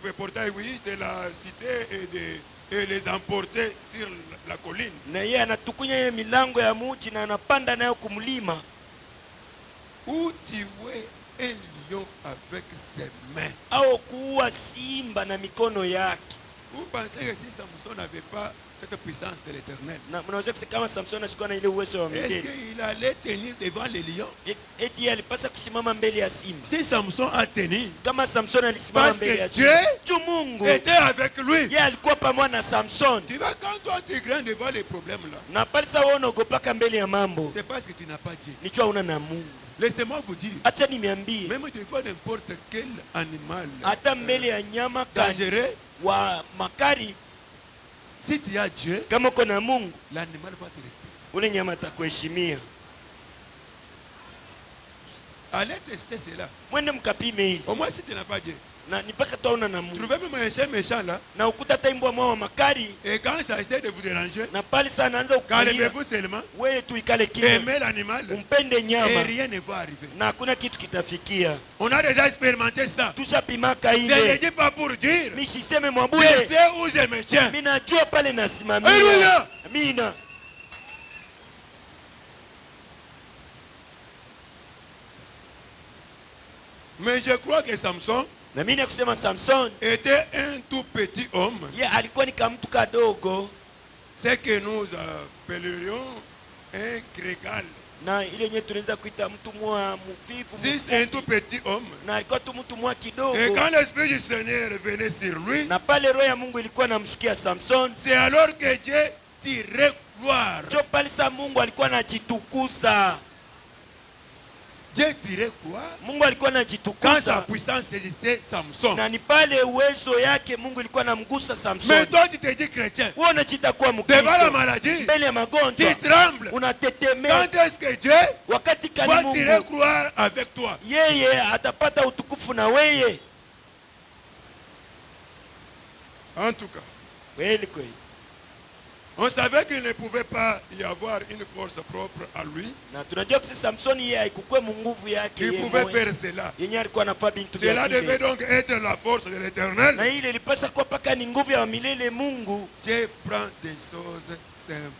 oui, de la cité et les emporter sur la colline. na yeye anatukunya ile milango ya muji na anapanda nayo kumlima. Ou tuer un lion avec ses mains. Au kuua simba na mikono yake. Vous pensez que si Samson n'avait pas cette puissance de l'éternel, Na mnaweza kusema kama Samson asikuwa na ile uwezo wa est-ce milele, qu'il allait tenir devant les lions? eti yeye alipaswa kusimama mbele ya simba. Si Samson a tenu, Kama Samson alisimama parce mbele ya que simba, Dieu tu Mungu était avec lui. yeye alikuwa pamoja na Samson. Tu vois, quand toi tu grands devant les problèmes là, Na pale sasa wewe unaogopaka mbele ya mambo, c'est parce que tu n'as pas Dieu. ni chua una na Mungu. Laissez-moi vous dire, Acha niambie, même devant n'importe quel animal hata mbele ya nyama dangereux, wa makari, si tu as Dieu, kama uko na Mungu, l'animal va te respecter. ule nyama atakuheshimia. Allez tester cela. Mwende mkapime hili. Au moins si tu n'as pas Dieu. Na nipaka taona na Mungu. Trouvez même un chien méchant là, Na ukuta hata imbwa mwa makari, et quand ça essaie de vous déranger, na pale sana anaanza ukulia. calmez-vous seulement, Wewe tu ikale kimya. aimez l'animal, Umpende et nyama rien ne va arriver. na hakuna kitu kitafikia. On a déjà expérimenté ça. Tushapimaka Je ne ile. dis pas pour dire, Mimi siseme je mwabule. sais où je me tiens. Mimi najua pale nasimamia. Alléluia. Amina. Mais je crois que Samson Na mimi nakusema Samson, était un tout petit homme. ye alikuwa ni kama mtu kadogo. C'est que nous appellerions un grégal. na ile yenyewe tunaweza kuita mtu mwa mvivu. Si c'est un tout petit homme. Na alikuwa tu mtu mwa kidogo. Et quand l'esprit du Seigneur venait sur lui, na pale roho ya Mungu ilikuwa namshikia Samson, c'est alors que Dieu tirait gloire. jo pale sa Mungu alikuwa anajitukuza. Dieu tirait gloire Mungu alikuwa quand sa anajitukuza. puissance saisissait Samson. Na ni pale uwezo yake Mungu ilikuwa anamgusa Samson. Mais toi tu te dis chrétien. Wewe unajita kuwa Devant la Mkristo. maladie, Mbele ya magonjwa tu trembles. unatetemeka. Quand est-ce que Dieu Wakati kani va tirer Mungu gloire avec toi? yeye atapata utukufu na weye. En tout cas, Kweli kweli. on savait qu'il ne pouvait pas y avoir une force propre à lui Na tunajua kisi Samson yeye haikukwe nguvu yake qui yeye pouvait mwenyewe. faire cela. Yenye alikuwa anafaa bintu Cela vya devait vile. donc être la force de Na l'Éternel. ile ilipasa kuwa paka ni nguvu ya milele Mungu. Dieu prend des choses simples.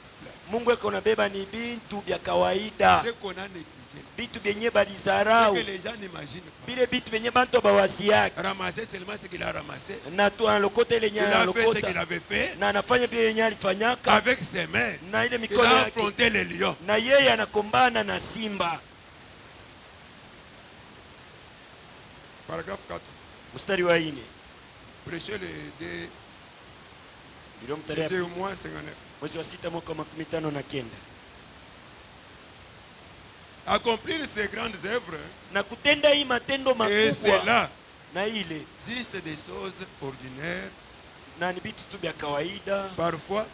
Mungu eko nabeba ni bintu vya kawaida. Ce qu'on a négligé, Bitu benye ce balizarau. que les gens n'imaginent pas. Bile bitu benye bantu bawasi yake. Ramasser seulement ce qu'il a ramassé. Na tu analokota ile Il nyanya a fait ce qu'il analokota. avait fait Na anafanya bile yenye alifanyaka. avec ses mains. Na ile Il mikono a yake. affronté les lions. Na yeye anakombana na simba. Paragraphe 4. Mstari wa 4. Prêchez les deux. Ndio mstari C'était au moins 59. mwezi wa 6 mwaka 59. Accomplir ces grandes œuvres, Na kutenda hii matendo et makubwa cela, na ile si c'est des choses ordinaires, na ni bitu tu vya kawaida. parfois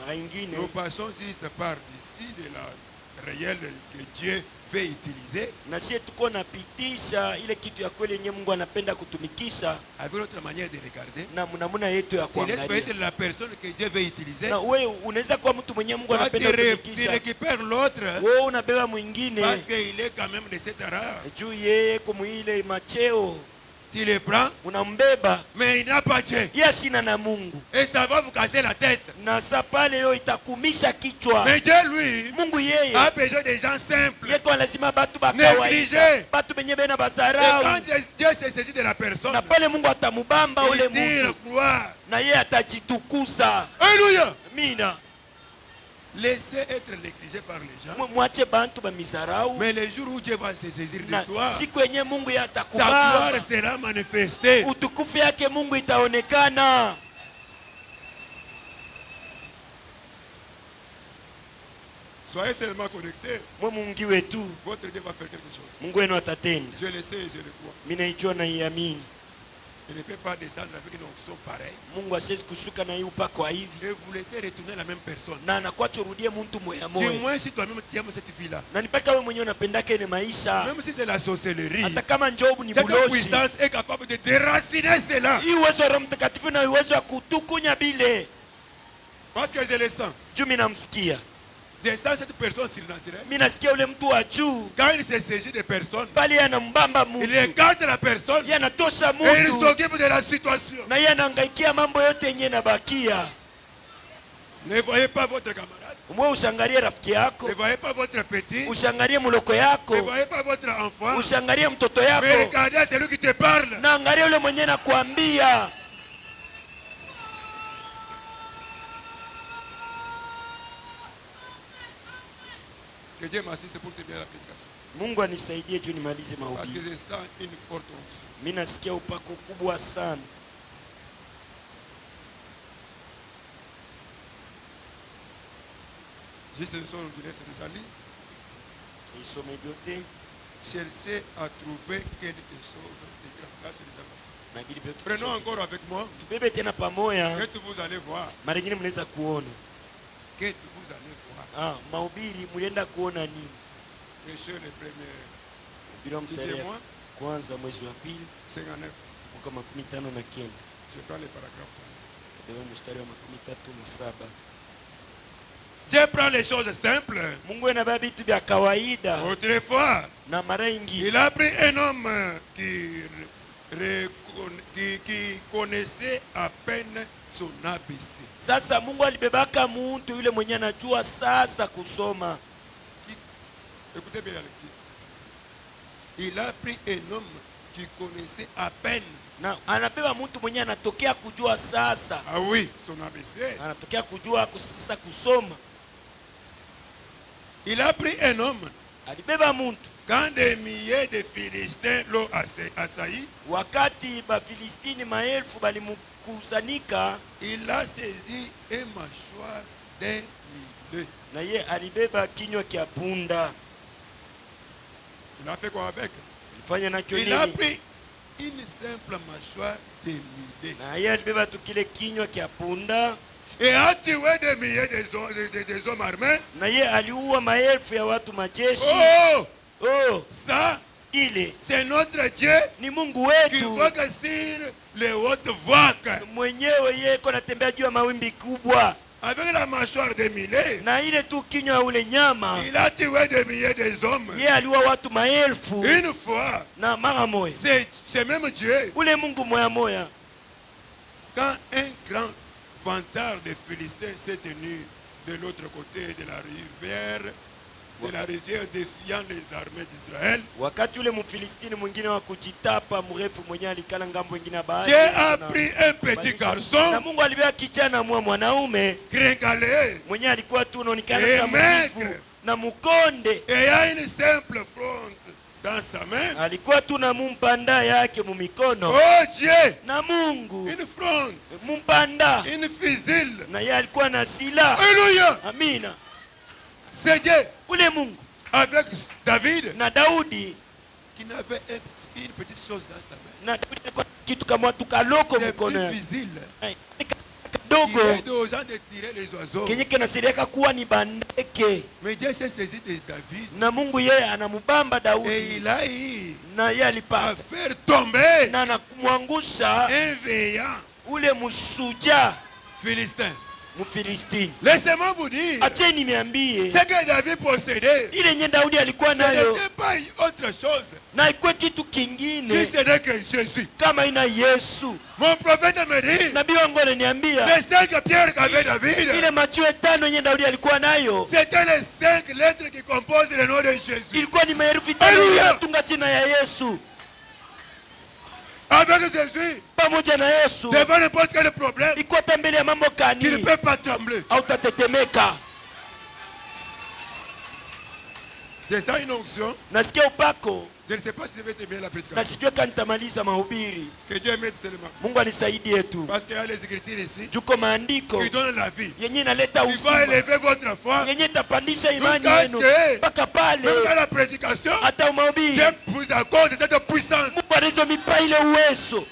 Mara nyingine nous passons juste par d'ici de la réelle que Dieu veut utiliser na sie tuko napitisha ile kitu ya kweli yenye Mungu anapenda kutumikisha avec notre manière de regarder. na namna yetu ya Tu laisses kuangalia. peut-être la personne que Dieu veut utiliser. Na wewe unaweza kuwa mtu mwenye Mungu Toi, tu anapenda kutumikisha. récupères l'autre Wewe unabeba mwingine parce qu'il est quand même de cette rare. juu yeye kumuile macheo, Tu le prends, unambeba mais il n'a pas Dieu. yeye sina na Mungu, Et ça va vous casser la tête. na sa pale yo itakumisha kichwa. Mais Dieu, lui, Mungu yeye a besoin des gens simples. yeko lazima batu Négligé. bakawaida, batu benye bena Et basarau. quand Dieu se saisit de la personne, Na pale Mungu atamubamba ule il tire mtu gloire. na yeye atajitukuza. Alléluia. Mina Laissez être négligé par les gens. mwache bantu bamizarau. Mais le jour où Dieu va se saisir Na de toi, siku yenye Mungu sa yatakubamba, gloire sera manifestée. utukufu yake Mungu itaonekana. Soyez seulement connectés. Mwe Mungu wetu, Votre Dieu va faire quelque chose. Mungu wenu atatenda. Je le sais et je le crois. Mimi naijua na iamini. Il ne peut pas descendre avec une onction pareille. Mungu asiwezi kushuka na hii upako wa hivi Et vous laissez retourner la même personne. na anakuwa turudie mtu moya Du moya. moins si toi-même tu aimes cette fille-là. Na nipaka wewe mwenyewe unapendaka ile maisha, Même si c'est la sorcellerie. hata kama Jobu ni Cette buloshi, puissance est capable de déraciner cela. hii uwezo wa Roho Mtakatifu na uwezo wa kutukunya bile. Parce que je le sens. Juu mimi namsikia, Je sens cette personne surnaturelle. mimi nasikia ule mtu wa juu Quand il se saisit de personnes, pale anambamba il mtu, écarte la personne yeye anatosha et il mtu s'occupe de la situation. na yeye anahangaikia mambo yote yenye nabakia. Ne voyez pas votre camarade. Umwe ushangalie rafiki yako, Ne voyez pas votre petit. ushangalie muloko Ne yako, voyez pas votre enfant. ushangalie mtoto Mais yako, regardez celui qui te parle. na angalia ule mwenye nakwambia. Que Dieu m'assiste pour terminer la prédication. Mungu anisaidie juu nimalize Parce que mahubiri. je sens une forte onction. Mimi nasikia upako kubwa sana. Juste une seule ordinaire, c'est déjà lu. Isome vyote Cherchez à trouver quelque chose de grand. Là, c'est déjà passé. na vile vyote. Prenons encore avec moi. Tubebe tena pamoja, Que vous allez voir. mara nyingine mnaweza kuona Que vous allez voir. mahubiri mlienda kuona nini. Prêchez le premier. Bila mtarehe Disez-moi, kwanza mwezi wa pili 59. mwaka 59. Je prends le paragraphe 37. Ndio mstari wa 37. Dieu prend les choses simples. Mungu anabeba vitu vya kawaida Autrefois, na mara nyingi il a pris un homme qui connaissait à peine son ABC. sasa Mungu alibebaka muntu yule mwenye anajua sasa kusoma. Écoutez bien la lecture. Il a pris un homme qui connaissait à peine. Na anabeba mtu mwenye anatokea kujua sasa, Ah oui, son ABC. anatokea kujua sasa kusoma. Il a pris un homme alibeba muntu. Quand des milliers de Philistins l'ont assailli, Wakati Bafilistini maelfu balimukusanika, il a saisi un mâchoire d'un millet. na ye alibeba kinywa kia punda. Il a fait quoi avec? Alifanya nacho Il a nini? pris une simple mâchoire de millet. Na ye alibeba tu kile kinywa kia punda, Et a tué des milliers des hommes armés. na ye aliua maelfu ya watu majeshi. Oh! Oh, Ça, ile c'est notre Dieu ni Mungu qui wetu vogue sur les hautes vagues. mwenyewe, yeko natembea juu ya mawimbi kubwa, Avec la mâchoire de millet, na ile tu kinywa ya ule nyama, il a tué des milliers des hommes. ye aliua watu maelfu Une fois, na mara moya. c'est même Dieu. Ule Mungu moya moya, Quand un grand vantard de Philistins s'est tenu de l'autre côté de la rivière défiant les armées d'Israël, wakati ule Mfilistini mwingine wa kujitapa mrefu mwenye alikala ngambo ingine ya bahari, Dieu a pris un petit na garçon Mungu alibeba kijana mwanaume gringalé mwenye alikuwa tu unaonekana Eh, sa maigre. mrefu na mukonde, et a une simple fronde dans sa main. alikuwa tu na mumpanda yake mumikono. Oh Dieu, Na Mungu une fronde, mumpanda, une fusile. na ye alikuwa na sila. Alléluia. Amina. C'est Dieu Ule Mungu avec David na Daudi, qui n'avait une petite chose dans sa main. na Daudi alikuwa na kitu kama tukaloko C'est mkono une yake fusile qui kadogo aide aux gens de tirer les oiseaux. kenye kinasirika kuwa ni bandeke, Mais Dieu s'est saisi de David na Mungu yeye anamubamba et Daudi, il a eu na yeye à alipata faire tomber na nakumwangusha un veillant ule msuja philistin. Mfilistini. Laissez-moi vous dire, Acheni niambie, ce que David possédait, ile nye Daudi alikuwa ce nayo n'était pas autre chose na ikuwe kitu si kingine ce n'est que Jésus. kama ina Yesu. Mon prophète me dit, Nabii wangu ananiambia les 5 pierres qu'avait David, ile majiwe 5 yenye Daudi alikuwa nayo c'était les 5 lettres qui composent le nom de Jésus. ilikuwa ni maherufi 5 Hallelujah. yanatunga jina ya Yesu. Avec Jésus, Pamoja na Yesu devant n'importe quel problème, iko hata mbele ya mambo qui ne kani peut pas trembler. hautatetemeka. C'est ça une onction. Nasikia upako Je ne sais pas si je vais terminer la na prédication. sijue kama nitamaliza mahubiri. Que Dieu m'aide seulement. Mungu anisaidie tu, Parce qu'il y a les écritures ici juko maandiko qui donnent la vie. yenye inaleta Il va uzima, élever votre foi. yenye itapandisha imani Jusqu'à yenu ce que mpaka pale même dans la prédication, hata mahubiri Dieu vous accorde cette puissance. Mungu alizomipa ile uwezo.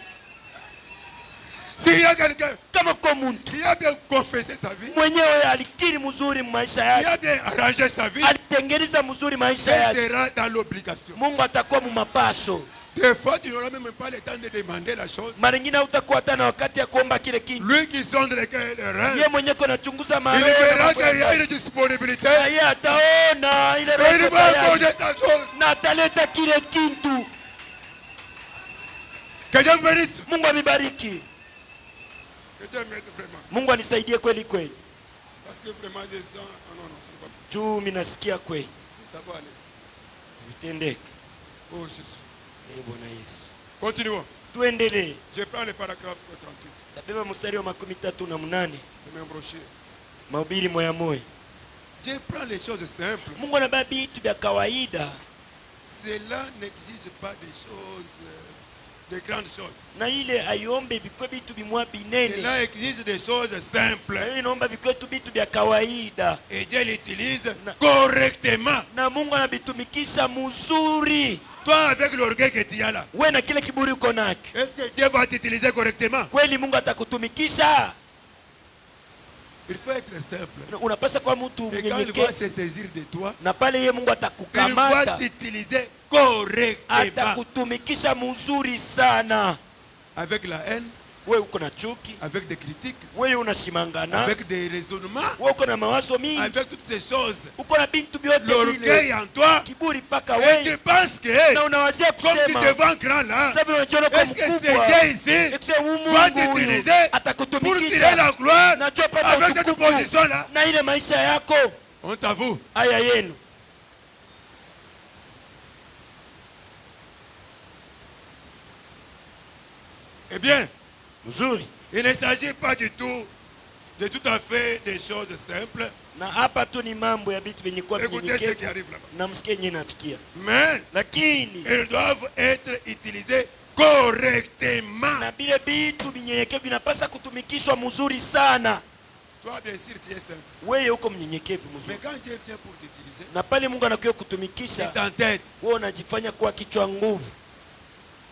S'il y a quelqu'un Kama kwa muntu qui a bien confessé sa vie, mwenyewe alikiri mzuri maisha qui yake, a bien arrangé sa vie, alitengeneza mzuri maisha il yake, sera dans l'obligation. Mungu atakuwa mumapasho. Des fois, tu n'auras même pas le temps de demander la chose. Mara nyingine utakuwa hata na wakati ya kuomba kile kitu. Lui qui sonde les cœurs et les reins, Yeye mwenyewe kunachunguza il maroho verra na qu'il y a mambo une disponibilité. na yeye ataona ile Et il roho va tayari, accorder sa chose. na ataleta kile kitu. Que Dieu vous bénisse. Mungu amibariki. Que Dieu m'aide vraiment. Mungu anisaidie kweli kweli. Parce que vraiment, je sens. Ah non, non, ce n'est pas Juu mimi nasikia kweli ça va aller. vitendeke. Oh Jésus. Bwana Yesu. Continuons. Tuendelee. Je prends le paragraphe 38 Tabeba mstari wa 38 de mes brochures. mahubiri moya moya. Je prends les choses simples. Mungu anabeba vitu vya kawaida Cela n'exige pas des choses, de grandes choses. na ile aiombe vikwe vitu bimwa binene, Cela exige des choses na simples. hiyo inaomba vikwe tu vitu vya kawaida, Et Dieu l'utilise Na- correctement. na Mungu anavitumikisha mzuri. Toi, avec l'orgueil que tu as là, We na kile kiburi uko nake, est-ce que Dieu va t'utiliser correctement? kweli Mungu atakutumikisha? Il faut être simple. Unapaswa kwa mtu Et quand il mnyenyekevu, va se saisir de toi, na pale yeye Mungu il va atakukamata, t'utiliser correctement. atakutumikisha mzuri sana. Avec la haine, We uko na chuki, avec des critiques, wewe unashimangana, avec des raisonnements, wewe uko na mawazo mingi, avec toutes ces choses. uko na bintu vyote vile, L'orgueil en toi, kiburi paka et wewe, tu penses que, na unawazia comme tu kusema te vends grand là, sasa unajiona kwa est-ce que mkubwa, c'est Dieu ici ese Mungu va huyu t'utiliser pour tirer atakutumikisha la gloire na jua pata avec cette utukufu position-là? na ile maisha yako. On t'avoue. Haya yenu Eh bien, mzuri, il ne s'agit pas du tout de tout à fait des choses simples. Na hapa tu ni mambo ya vitu vyenye kuwa Écoutez ce qui vinyenyekevu arrive là-bas. na msikie yenyewe nafikia. Mais Lakini elles doivent être utilisées correctement. na vile vitu vinyenyekevu vinapaswa kutumikishwa mzuri sana. Toi, bien sûr, tu es simple. Wewe uko mnyenyekevu Mais mzuri. quand Dieu vient pour t'utiliser, Na pale Mungu anakuja tu kutumikisha, t'entêtes. wewe unajifanya kuwa kichwa nguvu.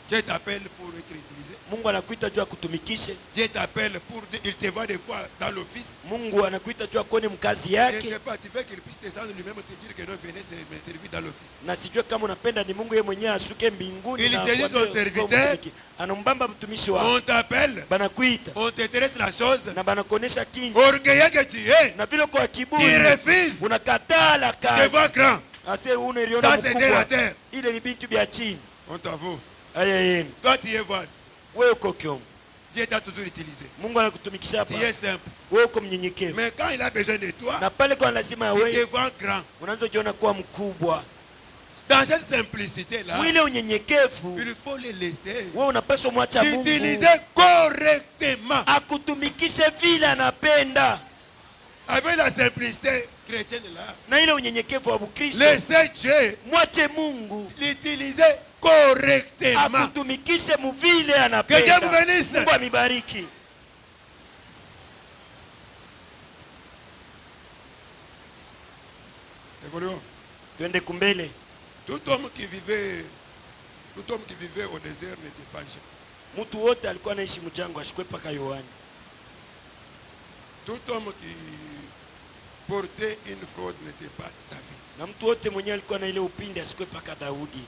Dieu t'appelle pour être utilisé. Mungu anakuita juu ya kutumikishe. Dieu t'appelle pour... Il te voit des fois dans l'office. Mungu anakuita juu ya kuone mkazi Je ne yake. sais pas, tu veux qu'il puisse descendre lui-même te dire que non, venez me servir dans l'office. Na sijue kama unapenda ni Mungu yeye mwenyewe ashuke mbinguni Il na saisit akuambie son serviteur. uko mtumiki. Anambamba mtumishi wake. On t'appelle, Banakuita on t'intéresse la chose. na banakuonesha kingi. Orgueilleux que tu es, Na vile kwa tu kiburi refuses unakataa la de voir kazi. grand. Ase unaiona Ça, c'est terre à mkubwa. terre. Ile ni vitu vya chini. On t'avoue. Aya yenu. Toi, tu es voice. Wewe uko kiongo. Dieu t'a toujours utilisé. Mungu anakutumikisha Tu hapa. es simple. Wewe uko mnyenyekevu. Mais quand il a besoin de toi, Na pale kwa lazima ya il te wewe voit grand. unaanza kujiona kuwa mkubwa. Dans cette simplicité-là, Mwile unyenyekevu il faut le laisser. wewe unapaswa mwacha Mungu Utiliser correctement. akutumikishe vile anapenda. Avec la simplicité chrétienne-là, Na ile unyenyekevu wa Bukristo, laissez Dieu mwache Mungu l'utiliser correctement. akutumikishe muvile Que Dieu vous anapenda. bénisse. Mungu amibariki. Évoluons. Twende kumbele. Tout homme qui vivait au désert n'était pas Jean. Mtu wote alikuwa anaishi mjango ashikwe paka Yohani. Tout homme qui portait une fraude n'était pas David. Na mtu wote mwenyewe alikuwa na ile upinde ashikwe paka Daudi.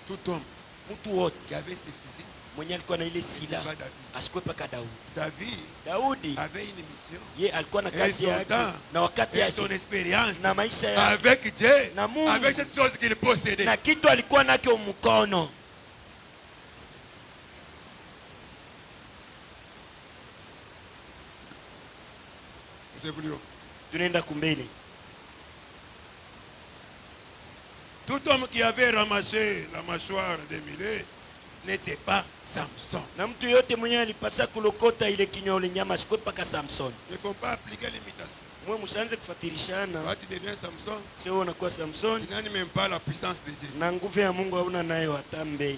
Tout homme Mtu wote qui avait ses fusils mwenyewe alikuwa na ile n'était sila pas David. ashikwe paka Daudi. David Daudi avait une mission ye alikuwa na et kazi son yake temps na wakati et son yake expérience na maisha yake avec Dieu, na Mungu, avec cette chose qu'il possédait. na kitu alikuwa nakyo mkono. Nous évoluons. Tunaenda kumbele. Tout homme qui avait ramassé la mâchoire des mulets n'était pas Samson. Na mtu yote mwenyewe alipasa kulokota ile kinywa ile nyama ashikwe paka Samson. Il ne faut pas appliquer l'imitation. Mwe mshaanze kufatirishana. Quand tu deviens Samson, Sio unakuwa Samson tu n'as même pas la puissance de Dieu. na nguvu ya Mungu hauna nayo hata mbele.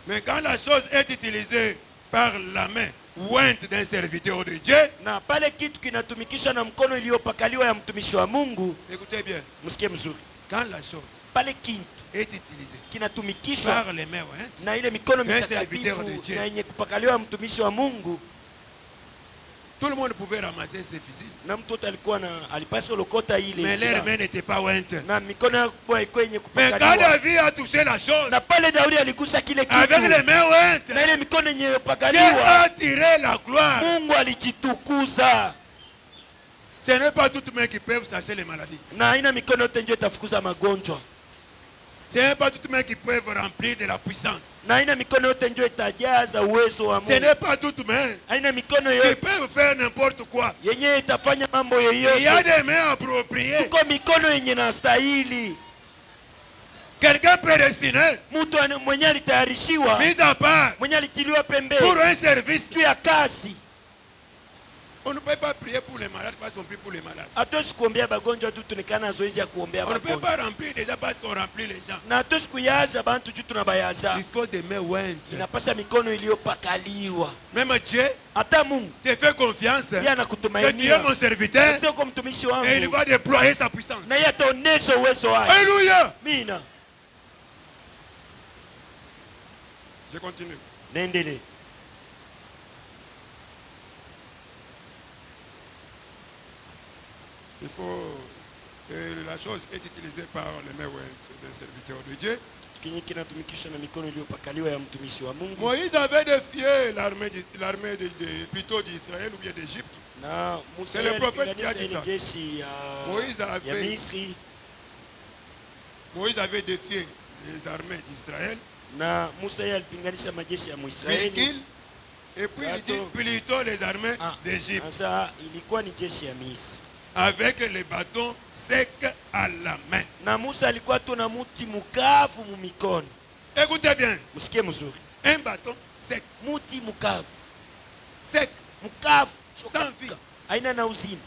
Mais quand la chose est utilisée par la main ointe d'un serviteur de Dieu, Na pale kitu kinatumikishwa na mkono iliyopakaliwa ya mtumishi wa Mungu, écoutez bien, msikie mzuri. quand la chose Pale kitu est utilisée kinatumikishwa par les mains ointes, na ile mikono Un serviteur de mitakatifu Dieu. na yenye kupakaliwa ya mtumishi wa Mungu, tout le monde pouvait ramasser ses fusils. na mtu wote alikuwa alipaswa lokota ile Mais leurs silaha. mains n'étaient pas ointes. Na mikono yao ilikuwa yenye Mais quand kupakaliwa. David a touché la chose, Na pale Daudi aligusa kile avec les kitu mains ointes, na ile mikono yenye Dieu kupakaliwa, a tiré la gloire. Mungu alijitukuza. Ce n'est pas toutes les mains qui peuvent chasser les maladies. Na haina mikono yote ndio itafukuza magonjwa. Ce n'est pas toutes les mains qui peuvent remplir de la puissance. Na haina mikono yote ndio itajaza uwezo wa Ce Mungu. n'est pas toutes les mains Haina mikono qui yote peuvent faire n'importe quoi. yenye itafanya mambo Il y a yoyote. des mains appropriées. Tuko mikono yenye nastahili. Quelqu'un prédestiné, Mtu mwenye alitayarishiwa, mis à part mwenye alitiliwa pour pembeni un service. juu ya kazi. On ne peut pas prier pour les malades parce qu'on prie pour les malades. Hatuwezi kuombea bagonjwa tu tunikana zoezi ya kuombea On ne peut bagonjwa. pas remplir déjà parce qu'on remplit les gens. Na hatuwezi kuyaza bantu juu tunabayaza. Il faut des mains ointes. Inapasa mikono iliyopakaliwa. Même Dieu Hata Mungu te fait confiance yeye que tu es anakutumainia. mon serviteur Sio kwa mtumishi et il wangu. va déployer sa puissance. Na yeye ataonesha uwezo wake. Alléluia. Mina. Je continue. Naendelee. Il faut que la chose est utilisée par les mains ointes d'un serviteur de Dieu. Kinyi kinatumikishwa na mikono iliyopakaliwa ya mtumishi wa Mungu. Moïse avait défié l'armée plutôt d'Israël ou bien d'Égypte. Na C'est le Musa prophète qui a alipiganisha dit ile ça. jeshi Moïse ya avait, Misri, Moïse avait défié les armées d'Israël. na Musa yeye alipinganisha majeshi ya Muisraeli. Virgile. Et puis il dit plutôt les armées d'Égypte. Sasa ilikuwa ni jeshi ya Misri. Avec les bâtons secs à la main. Na Musa alikuwa tu na muti mukavu mu mikono. Écoutez bien. Msikie mzuri. Un bâton sec. Muti mukavu. mkavu, sans vie. haina na uzima.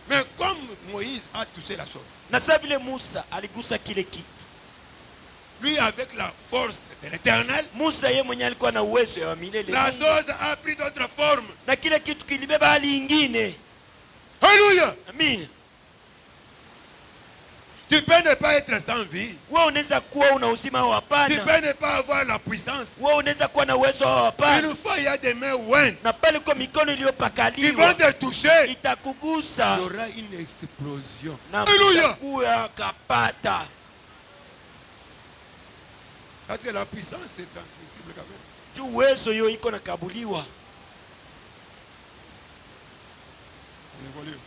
Mais comme Moïse a touché la chose, Na sasa vile Musa aligusa kile kitu, lui avec la force de l'Éternel, Musa yeye mwenyewe alikuwa na uwezo ya milele, la chose a pris d'autres formes. na kile kitu kilibeba hali ingine. Alléluia. Amen. Tu peux ne pas être sans vie. Wewe unaweza kuwa una uzima au Tu hapana. peux ne pas avoir la puissance. Wewe unaweza kuwa na uwezo au hapana. Une fois, il y a des mains ouin Na pale kwa mikono qui vont iliyopakaliwa te toucher. Il itakugusa y aura une explosion. na Alléluia. utakuwa kapata. Parce que la puissance est transmissible quand même. Tu uwezo hiyo iko nakabuliwa. On évolue.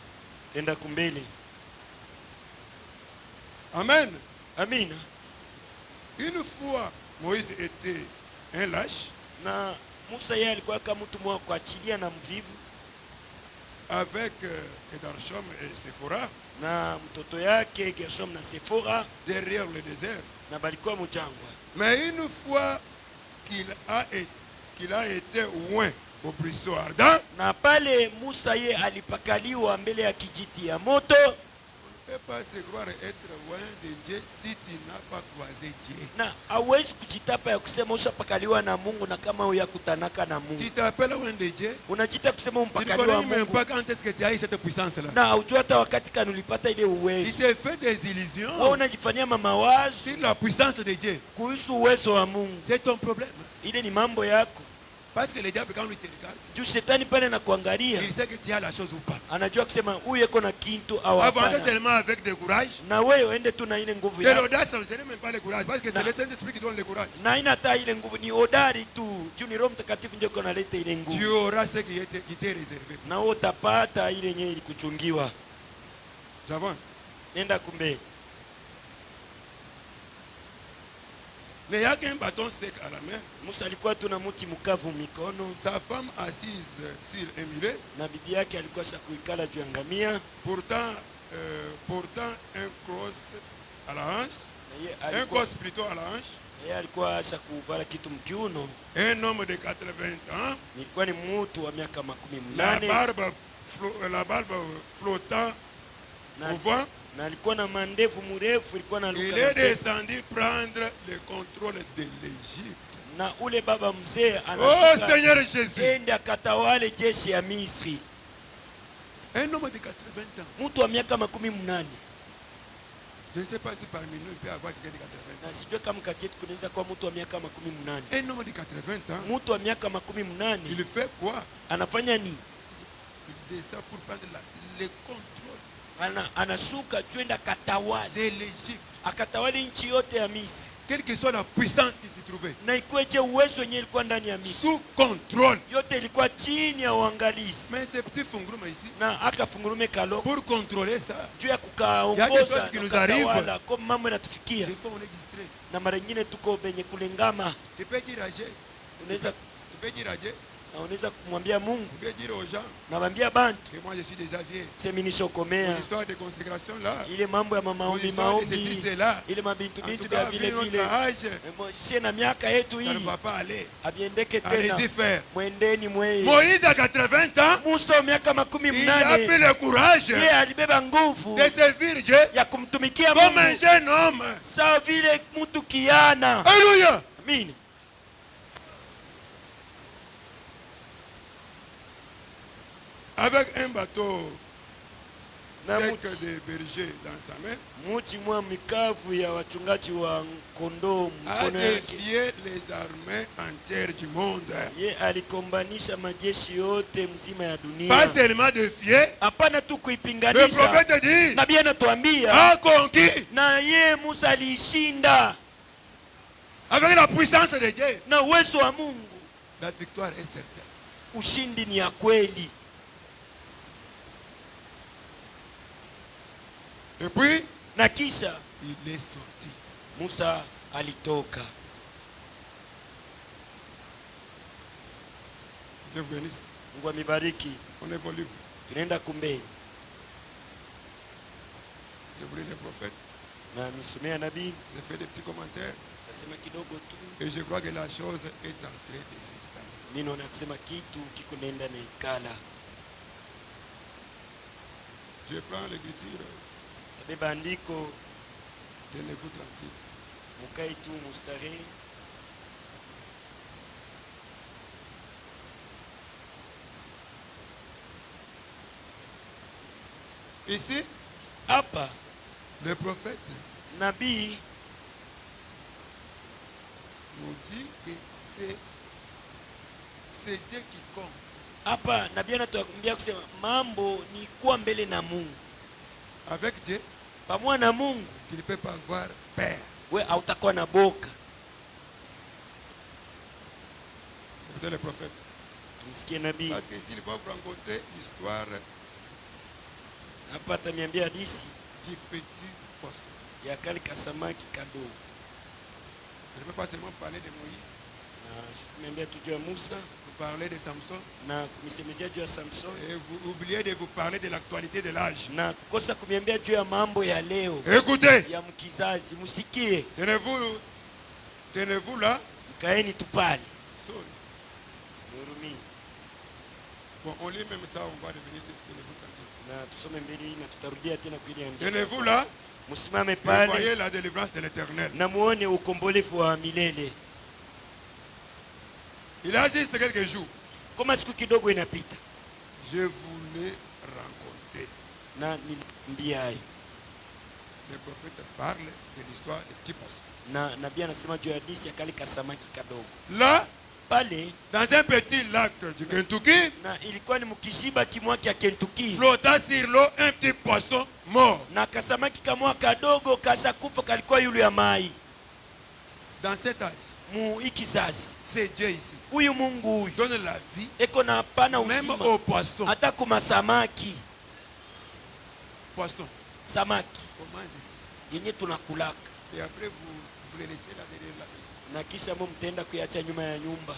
Enda kumbele. Amen. Amina. Une fois, Moïse était un lâche Na Musa yeye alikuwa kama mtu mwa kuachilia na mvivu, avec Kedarshom et Sephora na mtoto yake Gershom na Sephora, derrière le désert. na balikuwa mjangwa. Mais une fois qu'il a été loin au buisson ardent, Na pale Musa yeye alipakaliwa mbele ya kijiti ya moto, on ne peut pas se croire être loin de Dieu si tu n'as pas croisé Dieu. na hauwezi kujitapa ya kusema ushapakaliwa na Mungu na kama huyakutanaka na Mungu. Tu t'appelles loin de Dieu, Unajita kusema tu ne umpakaliwa connais wa même Mungu, pas quand est-ce que tu as eu cette puissance-là. na haujua hata wakati kani ulipata ile Il uwezo. s'est fait des Wewe illusions unajifanyia mamawazo sur la puissance de Dieu. kuhusu uwezo wa Mungu. C'est ton problème. Ile ni mambo yako. Parce que le diable, quand il te regarde, Juu shetani pale na kuangalia, il sait que tu as la chose ou pas. anajua kusema huyu yuko na kitu au Avancez hapana. seulement avec du courage. Na wewe uende tu na ile nguvu De yako. l'audace, ce n'est même pas le courage. Parce que c'est Non. le Saint-Esprit qui donne le courage. Na ina hata ile nguvu, ni hodari tu. Juu ni Roho Mtakatifu ndio kanaleta ile Tu nguvu. auras ce qui t'est réservé. Na wewe utapata ile yenyewe ilikuchungiwa. J'avance. Nenda kumbe. Il n'y a qu'un bâton sec à la main. Musa alikuwa tu na mti mkavu mikono, Sa femme assise sur un mulet, na bibi yake alikuwa shakuikala juu ya ngamia. portant un cross à la hanche. Na yeye Un alikuwa, cross plutôt à la hanche. yeye alikuwa shakuvala kitu mkiuno. Un homme de 80 ans. Nilikuwa ni mtu wa miaka 80 La barbe flottant na, au vent. na alikuwa na mandevu mrefu, ilikuwa na Il luka est na pepo. descendu prendre le contrôle de l'Égypte. Na ule baba mzee Oh anashuka Seigneur Jésus. ende akatawale jeshi ya Misri. Un homme de 80 ans. Mtu wa miaka 80. Je ne sais pas si parmi nous il peut y avoir quelqu'un de 80 ans. Na sijui kama kati yetu kunaweza kuwa mtu wa miaka 80. Un homme de 80 ans, Mtu wa miaka 80 il fait quoi? anafanya nini? Il descend pour prendre le contrôle Anashuka twenda katawale, de l'Égypte. akatawale nchi yote ya Misri, Quelle que soit la puissance qui s'y trouvait. na ikueje uwezo wenyewe ilikuwa ndani ya Misri, Sous contrôle. yote ilikuwa chini ya uangalizi. Mais ces petits funguruma ici, Na akafungurume kalo pour contrôler ça, juu ya Yake kukaongoza chose qui na nous arrive. katawala, kwa mambo yanatufikia, des fois on est distrait. na mara nyingine tuko benye kulengama. Tu peux dire à Dieu, Unaweza tu peux dire à Dieu, na unaweza kumwambia Mungu, tu peux dire aux gens nawambia bantu que moi je suis déjà vieux. semi nishokomea Une histoire de consécration là, ile mambo ya une maombi histoire de ceci, maombi, c'est là. ile mabintu En bintu tout vya cas, vile vu notre vile âge, sie na miaka yetu ça ne hii va pas aller. abiendeke tena. Allez-y faire. Mwendeni mweye. Moïse à 80 ans, Musa wa miaka il a 80 pris le courage yeye alibeba nguvu de servir Dieu ya kumtumikia comme un Mungu jeune homme. sawa vile mtu kiana. Alléluia. Amini. Avec un bateau Na sec muti, de berger dans sa main, muti mwa mikavu ya wachungaji wa kondoo a mkono yake. défié les armées entières du monde. Ye alikombanisha majeshi yote mzima ya Pas dunia. seulement défier, Hapana tu le kuipinganisha. prophète dit, Nabii anatuambia a conquis na ye Musa aliishinda avec la puissance de Dieu. na uwezo wa Mungu. La victoire est certaine. Ushindi ni ya kweli. Et puis, Na kisha il est sorti. Musa alitoka. Dieu vous bénisse. Mungu amibariki. On évolue. Tunaenda kumbeni. Je voulais les prophètes. Na misomea nabii, J'ai fait des petits commentaires. akasema kidogo tu. Et je crois que la chose est en train de s'installer. Mimi naona kusema kitu kiko nenda na ikala. Je prends l'écriture. Tabeba andiko. Tenez-vous tranquille. Mukai tu mustare. Ici, hapa le prophète nabii nous dit que c'est Dieu qui compte. Hapa nabii anatuambia kusema mambo ni kuwa mbele na Mungu. Avec Dieu, pamoja na Mungu, tu ne peux pas avoir peur. We hautakuwa na boka. Écoutez le prophète. Tumsikie nabii. Parce que s'il va vous raconter l'histoire hapa ataniambia hadithi du petit poisson. Ya kale kasamaki kadogo. Je ne peux pas seulement parler de Moïse. Na niambia tu juu ya Musa. Vous parlez de Samson. Na kunisemezea juu ya Samson. Et vous oubliez de vous parler de l'actualité de l'âge. Na kukosa kuniambia juu ya mambo ya leo. Écoutez. Ya mkizazi, musikie. Tenez-vous là. Kaeni tu pale. Murumi. Bon, on lit même ça, on va revenir sur tenez-vous tranquille. Na tusome mbele na tutarudia tena kuili andiko. Tenez-vous là. Musimame pale. Voyez la délivrance de l'Éternel. Na muone ukombolevu wa milele. Il a juste quelques jours. Kama siku kidogo inapita. Je voulais rencontrer. Na niambia hayo. Le prophète parle de l'histoire de petit poisson. Na nabii anasema juu ya hadithi ya kale kasamaki kadogo. Là, pale dans un petit lac du Kentucky, na ilikuwa ni mkishiba kimwa kia Kentucky, flottant sur l'eau un petit poisson mort. Na kasamaki kamwa kadogo kasha kufa kalikuwa yule ya mai. Dans cet âge, mu ikizazi, c'est Dieu ici. Huyu Mungu huyu donne la vie eko na pana uzima même au poisson. Hata kuma samaki. Poisson. Samaki. Comment ici? Yenye tunakulaka. Et après vous les laissez là derrière la maison. Na kisha mtaenda kuiacha nyuma ya nyumba.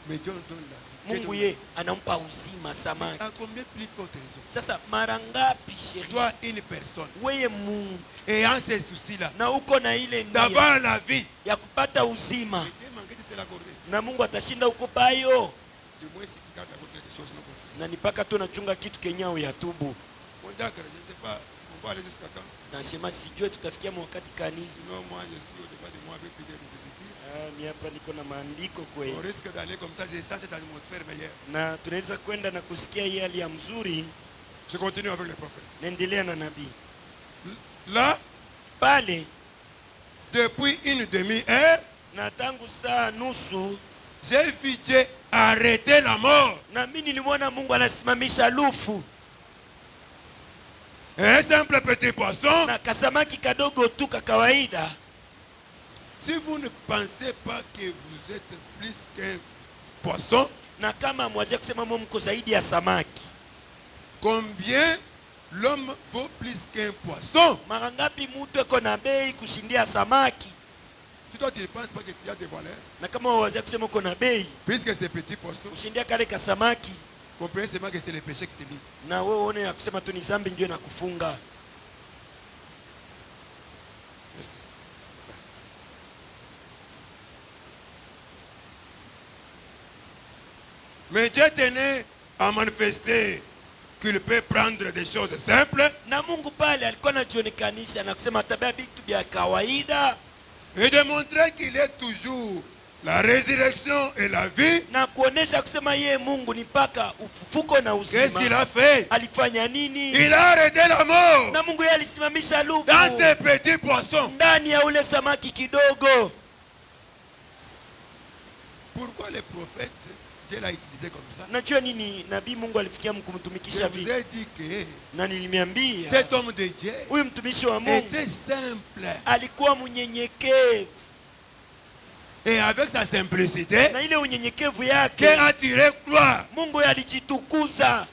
Mais Dieu donne la vie. Mungu ye anampa uzima samaki. À combien plus forte raison? Sasa mara ngapi sheri? Toi une personne. Weye Mungu. Ayant ces soucis là. Na uko na ile nia. D'avoir la vie. Ya kupata uzima. Na Mungu atashinda uko bayo. Na nipaka tu nachunga kitu kenyao ya tubu. Na shema sijue tutafikia wakati kani. Ni hapa niko na maandiko kweli. Na tunaweza kwenda na kusikia hii hali ya mzuri. Je continue avec le prophète. Naendelea na nabii. Là, pale, depuis une demi-heure, na tangu saa nusu, j'ai vu Dieu arrêter la mort. Na mimi nilimwona Mungu anasimamisha lufu. Un simple petit poisson. Na kasamaki kadogo tu ka kawaida. Si vous ne pensez pas que vous êtes plus qu'un poisson, na kama mwaje kusema mko zaidi ya samaki, combien l'homme vaut plus qu'un poisson? Mara ngapi mtu eko na bei kushindia samaki? Si toi tu ne penses pas que tu as des valeurs, na kama waje kusema uko na bei plus que ces petits poissons, kushindia kale ka samaki, comprenez seulement que c'est le péché qui te lie. Na wewe uone ya kusema tu ni dhambi ndio inakufunga. Mais Dieu tenait à manifester qu'il peut prendre des choses simples. Na Mungu pale alikuwa anajionekanisha na kusema tabia vitu vya kawaida. Et de montrer qu'il est toujours la résurrection et la vie. Na kuonesha kusema yeye Mungu ni paka ufufuko na uzima. Qu'est-ce qu'il a fait? Alifanya nini? Il a arrêté la mort. Na Mungu yeye alisimamisha lufu. Dans ces petits poissons. Ndani ya ule samaki kidogo. Pourquoi les prophètes Dieu l'a utilisé comme ça? Najua nini nabii Mungu alifikia kumtumikisha vipi? Je vous ai dit que na nilimiambia cet homme de Dieu huyu mtumishi wa Mungu était simple. Alikuwa mnyenyekevu. Et avec sa simplicité, na ile unyenyekevu yake, qui a attiré gloire. Mungu alijitukuza.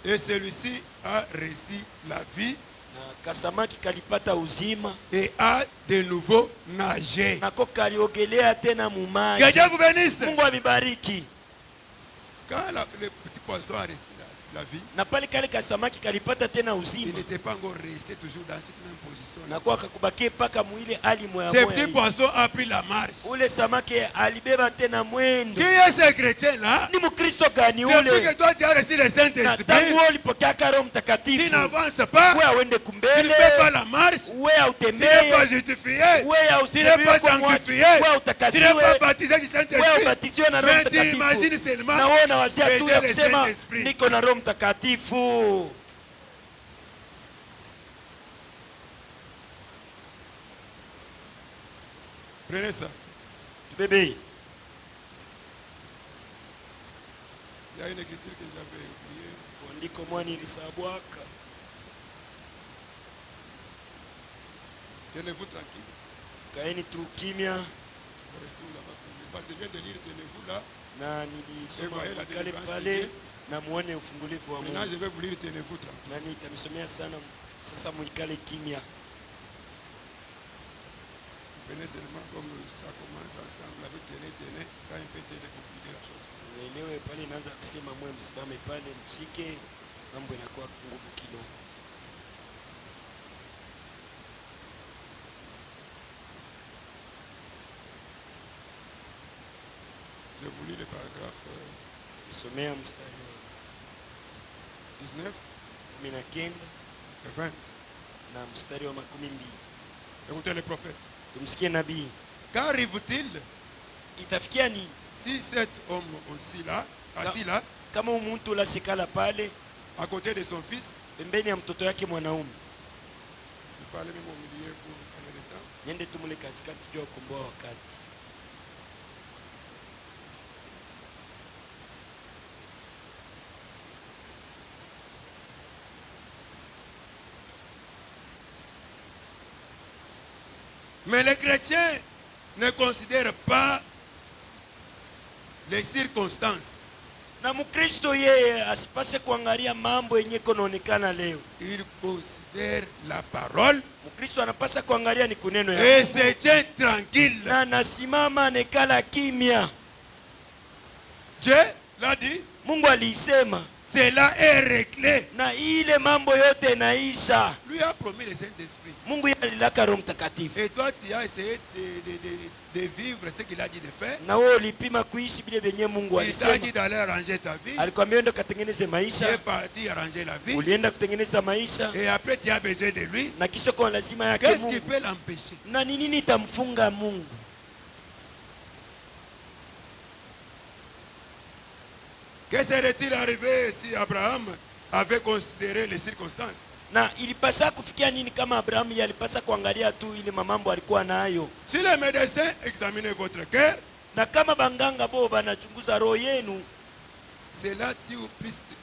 Et celui-ci a reçu la vie. Na kasamaki kalipata uzima. Et a de nouveau nagé. Na kaliogelea tena mumaji. Que Dieu vous bénisse. Mungu amibariki. Quand le petit poisson a reçu la vie. Na pale kale kasamaki kalipata tena Il uzima. n'était pas encore resté toujours dans cette même position. Na kwa kakubakie paka mwile ali moya Ce moya. petit poisson a pris la marche. Ule samaki alibeba tena mwendo. Qui est ce chrétien-là? Ni Mkristo gani Depuis que ule? toi tu as reçu le Na Saint-Esprit, tangu ulipokea Roho tu Mtakatifu. n'avances pas, Wewe uende tu ne kumbele. fais pas la marche, Wewe tu n'es utembee. pas justifié, Wewe tu n'es pas sanctifié, Wewe tu n'es utakasiwe. pas baptisé du Wewe Saint-Esprit. ubatizwe na Roho Mais tu Mtakatifu. imagines seulement Na wewe unawazia tu ya le kusema Saint-Esprit. niko na Roho Mtakatifu. Prenez ça. Bébé, Il y a une écriture que j'avais oubliée. andiko mwani ilisabwaka. Tenez-vous tranquille. Kaeni tu kimya. Restez là-bas. Parce que je viens de lire, tenez-vous là. Na nilisoma kale pale na muone ufungulivu wa Maintenant, Mungu. je vais vous lire, tenez-vous tranquille. Na nitamisomea sana sasa, mwikale kimya. Venez seulement comme ça commence ensemble avec tenez, ça un peu c'est de compliquer la chose. Uelewe pale inaanza kusema mwe msimame pale mshike, mambo inakuwa nguvu kidogo. Je vous lis le paragraphe Somea mstari wa 19 19 et 20. na mstari wa 12. Écoutez les prophètes. Tumsikie nabii. Qu'arrive-t-il Itafikia ni si cet homme aussi là, assis là, kama mtu la sikala pale à côté de son fils, pembeni ya mtoto yake mwanaume, je parlais même au milieu pour gagner le temps, niende tu mule katikati juu ya kukomboa wakati. mais les chrétiens ne considèrent pas les circonstances. Na Mkristo yeye asipase kuangalia mambo yenye konaonekana leo. Ils considèrent la parole Mkristo anapasa kuangalia ni kuneno ya et Mungu. se tient tranquille. Na anasimama nekala kimya. Dieu l'a dit, Mungu aliisema cela est réglé. na ile mambo yote naisha. Lui a promis le Saint-Esprit. Mungu yeye alilaka Roho Mtakatifu. Et toi, tu as essayé de vivre ce qu'il a dit de faire. Na wewe ulipima kuishi vile vyenye Mungu Il t'a alisema. dit d'aller arranger ta vie. Alikwambia enda katengeneze Tu es maisha. parti arranger la vie. Ulienda kutengeneza maisha Et après, tu as besoin de lui. na kisha kwa lazima yake Qu'est-ce qui Mungu. peut l'empêcher? Na ni nini itamfunga Mungu? Que serait-il arrivé si Abraham avait considéré les circonstances? Na ilipasa kufikia nini kama Abrahamu yalipasa kuangalia tu ile mamambo alikuwa nayo? Si les médecins examinaient votre cœur, Na kama banganga bo banachunguza roho yenu, cela tue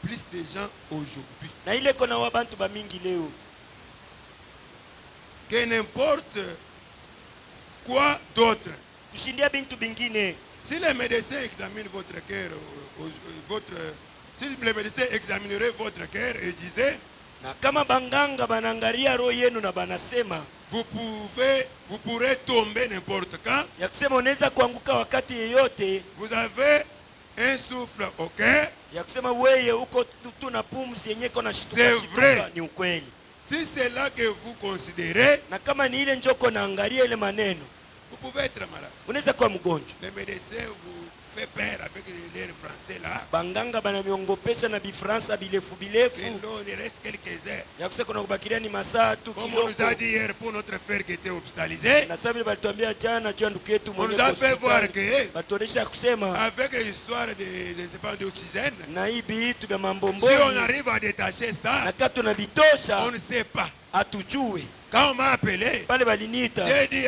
plus de gens aujourd'hui. na ile kona wa bantu ba mingi leo, Que n'importe quoi d'autre. kushindia bintu bingine. Si les médecins examinent votre cœur, si les médecins examineraient votre cœur et disaient, Na kama banganga banangalia roho yenu na banasema vous pourrez tomber n'importe quand. ya kusema unaweza kuanguka wakati yeyote, Vous avez un souffle au cœur. ya kusema weye uko tu na pumzi yenye kona shituka C'est vrai. shituka, ni ukweli. Si c'est là que vous considérez, Na kama ni ile njoko naangalia ile maneno, vous pouvez être malade. unaweza kuwa mgonjwa. Les médecins vous font peur avec l'air français là. Banganga banamiongopesha na bifransa bilefu Mais bilefu, non, il reste quelques heures. ya kusema kuna kubakilia ni masaa tu Comme on nous kidogo. a dit hier pour notre frère qui était hospitalisé, Na sasa vile balituambia jana juu ya ndugu yetu on mwenye nous a fait voir que batuonesha kusema avec l'histoire de, je ne sais pas, d'oxygène, na hii vitu vya mambo si on mboni arrive à détacher ça, na kama tunavitosha on ne sait pas. hatujui. Quand on m'a appelé, Pale baliniita, j'ai dit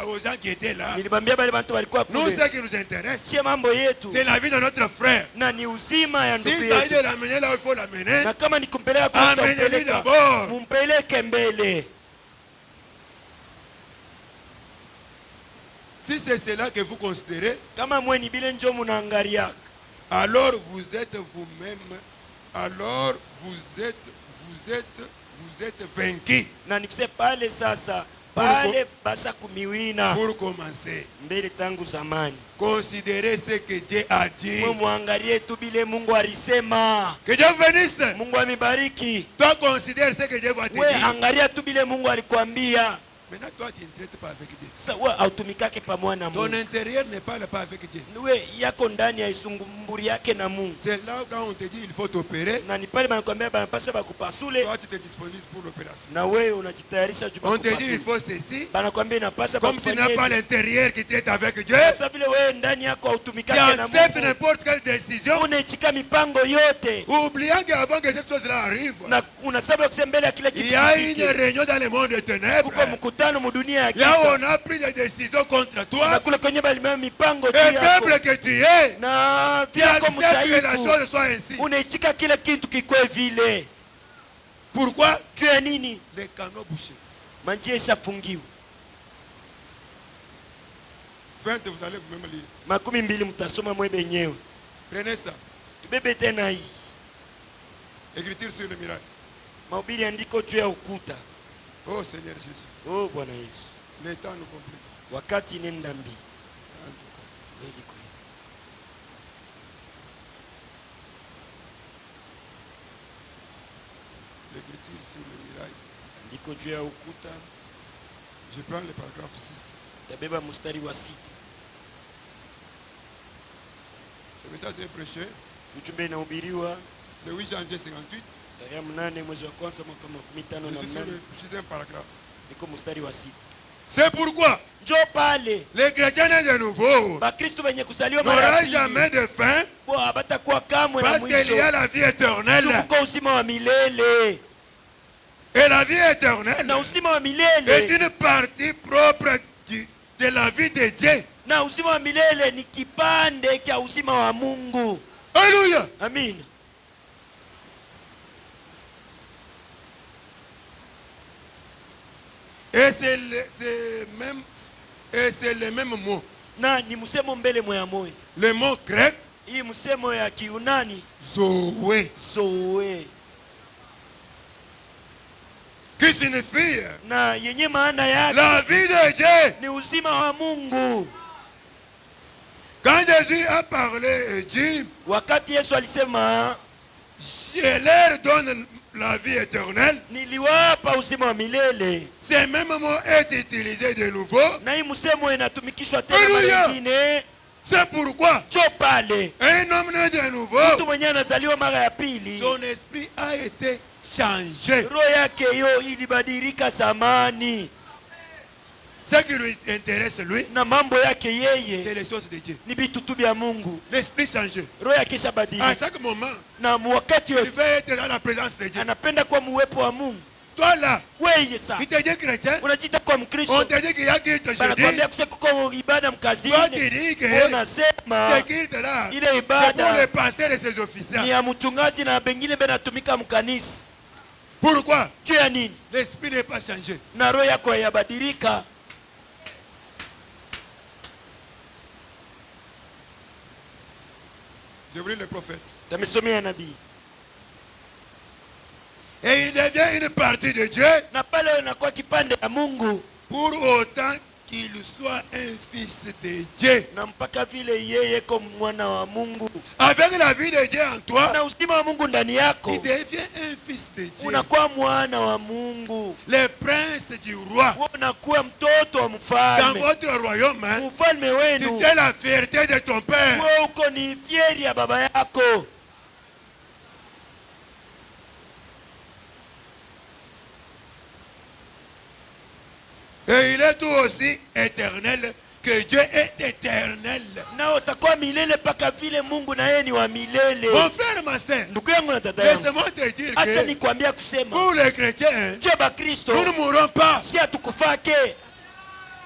aux gens qui étaient là, nilibambia bale bantu walikuwa nous, kule, ce qui nous intéresse, sie mambo yetu c'est la vie de notre frère. na ni uzima ya Si ndugu ça de yetu, l'amener là où il faut l'amener, na kama ni kumpeleka kwa amenez-lui tampeleka, d'abord. mumpeleke mbele. Si c'est cela que vous considérez, Kama mweni bile njo munaangalia, alors vous êtes vous-même, alors vous êtes vaincu. na nikise pale sasa pale basa kumiwina Pour commencer, mbele tangu zamani. considérez ce que Dieu a dit. Muangalie tu bile Mungu alisema. Que Dieu vous bénisse. Mungu amibariki. Toi considère ce que Dieu va te We dire. angalia tu bile Mungu alikwambia. Maintenant, toi, tu ne traites pas avec Dieu. Sa we autumikake pamoja na Ton Mungu. intérieur ne parle pas avec Dieu. We yako ndani ya isungumuri yake na Mungu. C'est là quand on te dit il faut t'opérer. Na ni pale banakwambia banapasha bakupasule. Toi, tu te disponibilises pour l'opération. Na we unajitayarisha juu On te dit il bakupasule. faut ceci. Banakwambia inapasha Comme tu n'as pas l'intérieur qui traite avec Dieu, sasa vile we ndani yako tu autumikake na acceptes Mungu. n'importe quelle décision, Unaichika mipango yote. oubliant qu'avant que cette chose-là arrive, Na unasaba kusema mbele ya kila il kitu. y a une kifike. réunion dans le monde des ténèbres. Kuko mkutano mudunia ya Là où giza. on a pris des décisions contre Na toi, kule kwenye balimea mipango et juu yako. faible que tu es, Na tu vyako acceptes que la mshaifu. chose soit ainsi. Unaichika kile kitu kikwe vile. Pourquoi? Juu ya nini? Les canaux bouchés. Manjia ishafungiwa. 20, vous allez vous-même lire. 20 mtasoma mwe benyewe. Prenez ça. Tubebe tena hii. Écriture sur le miracle. Mahubiri andiko juu ya ukuta. Oh Seigneur Jésus, Oh Bwana Yesu. le temps nous complique. Wakati nenda mbi. En tout cas. Kweli kweli. L'écriture sur le miracle. Andiko juu ya ukuta. Je prends le paragraphe 6. Tabeba mstari wa 6. Ce message est prêché Ujumbe inahubiriwa le 8 janvier 58. tarehe 8 mwezi wa kwanza mwaka 15 Je na suis sur 8. le 6e paragraphe. Niko mstari wa 6. C'est pourquoi Njoo pale. les chrétiens nés de nouveau Bakristo wenye kuzaliwa mara ya n'auront pili. jamais de fin Bo habatakuwa kamwe na parce qu'il y mwisho. a la vie éternelle. Tuko uzima wa milele. Et la vie éternelle Na uzima wa est milele. une partie propre de la vie de Dieu. Na uzima wa milele ni kipande cha uzima wa Mungu. Alléluia. Amin. Et c'est le même mot. Na ni msemo mbele mwa moyo. Le mot grec, Hii msemo ya Kiunani zoé, zoe. qui signifie Na yenye maana yake la vie de Dieu. ni uzima wa Mungu. Quand Jésus a parlé et dit, Wakati Yesu alisema je leur donne la vie éternelle, niliwapa uzima wa milele. ce même mot est utilisé de nouveau. Na hii msemo inatumikishwa tena Hallelujah. mara nyingine. C'est pourquoi Njoo pale. un homme né de nouveau, Mtu mwenyewe anazaliwa mara ya pili. son esprit a été changé. Roho yake hiyo ilibadilika zamani. Ce qui lui intéresse, lui, Na mambo yake c'est yeye les choses de Dieu. ni vitu tu vya Mungu. L'esprit changé. Roho yake À ishabadilika. chaque moment, Na wakati il yote veut être dans la présence de Dieu. anapenda kuwa muwepo wa Mungu. Toi là, Wewe sasa il te dit chrétien, unajiita kwa on Mkristo. te dit qu'il y a Christ jeudi. Banakwambia kuse kuko ibada Toi tu mkazini. dis que Unasema ce Christ là, ile c'est pour ibada le pasteur et ses ni officiers. ya mchungaji na bengine benatumika mkanisa. Pourquoi? Juu ya nini? L'esprit n'est pas changé. Na roho yako yabadilika. Je lis le prophète. Tamesomea nabii. Et il devient une partie de Dieu Na pale unakuwa kipande ya Mungu. pour autant qu'il soit un fils de Dieu. Na mpaka vile yeye ko mwana wa Mungu. Avec la vie de Dieu en toi, Na uzima wa Mungu ndani yako. tu deviens un fils de Dieu. Unakuwa mwana wa Mungu. Le prince du roi. Wewe unakuwa mtoto wa Dans mfalme. votre royaume, hein, Mfalme tu wenu. fais la fierté de ton père. Wewe uko ni fieri ya baba yako. Et il est tout aussi éternel que Dieu est éternel. Na utakuwa milele paka vile Mungu na yeye ni wa milele. Mon frère, ma soeur, Ndugu yangu na dada yangu. laisse-moi te dire Acha que nikwambia kusema. pour les chrétiens, Je ba Kristo. nous ne mourrons pas. Si hatukufake.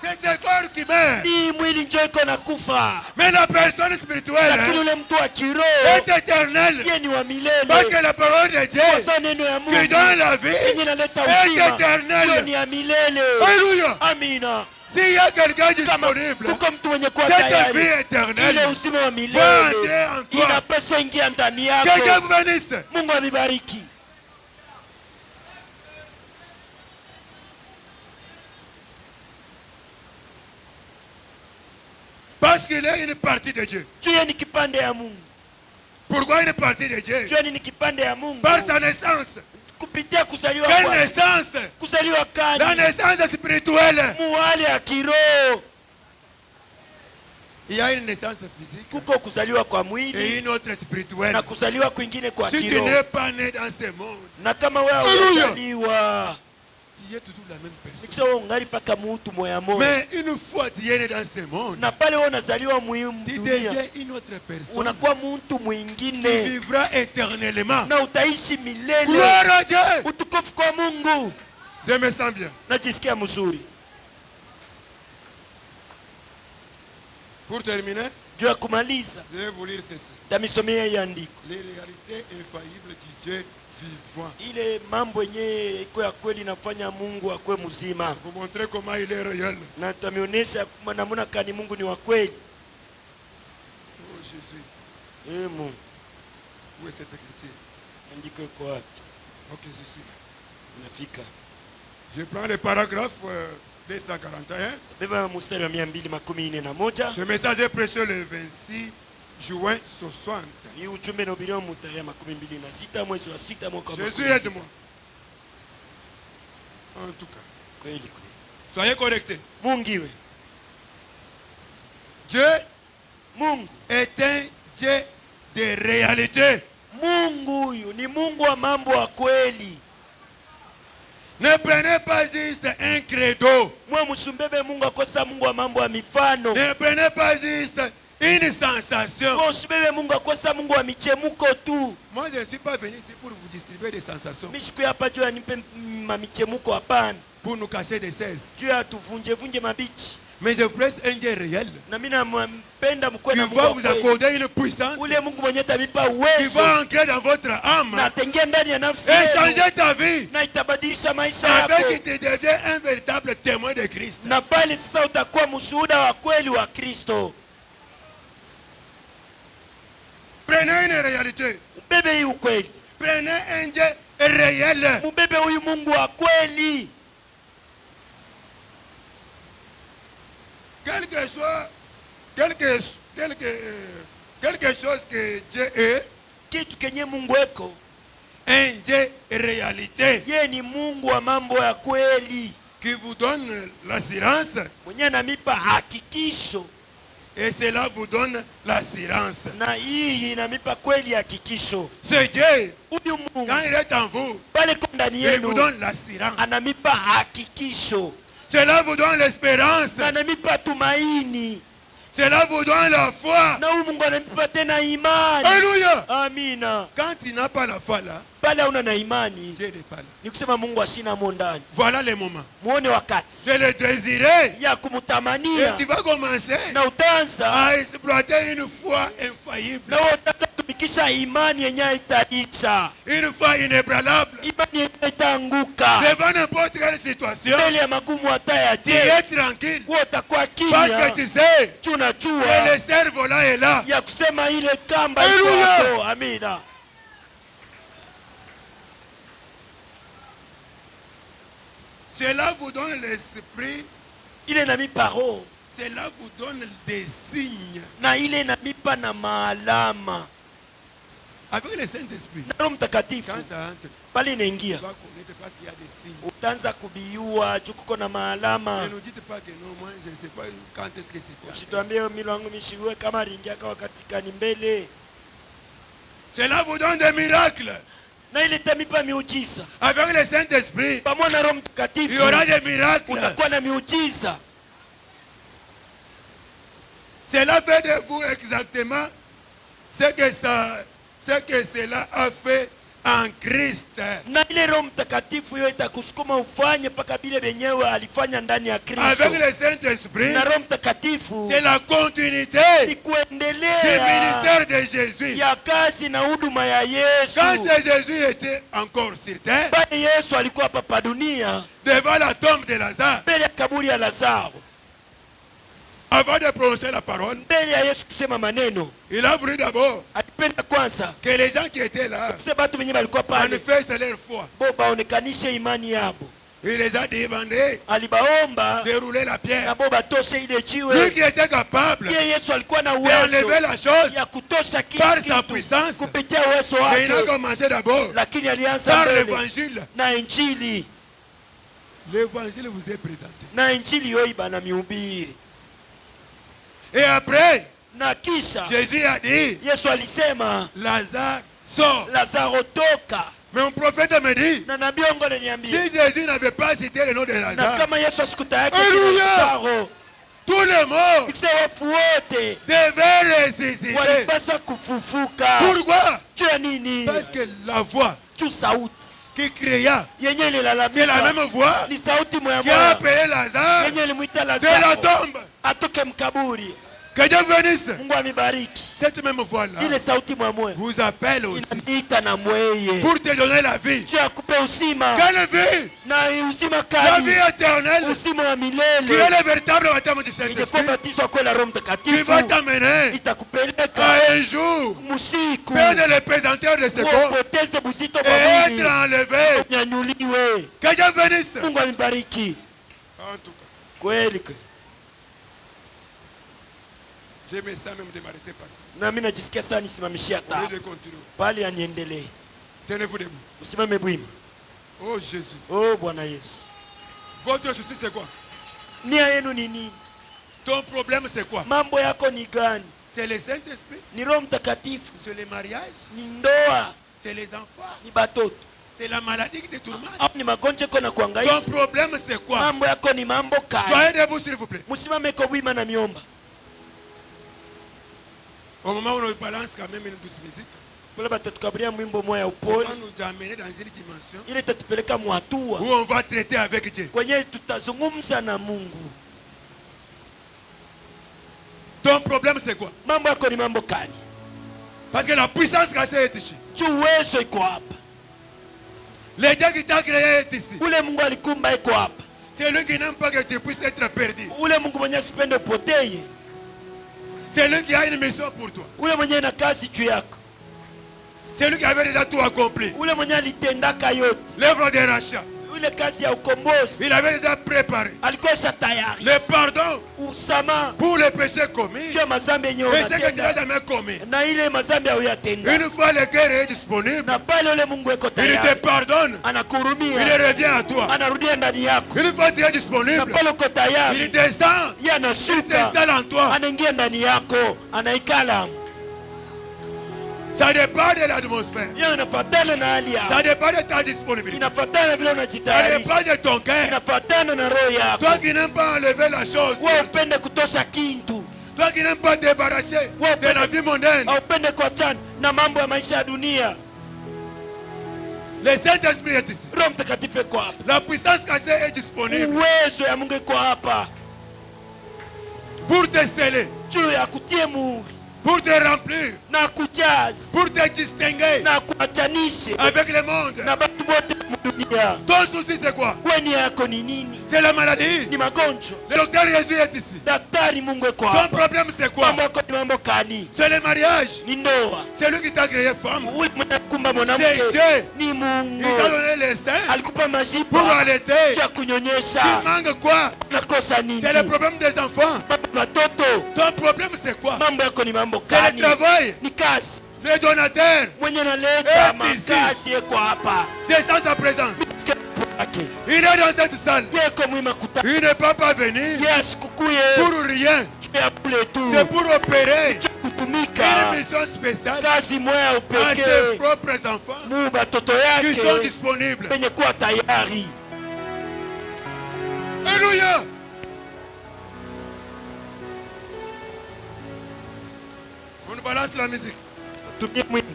C'est ce corps qui meurt. Ni mwili njoo iko na kufa. Mais la personne spirituelle Lakini hein, ule mtu wa kiroho est éternelle. yeye ni wa Parce milele. que la parole de Dieu Kwa sababu neno ya Mungu qui donne la vie yenye inaleta est uzima. Hiyo éternelle. ni ya milele. Alléluia. Amina. S'il y a quelqu'un Kama disponible, kuko mtu mwenye kuwa cette vie tayari. Ile éternelle uzima wa va milele entrer en toi. inapaswa ingia ndani Que Dieu yako. vous bénisse. Mungu amibariki. Parce qu'il est une partie de Dieu. Juu ni kipande ya Mungu. Pourquoi une partie de Dieu? Juu ni kipande ya Mungu. Par sa naissance. Kupitia kuzaliwa Quelle kwake. naissance? Kuzaliwa kani? La naissance spirituelle. Muhali ya kiroho. Il y a une naissance physique. Kuko kuzaliwa kwa Et mwili. une autre spirituelle. Na kuzaliwa kwingine kwa Si tu kiroho. n'es pas né dans ce monde, Na kama wewe Hallelujah. hujazaliwa, tu es toujours la même personne. nikisema ungali paka mtu moya moya. Mais une fois tu es né dans ce monde, Na pale wewe unazaliwa muhimu tu dunia, deviens une autre personne. unakuwa mtu Tu mwingine vivras éternellement. na utaishi milele. Gloire à Dieu. Utukufu kwa Mungu. Je me sens bien. Najisikia mzuri. Pour terminer, Juu ya kumaliza, je vais vous lire ceci. tamisomea hii andiko. Les réalités infaillibles du Dieu vivant. Ile mambo yenyewe iko ya kweli inafanya Mungu akwe mzima. Vous montrer comment il est réel. Na tamionyesha namna kani Mungu ni wa kweli. Oh Jésus, Mungu. où est cette écriture? Andiko iko wapi? Ok, je suis là. Nafika. Je prends le paragraphe 241. Beba mstari wa 241. Ce message est prêché le 26 juin 60. Hii ujumbe unahubiriwa tarehe 26 mwezi wa 6 mwaka wa Jésus, aide-moi. En tout cas, kweli kweli. soyez connectés. Mungiwe. Dieu Mungu. est un Dieu de réalité. Mungu huyu ni Mungu wa mambo ya kweli. Ne prenez pas juste un credo. Mwe msumbebe Mungu akosa Mungu wa mambo ya mifano. Ne prenez pas juste une sensation. Mwe msumbebe Mungu akosa Mungu wa michemuko tu. Moi, je ne suis pas venu ici pour vous distribuer des sensations, Mishku hapa juu anipe michemuko hapana. pour nous casser des 16. Juu ya tuvunje mabichi. Mais je vous presse un Dieu réel Na mimi nampenda mkwe qui na va Mungu. vous accorder une puissance, Ule Mungu mwenye tamipa qui uwezo. va entrer dans votre âme Na tengia ndani ya nafsi et yako. changer ta vie, Na itabadilisha maisha afin yako. qu'il te devienne un véritable témoin de Christ. Na pale sasa utakuwa mshuhuda wa kweli wa Kristo. Prenez une réalité. Mbebe hii ukweli. Prenez un Dieu réel. Mbebe huyu Mungu wa kweli. Quelque chose que Dieu est, Kitu kenye Mungu eko. un Dieu réalité, Ye ni Mungu wa mambo ya kweli. qui vous donne l'assurance, Mwenye anamipa hakikisho. et cela vous donne l'assurance. Na hii inamipa kweli hakikisho. Ce Dieu, Huyu Mungu quand il est en vous, pale kwa ndani il vous yenu donne l'assurance. anamipa hakikisho. Cela vous donne l'espérance. Na anamipa tumaini. Cela vous donne la foi. Na huyu Mungu anamipa tena imani. Alléluia. Amina. Quand il n'a pas la foi là, Pale hauna na imani. Dieu n'est pas là. Ni kusema Mungu ashina mo ndani. Voilà les moments. Muone wakati C'est le désirer. ya Et kumtamania. tu vas commencer Na utaanza à exploiter une foi infaillible. na wewe utatumikisha imani yenye itaisha. Une foi inébranlable. Imani yenye itaanguka. Devant n'importe quelle situation, Mbele ya magumu hata ya tu je. es tranquille. Wewe utakuwa Parce kimya. que tu sais Tunajua que le cerveau là est là. ya kusema ile kamba iko Hallelujah. hapo. Amina. Cela vous donne l'esprit. Ile namipa roho Cela vous donne des signes. na ile namipa na maalama Avec le Saint-Esprit, na Roho Mtakatifu quand ça entre, pale tu inaingia, vas connaître parce qu'il y a des signes. utaanza kubiua juu kuko na maalama. Ne nous dites pas que non, moi je ne sais pas quand est-ce que c'était. Usituambie milo wangu mishiwe kama ringiaka wakati kani mbele. Cela vous donne des miracles. Na ile tamipa miujiza Avec le Saint-Esprit, pamoja na Roho il Mtakatifu, y aura des miracles. utakuwa na miujiza. Cela fait de vous exactement ce que cela a fait en Christ. Na ile Roho Mtakatifu hiyo itakusukuma ufanye mpaka vile wenyewe alifanya ndani ya Kristo. Avec le Saint-Esprit, Na Roho Mtakatifu c'est la continuité ni du kuendelea ministère de Jésus. ya kazi na huduma ya Yesu. Quand Jésus était encore sur terre, Bali Yesu alikuwa hapa pa dunia devant la tombe de Lazare, mbele ya kaburi ya Lazaro. avant de prononcer la parole, Mbele ya Yesu kusema maneno, il a voulu d'abord alipenda kwanza que les gens qui étaient là kusema watu wenyewe walikuwa pale manifestent leur foi. bo baonekanishe imani yabo. Il les a demandé alibaomba de rouler la pierre. nabo batoshe ile Lui jiwe. qui était capable Yeye Yesu alikuwa na d'enlever uwezo la chose ya kutosha par sa kitu puissance. kupitia uwezo Mais il a wake, commencé d'abord lakini alianza par mbele l'évangile. na injili, L'évangile vous est présenté. na injili yoyi bana mihubiri. Et après, Na kisha Jésus a dit, Yesu alisema Lazare sort. Lazaro toka. Mais un prophète me dit, Na nabii wangu ananiambia, si Jésus n'avait pas cité le nom de na Lazare, kama Yesu asikutaja Haleluya! Lazaro, tous les morts ikisa wafu wote devaient ressusciter. walipaswa kufufuka. Pourquoi? Juu ya nini? Parce que la voix Juu sauti qui cria, yenye c'est la ililalamika même voix ni sauti moya qui a moya appelé Lazare yenye ilimwita de la Lazaro tombe. atoke mkaburi. Que Dieu bénisse. Mungu amibariki. Cette même voix-là Ile sauti moya moya vous appelle aussi inaniita na mweye pour te donner la vie. juu ya kupe uzima, Quelle vie? na uzima La kali, vie éternelle uzima wa qui est milele le véritable baptême du yenye Saint-Esprit kubatizwa kwa Roho qui Mtakatifu, va t'amener itakupeleka à un jour musiku perdre les pesanteurs de ce corps uopoteze buzito et bwa être mwili enlevé. unyanyuliwe. Que Dieu bénisse. Mungu amibariki En tout cas, kweli. je me sens même de m'arrêter par ici. Na mimi najisikia sana nisimamishia Au lieu taa de continuer. bali aniendelee. Tenez-vous debout. Usimame bwima. Oh Jésus. Oh Bwana Yesu, Votre souci c'est quoi? nia yenu ni nini? Ton problème c'est quoi? Mambo yako ni gani? C'est le Saint-Esprit? Ni Roho Mtakatifu, C'est le mariage? ni ndoa, C'est les enfants? ni batoto, C'est la maladie qui te tourmente? au ni magonjwa yako na Ton kuhangaisha? problème c'est quoi? Mambo yako ni mambo kali. Soyez debout s'il vous plaît. Msimame kwa bwima na miomba. Au moment où on balance quand même une douce musique, Kule batatukaburia mwimbo moya on upole, va nous amener dans une dimension ile itatupeleka muhatua où on va traiter avec Dieu. kwenye tutazungumza na Mungu. Ton problème c'est quoi? Mambo yako ni mambo kali, Parce que la puissance cassée est ici. juu uwezo iko hapa. Le Dieu qui t'a créé est ici. Ule Mungu alikumba iko hapa. C'est lui qui n'aime pas que tu puisses être perdu. Ule Mungu mwenye asipende upoteye. C'est lui qui a une mission pour toi. Ule mwenye na kazi juu yako. C'est lui qui avait déjà tout accompli. Ule mwenye alitendaka yote. L'œuvre de rachat, Ule kazi ya ukombozi il avait déjà préparé. alikosha tayari. Le pardon Usama pour les péchés commis juu ya mazambi yenye et ce que tu n'as unatenda jamais commis. na ile mazambi hauyatenda. Une fois le cœur est disponible, Na pale ule Mungu eko il te tayari, pardonne, il anakuhurumia, revient à toi. anarudia ndani yako. Une fois que tu es Na disponible, pale uko il tayari, descend, yeye il anashuka, t'installe en toi. anaingia ndani yako, anaikala. Ça dépend de l'atmosphère. Hiyo inafuatana na hali Ça yako, dépend de ta disponibilité. inafuatana na vile Ça unajitayarisha, dépend de ton cœur. inafuatana na roho yako. Toi qui n'aimes pas enlever la chose, Wewe upende kutosha kintu, toi qui n'aimes pas te débarrasser de la vie mondaine, haupende kuachana na mambo ya maisha ya dunia. le Saint-Esprit est ici. Roho Mtakatifu iko hapa, La puissance cachée est disponible uwezo ya Mungu iko hapa pour te sceller, juu ya kutie muhuri pour te remplir, na kujaza pour te distinguer na kuachanishe avec le monde. na batu bote mu dunia. Ton souci c'est quoi? Wewe nia yako ni nini? C'est la maladie. Ni magonjwa. Le docteur Jésus est ici. Daktari Mungu iko Ton hapa. problème c'est quoi? Mambo yako ni mambo kani? C'est le mariage. Ni ndoa. C'est lui qui t'a créé femme. Ule mwenye kumba C'est mwanamke Dieu. ni Il Mungu. t'a donné les seins Alikupa pour majibu allaiter. ya Tu kunyonyesha. manques quoi? Nakosa nini? C'est le problème des enfants. Mambo ya watoto. Ton problème c'est quoi? Mambo yako ni mambo C'est le kani? travail. Ni kazi. Le donateur. Mwenye naleta ici. makazi yako hapa. C'est sans sa présence. Sikia yake. Il est dans cette salle. Yeko mwima kuta. Il ne peut pas venir Yes kukuye. pour rien. Ya kule tu. C'est pour opérer Kutumika. une mission spéciale Kazi moya à ses upekee. propres enfants Mu batoto qui sont yake disponibles. penye kuwa tayari. Alléluia. On balance la musique. Tumie mwimbo.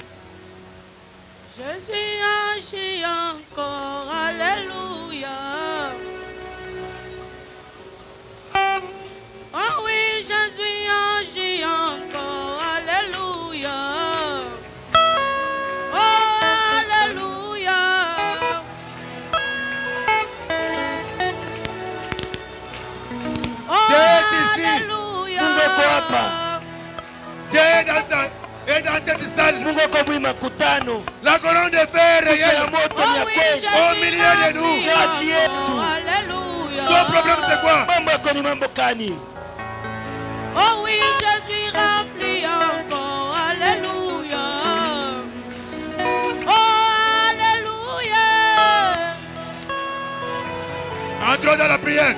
Jésus agit encore, alléluia. Oh oui, Jésus agit encore, alléluia. Oh, alléluia. Oh, C'est ici. alléluia. Mungu iko hapa. Dieu est dans cette salle. Mungu La colonne de fer réelle Oh oui, je au suis milieu de nous. rempli encore. Alléluia. Ton problème c'est quoi? Oh oui, je suis rempli encore. Alléluia. Oh, alléluia. Entrons dans la prière.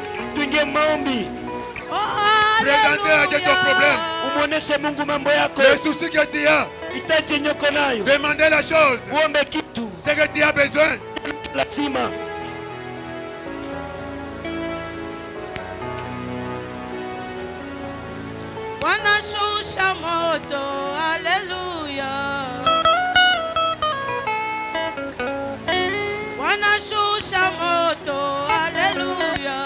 Oh, Présentez à Dieu ton problème. Umuoneshe Mungu mambo yako. Le souci que tu as. Hitaji yenye uko nayo. Demandez la chose. Uombe kitu. C'est que tu as besoin. Lazima. Wanashusha moto. Haleluya. Wanashusha moto. Haleluya.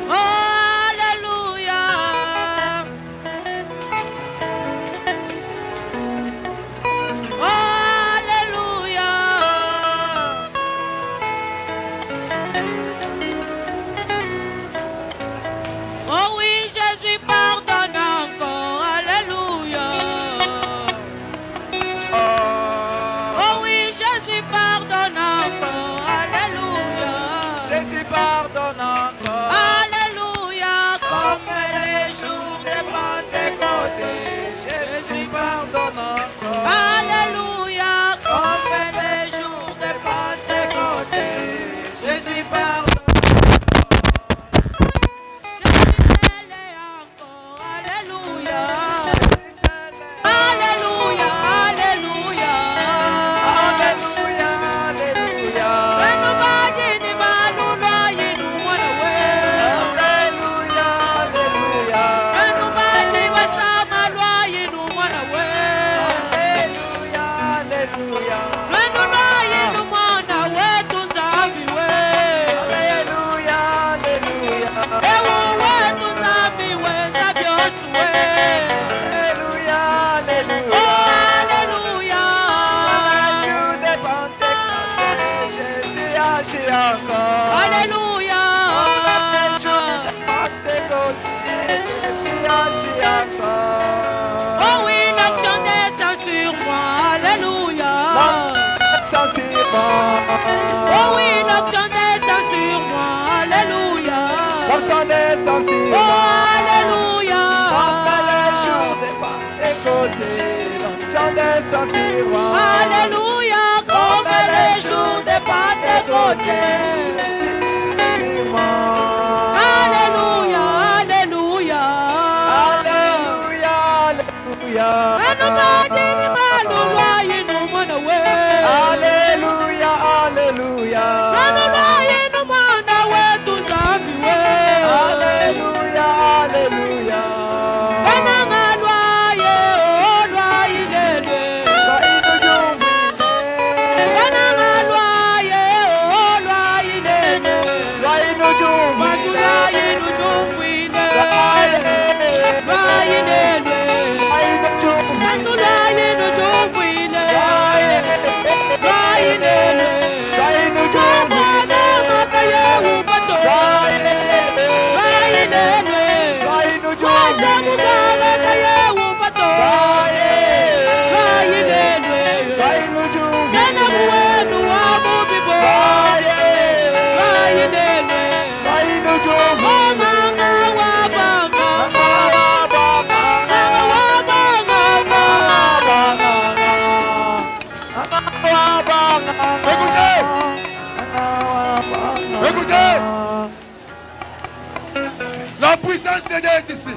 Oh, haleluya. Oh, haleluya. Oh oui, Jésus pardonne encore. Alléluia. Oh oui, Jésus pardonne encore. Alléluia. Jésus pardonne encore. Alléluia. Comme les jours de Pentecôte. Jésus pardonne encore. Alléluia. Comme les jours de Pentecôte. Jésus pardonne. Alléluia. Alléluia. Alléluia. Alléluia, alléluia. Renubajini malula yinu mwana we. Alléluia, alléluia. Renubaji wasama lwa yinu mwana we. Alléluia, alléluia. Renula yinu mwana wetu nzambi we. Alléluia, alléluia. Ewu wetu nzambi we nzambi osu we. Alléluia, alléluia. Oh, alléluia. Le jour de Pentecôte, Jésus agit encore. Alléluia. Le jour de Pentecôte, Jésus agit encore. Oh oui, l'action descend sur moi. Alléluia. Sensible. Oh oui, l'action descend sur moi. Alléluia. L'onction des sensibles. Oh, alléluia. Comme le jour de Pentecôte, l'onction des sensibles. Alléluia. Comme les jours de Pentecôte. Alléluia. Alléluia. Alléluia, alléluia. Renubajini malula yinu mwana we. Alléluia, alléluia. Renula yinu mwana wetu nzambi we. Alléluia, alléluia. Bana malwa ye olwa ilele. Bana malwa ye olwa ilele. Matula yinu jumwile. Lwa ilele. Matula yinu jumwile. Lwa ilele. Mwana makaye upato. Lwa ilele. Washa mugala kaye upato. Lwa ilele. Tena muwenu wa mubibo. Lwa ilele. Omanga wa banga. Manga wa banga. Écoutez. La puissance de Dieu est ici.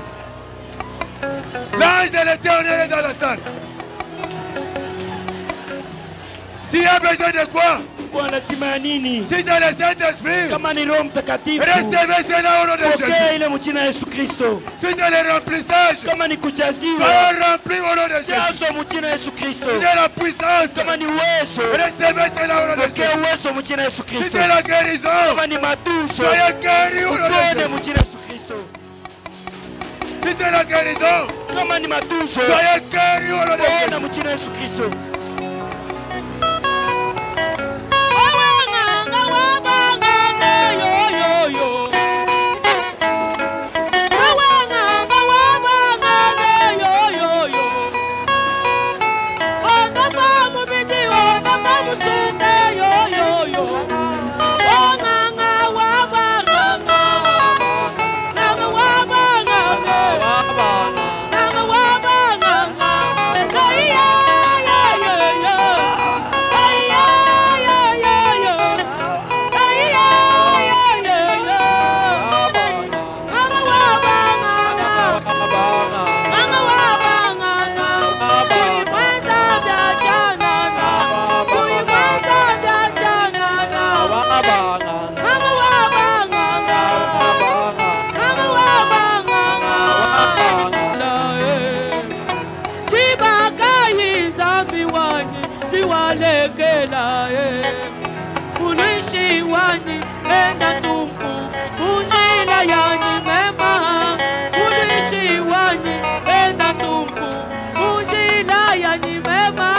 L'ange de l'Éternel est dans la salle. Tu as besoin de quoi? Kwa lazima ya nini? Si c'est le Saint-Esprit, Kama ni Roho Mtakatifu, recevez cela au nom de pokea Jésus. ile mchina Yesu Kristo. Si c'est le remplissage, Kama ni kujaziwa, soyez remplis au nom de Jésus. jazo mchina Yesu Kristo. Si c'est la puissance, Kama ni uwezo, recevez cela au nom de pokea Jésus. uwezo mchina Yesu Si Kristo. c'est la guérison, Kama ni matunzo, soyez guéris au nom de upone Jésus. mchina Yesu Kristo. Si c'est la guérison, Kama ni matunzo, soyez guéris au nom de Jésus. upone mchina Yesu Kristo. Wawanganga wabanganga yo yo yo. Wawanganga wabanganga yo yo yo. lekela ulishi wani enda tumpu unjila yani mema ulishi wani enda tumpu unjila yani mema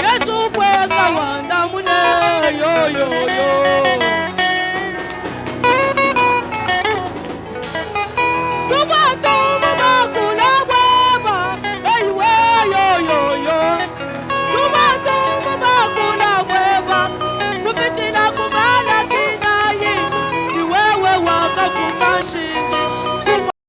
Yesu kweka wanda mune yo yo